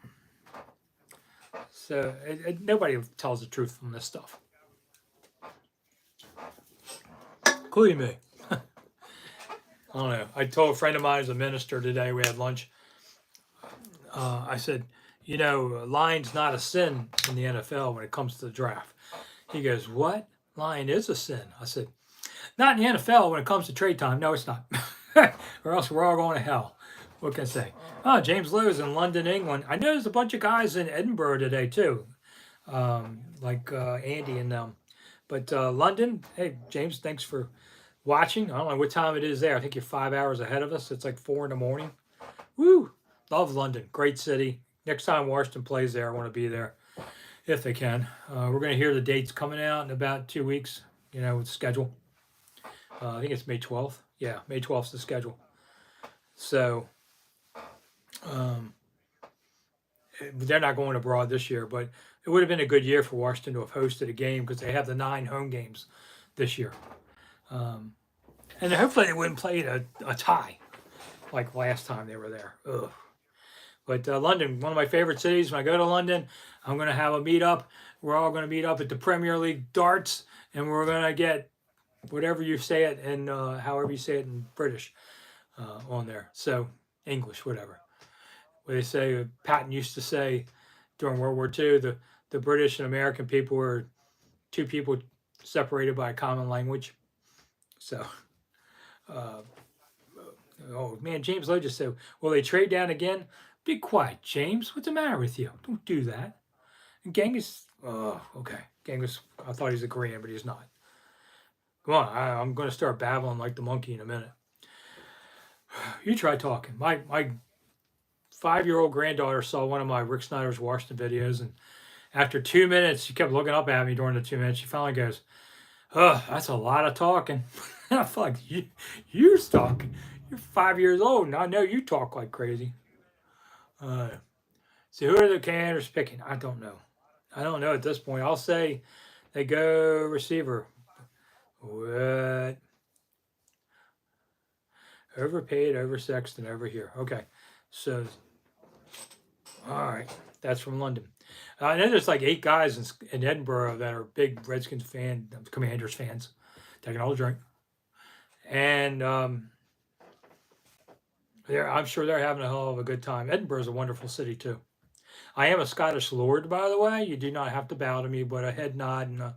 So nobody tells the truth from this stuff. Including me. I don't know. I told a friend of mine who's a minister today, we had lunch. I said, lying's not a sin in the NFL when it comes to the draft. He goes, what? Lying is a sin. I said, not in the NFL when it comes to trade time. No, it's not. Or else we're all going to hell. What can I say? Oh, James Lowe's in London, England. I know there's a bunch of guys in Edinburgh today, too. Like Andy and them. But London, hey, James, thanks for watching. I don't know what time it is there. I think you're 5 hours ahead of us. It's like 4 in the morning. Woo! Love London. Great city. Next time Washington plays there, I want to be there if they can. We're going to hear the dates coming out in about 2 weeks, with schedule. I think it's May 12th. Yeah, May 12th is the schedule. So they're not going abroad this year, but it would have been a good year for Washington to have hosted a game because they have the 9 home games this year. And hopefully they wouldn't play a tie like last time they were there. Ugh. But London, one of my favorite cities. When I go to London, I'm going to have a meetup. We're all going to meet up at the Premier League darts, and we're going to get whatever you say it and however you say it in British on there. So English, whatever. What they say, Patton used to say during World War II, the British and American people were two people separated by a common language. So, oh man, James Lowe just said, will they trade down again? Be quiet, James. What's the matter with you? Don't do that. And Genghis, oh, okay. Genghis, I thought he was a Korean, but he's not. Come on, I'm going to start babbling like the monkey in a minute. You try talking. My 5-year-old granddaughter saw one of my Rick Snider's Washington videos, and after 2 minutes, she kept looking up at me during the 2 minutes. She finally goes, oh, that's a lot of talking. And I feel like, you're talking. You're 5 years old, and I know you talk like crazy. So who are the Commanders picking? I don't know. I don't know at this point. I'll say they go receiver. What? Overpaid, oversexed, and over here. Okay. So, all right. That's from London. I know there's like 8 guys in Edinburgh that are big Redskins Commanders fans. Taking all the drink. And I'm sure they're having a hell of a good time. Edinburgh's a wonderful city, too. I am a Scottish lord, by the way. You do not have to bow to me, but a head nod and,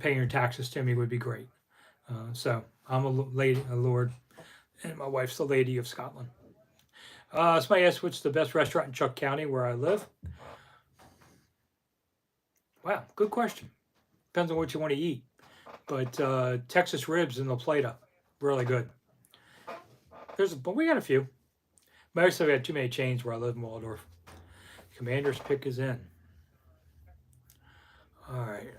paying your taxes to me would be great. So I'm a lord, and my wife's the Lady of Scotland. Somebody asked what's the best restaurant in Chuck County where I live. Wow, good question. Depends on what you want to eat. But Texas ribs in La Plata, really good. But we got a few. Most of it had too many chains where I live in Waldorf. Commander's pick is in. All right.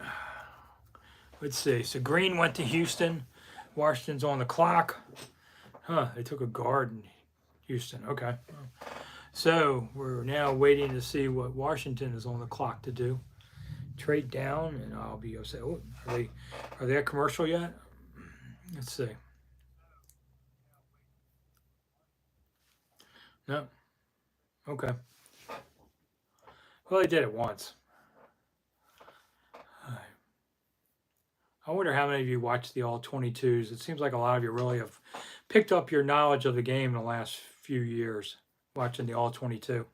Let's see. So Green went to Houston. Washington's on the clock. They took a guard in Houston. Okay. So we're now waiting to see what Washington is on the clock to do. Trade down, and I'll be upset. Oh, are they at commercial yet? Let's see. No. Okay. Well, they did it once. I wonder how many of you watch the All-22s. It seems like a lot of you really have picked up your knowledge of the game in the last few years watching the All-22.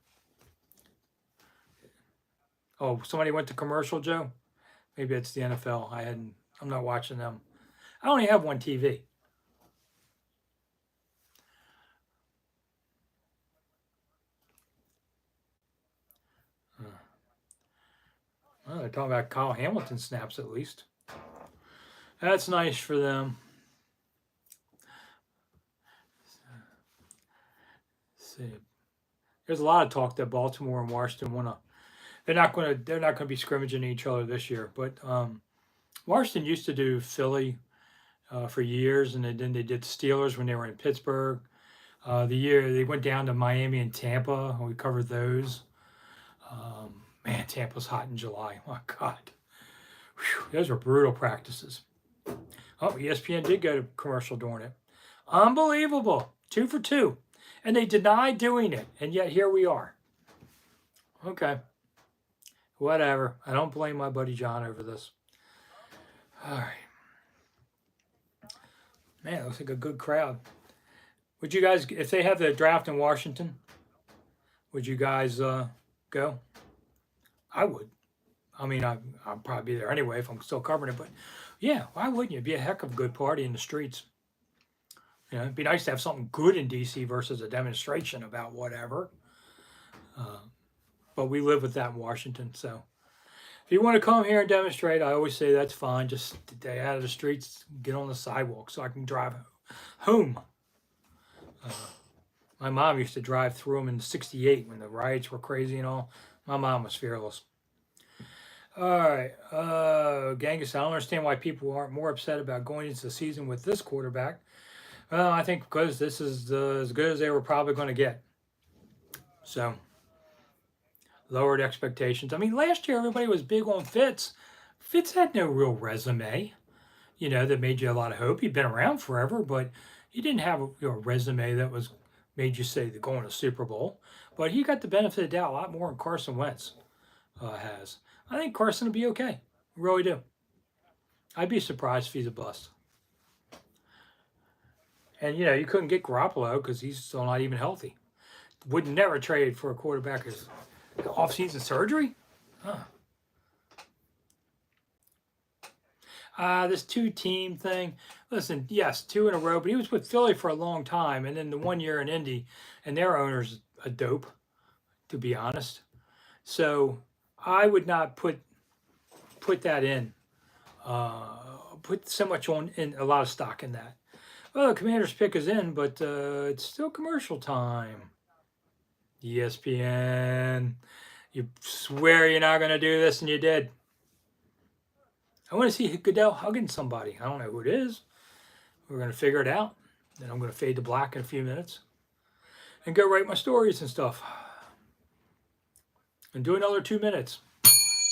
Oh, somebody went to commercial, Joe? Maybe it's the NFL. I'm not watching them. I only have one TV. Well, they're talking about Kyle Hamilton snaps at least. That's nice for them. Let's see. There's a lot of talk that Baltimore and Washington want to. They're not going to be scrimmaging each other this year. But Washington used to do Philly for years, and then they did Steelers when they were in Pittsburgh. The year they went down to Miami and Tampa, and we covered those. Man, Tampa's hot in July. Oh, God. Whew, those were brutal practices. Oh, ESPN did go to commercial during it. Unbelievable. 2 for 2. And they denied doing it, and yet here we are. Okay. Whatever. I don't blame my buddy John over this. All right. Man, it looks like a good crowd. Would you guys, if they have the draft in Washington, would you guys go? I would. I mean, I'll probably be there anyway if I'm still covering it. But yeah, why wouldn't you? It'd be a heck of a good party in the streets. It'd be nice to have something good in D.C. versus a demonstration about whatever. But we live with that in Washington. So if you want to come here and demonstrate, I always say that's fine. Just stay out of the streets, get on the sidewalk so I can drive home. My mom used to drive through them in '68 when the riots were crazy and all. My mom was fearless. All right, Genghis, I don't understand why people aren't more upset about going into the season with this quarterback. Well, I think because this is as good as they were probably going to get. So, lowered expectations. I mean, last year everybody was big on Fitz. Fitz had no real resume, that made you a lot of hope. He'd been around forever, but he didn't have a resume that was made you say they're going to Super Bowl. But he got the benefit of the doubt a lot more than Carson Wentz has. I think Carson will be okay. I really do. I'd be surprised if he's a bust. And you couldn't get Garoppolo because he's still not even healthy. Would never trade for a quarterback as off-season surgery. Huh. This two-team thing. Listen, yes, 2 in a row, but he was with Philly for a long time, and then the 1 year in Indy, and their owner's a dope, to be honest. So I would not put that in. Put so much in a lot of stock in that. Well, the Commander's pick is in, but it's still commercial time. ESPN. You swear you're not going to do this, and you did. I want to see Goodell hugging somebody. I don't know who it is. We're going to figure it out. Then I'm going to fade to black in a few minutes and go write my stories and stuff. And do another 2 minutes.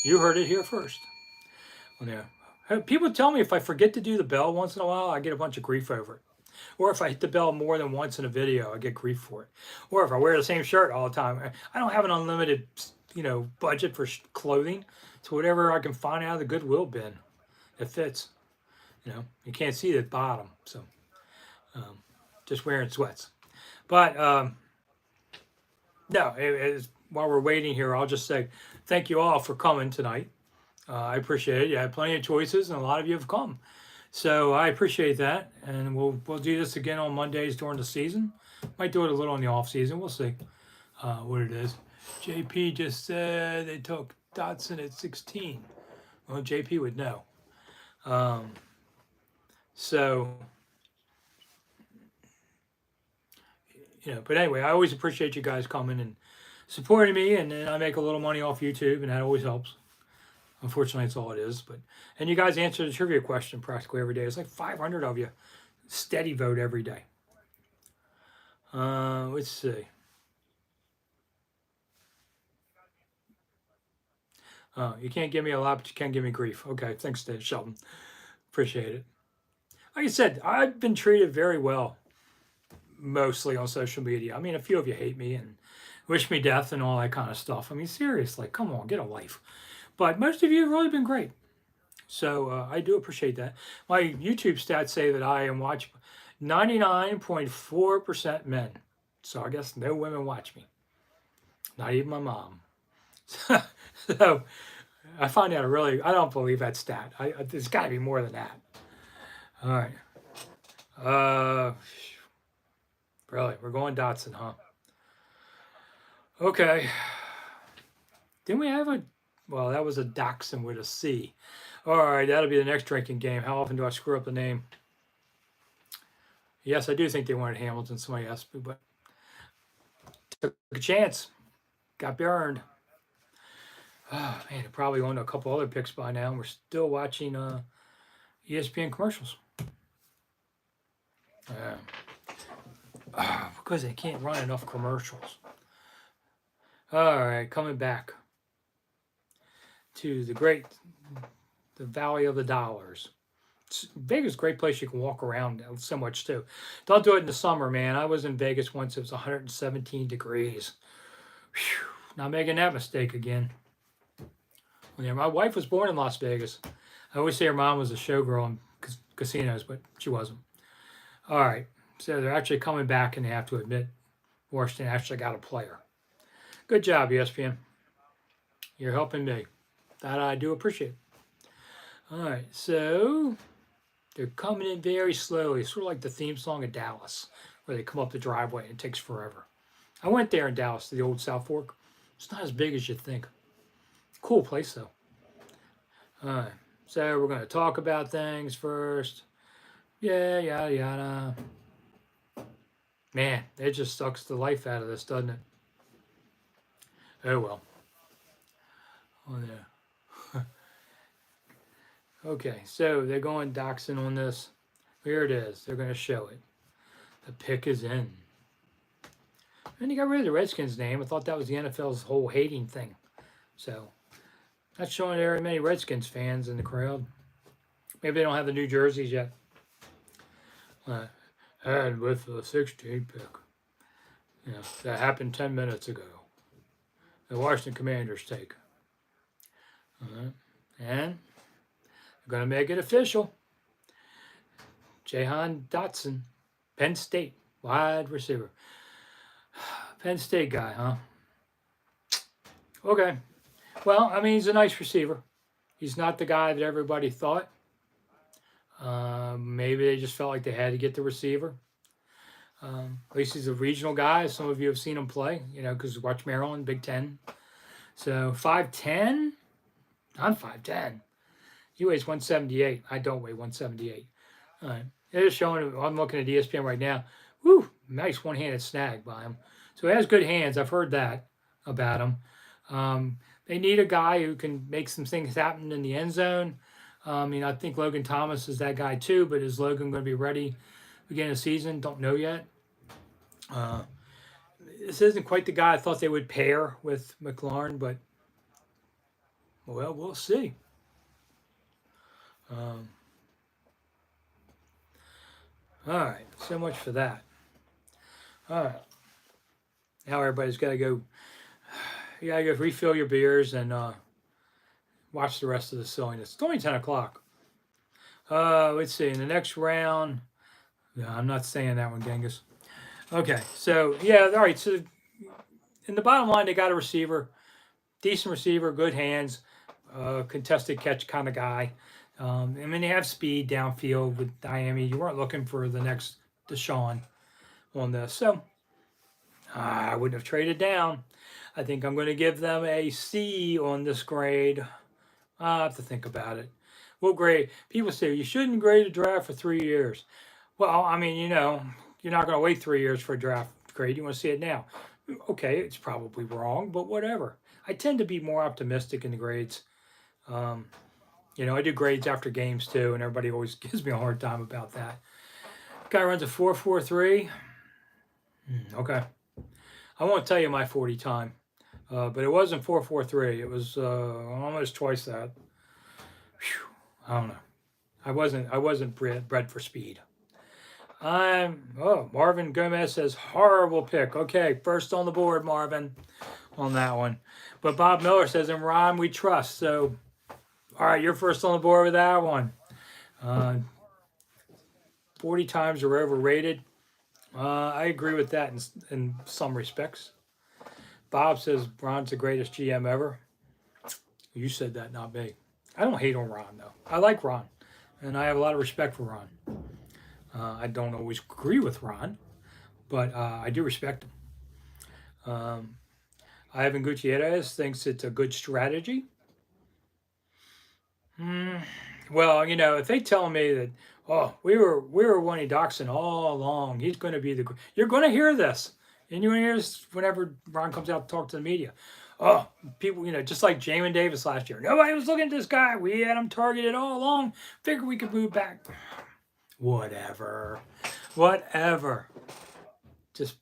You heard it here first. Well, yeah. People tell me if I forget to do the bell once in a while, I get a bunch of grief over it. Or if I hit the bell more than once in a video, I get grief for it. Or if I wear the same shirt all the time. I don't have an unlimited, budget for clothing. So whatever I can find out of the Goodwill bin that fits. You can't see the bottom. So just wearing sweats. But no, while we're waiting here, I'll just say thank you all for coming tonight. I appreciate it. You had plenty of choices, and a lot of you have come. So I appreciate that, and we'll do this again on Mondays during the season. Might do it a little in the off season. We'll see what it is. JP just said they took Dotson at 16. Well, JP would know. So, but anyway, I always appreciate you guys coming and supporting me, and I make a little money off YouTube, and that always helps. Unfortunately, that's all it is. And you guys answer the trivia question practically every day. It's like 500 of you. Steady vote every day. Let's see. You can't give me a lot, but you can give me grief. Okay, thanks, Dave Sheldon. Appreciate it. Like I said, I've been treated very well, mostly on social media. I mean, a few of you hate me and wish me death and all that kind of stuff. I mean, seriously, come on, get a life. But most of you have really been great. So I do appreciate that. My YouTube stats say that I am watched 99.4% men. So I guess no women watch me. Not even my mom. So I find that I don't believe that stat. There's got to be more than that. All right. Really, we're going Dotson, huh? Okay. Didn't we have well, that was a Dachshund with a C. All right, that'll be the next drinking game. How often do I screw up the name? Yes, I do think they wanted Hamilton. Somebody asked me, but took a chance. Got burned. Oh, man, I probably owned a couple other picks by now, and we're still watching ESPN commercials. Because they can't run enough commercials. All right, coming back to the Valley of the Dollars. Vegas is a great place you can walk around so much too. Don't do it in the summer, man. I was in Vegas once. It was 117 degrees. Whew, not making that mistake again. Yeah, my wife was born in Las Vegas. I always say her mom was a showgirl in casinos, but she wasn't. All right. So they're actually coming back, and they have to admit Washington actually got a player. Good job, ESPN. You're helping me. That I do appreciate. All right. So they're coming in very slowly, sort of like the theme song of Dallas, where they come up the driveway and it takes forever. I went there in Dallas to the old South Fork. It's not as big as you think. Cool place, though. All right. So we're going to talk about things first. Yeah, yada, yada. Man, it just sucks the life out of this, doesn't it? Oh well. Oh yeah. Okay, so they're going Dachshund on this. Here it is. They're going to show it. The pick is in. And he got rid of the Redskins name. I thought that was the NFL's whole hating thing. So, not showing very many Redskins fans in the crowd. Maybe they don't have the new jerseys yet. And with the 16th pick. Yeah, that happened 10 minutes ago. The Washington Commanders take. And they're going to make it official. Jahan Dotson, Penn State, wide receiver. Penn State guy, huh? Okay. Well, I mean, he's a nice receiver. He's not the guy that everybody thought. Maybe they just felt like they had to get the receiver. At least he's a regional guy. Some of you have seen him play, because watch Maryland, Big Ten. So 5'10"? I'm 5'10". He weighs 178. I don't weigh 178. All right. They're just showing, I'm looking at ESPN right now. Woo, nice one-handed snag by him. So he has good hands. I've heard that about him. They need a guy who can make some things happen in the end zone. I think Logan Thomas is that guy too, but is Logan going to be ready beginning of the season? Don't know yet. This isn't quite the guy I thought they would pair with McLaurin, but, well, we'll see. All right, so much for that. All right. Now everybody's got to go. You got to go refill your beers and watch the rest of the silliness. It's only 10 o'clock. Let's see. In the next round, no, I'm not saying that one, Genghis. Okay, so, yeah, all right. So, in the bottom line, they got a receiver. Decent receiver, good hands, contested catch kind of guy. They have speed downfield with Miami. You weren't looking for the next Deshaun on this. So, I wouldn't have traded down. I think I'm going to give them a C on this grade. I'll have to think about it. What grade? People say you shouldn't grade a draft for 3 years. Well, you're not going to wait 3 years for a draft grade. You want to see it now. Okay, it's probably wrong, but whatever. I tend to be more optimistic in the grades. I do grades after games too, and everybody always gives me a hard time about that. Guy runs a 4.43. Okay. I won't tell you my 40 time, but it wasn't 4.43. It was almost twice that. Whew, I don't know. I wasn't bred for speed. Marvin Gomez says horrible pick. Okay, first on the board, Marvin, on that one. But Bob Miller says in Ron we trust. So, all right, you're first on the board with that one. 40 times are overrated. I agree with that in some respects. Bob says Ron's the greatest GM ever. You said that, not me. I don't hate on Ron, though. I like Ron, and I have a lot of respect for Ron. I don't always agree with Ron, but I do respect him. Ivan Gutierrez thinks it's a good strategy. Well, if they tell me that, we were wanting Dachshund all along, he's going to be you're going to hear this, and you're going to hear this whenever Ron comes out to talk to the media. People, just like Jamin Davis last year. Nobody was looking at this guy. We had him targeted all along. Figured we could move back. Whatever. Just,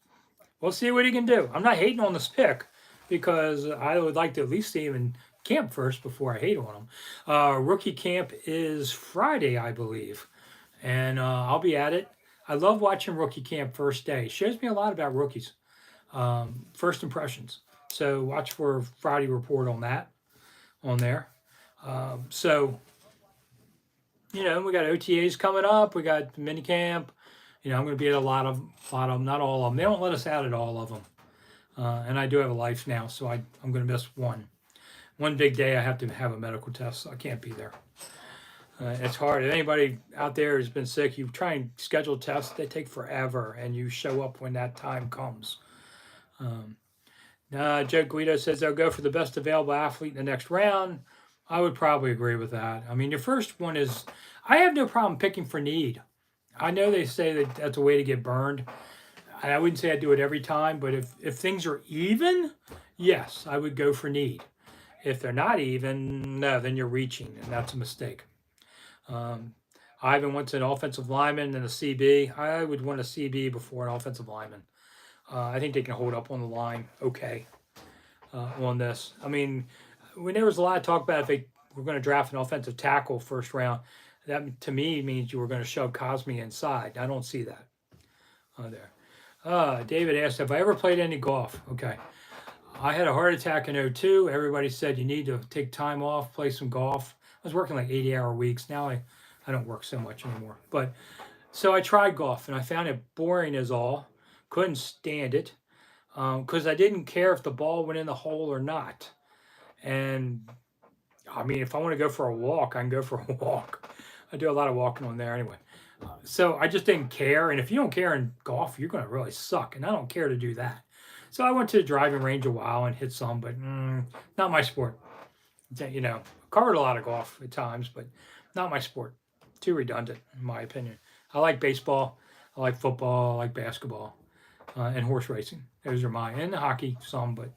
we'll see what he can do. I'm not hating on this pick because I would like to at least see him in camp first before I hate on him. Rookie camp is Friday, I believe, and I'll be at it. I love watching rookie camp first day. It shows me a lot about rookies, first impressions. So watch for Friday report on that, on there. We got OTAs coming up. We got mini camp. I'm going to be at a lot of them, not all of them. They don't let us out at all of them. And I do have a life now, so I'm going to miss one. One big day I have to have a medical test, so I can't be there. It's hard. If anybody out there has been sick, you try and schedule tests, they take forever, and you show up when that time comes. Joe Guido says they'll go for the best available athlete in the next round. I would probably agree with that. Your first one is, I have no problem picking for need. I know they say that that's a way to get burned. I wouldn't say I do it every time, but if things are even, yes, I would go for need. If they're not even, no, then you're reaching, and that's a mistake. Ivan wants an offensive lineman and a CB. I would want a CB before an offensive lineman. I think they can hold up on the line okay on this. I mean, when there was a lot of talk about if they were going to draft an offensive tackle first round, that to me means you were going to shove Cosme inside. I don't see that there. David asked, have I ever played any golf? Okay. I had a heart attack in '02. Everybody said you need to take time off, play some golf. I was working like 80-hour weeks. Now I don't work so much anymore. But so I tried golf and I found it boring as all. Couldn't stand it because I didn't care if the ball went in the hole or not. And I mean, if I want to go for a walk, I can go for a walk. I do a lot of walking on there anyway. So I just didn't care. And if you don't care in golf, you're going to really suck. And I don't care to do that. So I went to the driving range a while and hit some, but not my sport. You know, covered a lot of golf at times, but not my sport. Too redundant, in my opinion. I like baseball. I like football. I like basketball and horse racing. Those are mine. And hockey, some, but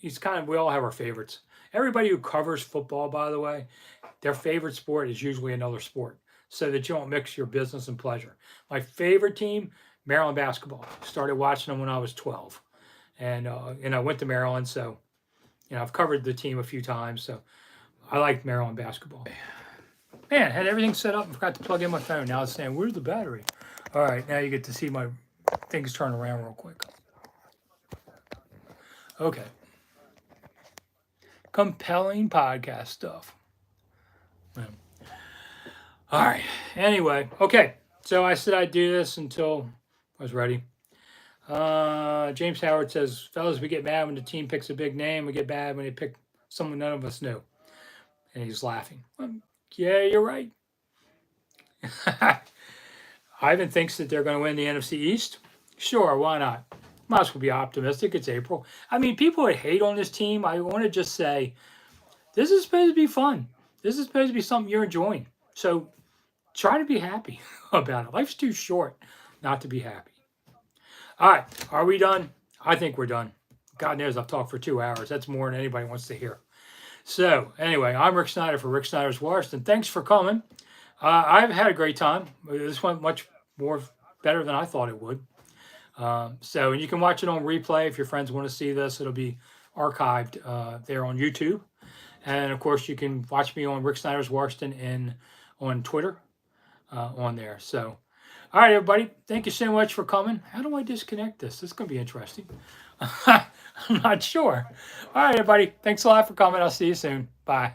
it's kind of, we all have our favorites. Everybody who covers football, by the way, their favorite sport is usually another sport so that you don't mix your business and pleasure. My favorite team, Maryland basketball. Started watching them when I was 12. And I went to Maryland, so, you know, I've covered the team a few times, so I like Maryland basketball. Man, I had everything set up and forgot to plug in my phone. Now it's saying, where's the battery? All right, now you get to see my things turn around real quick. Okay. Compelling podcast stuff. All right. Anyway, okay. So I said I'd do this until I was ready. James Howard says, fellas, we get mad when the team picks a big name. We get mad when they pick someone none of us knew. And he's laughing. Yeah, you're right. Ivan thinks that they're going to win the NFC East. Sure, why not? Might as well be optimistic. It's April. I mean, people that hate on this team, I want to just say, this is supposed to be fun. This is supposed to be something you're enjoying. So try to be happy about it. Life's too short not to be happy. All right, are we done? I think we're done. God knows I've talked for 2 hours. That's more than anybody wants to hear. So anyway, I'm Rick Snider for Rick Snider's Washington. Thanks for coming. I've had a great time. This went much more better than I thought it would. And you can watch it on replay if your friends want to see this. It'll be archived there on YouTube. And of course, you can watch me on Rick Snider's Washington and on Twitter on there. So, all right, everybody. Thank you so much for coming. How do I disconnect this? This is going to be interesting. I'm not sure. All right, everybody. Thanks a lot for coming. I'll see you soon. Bye.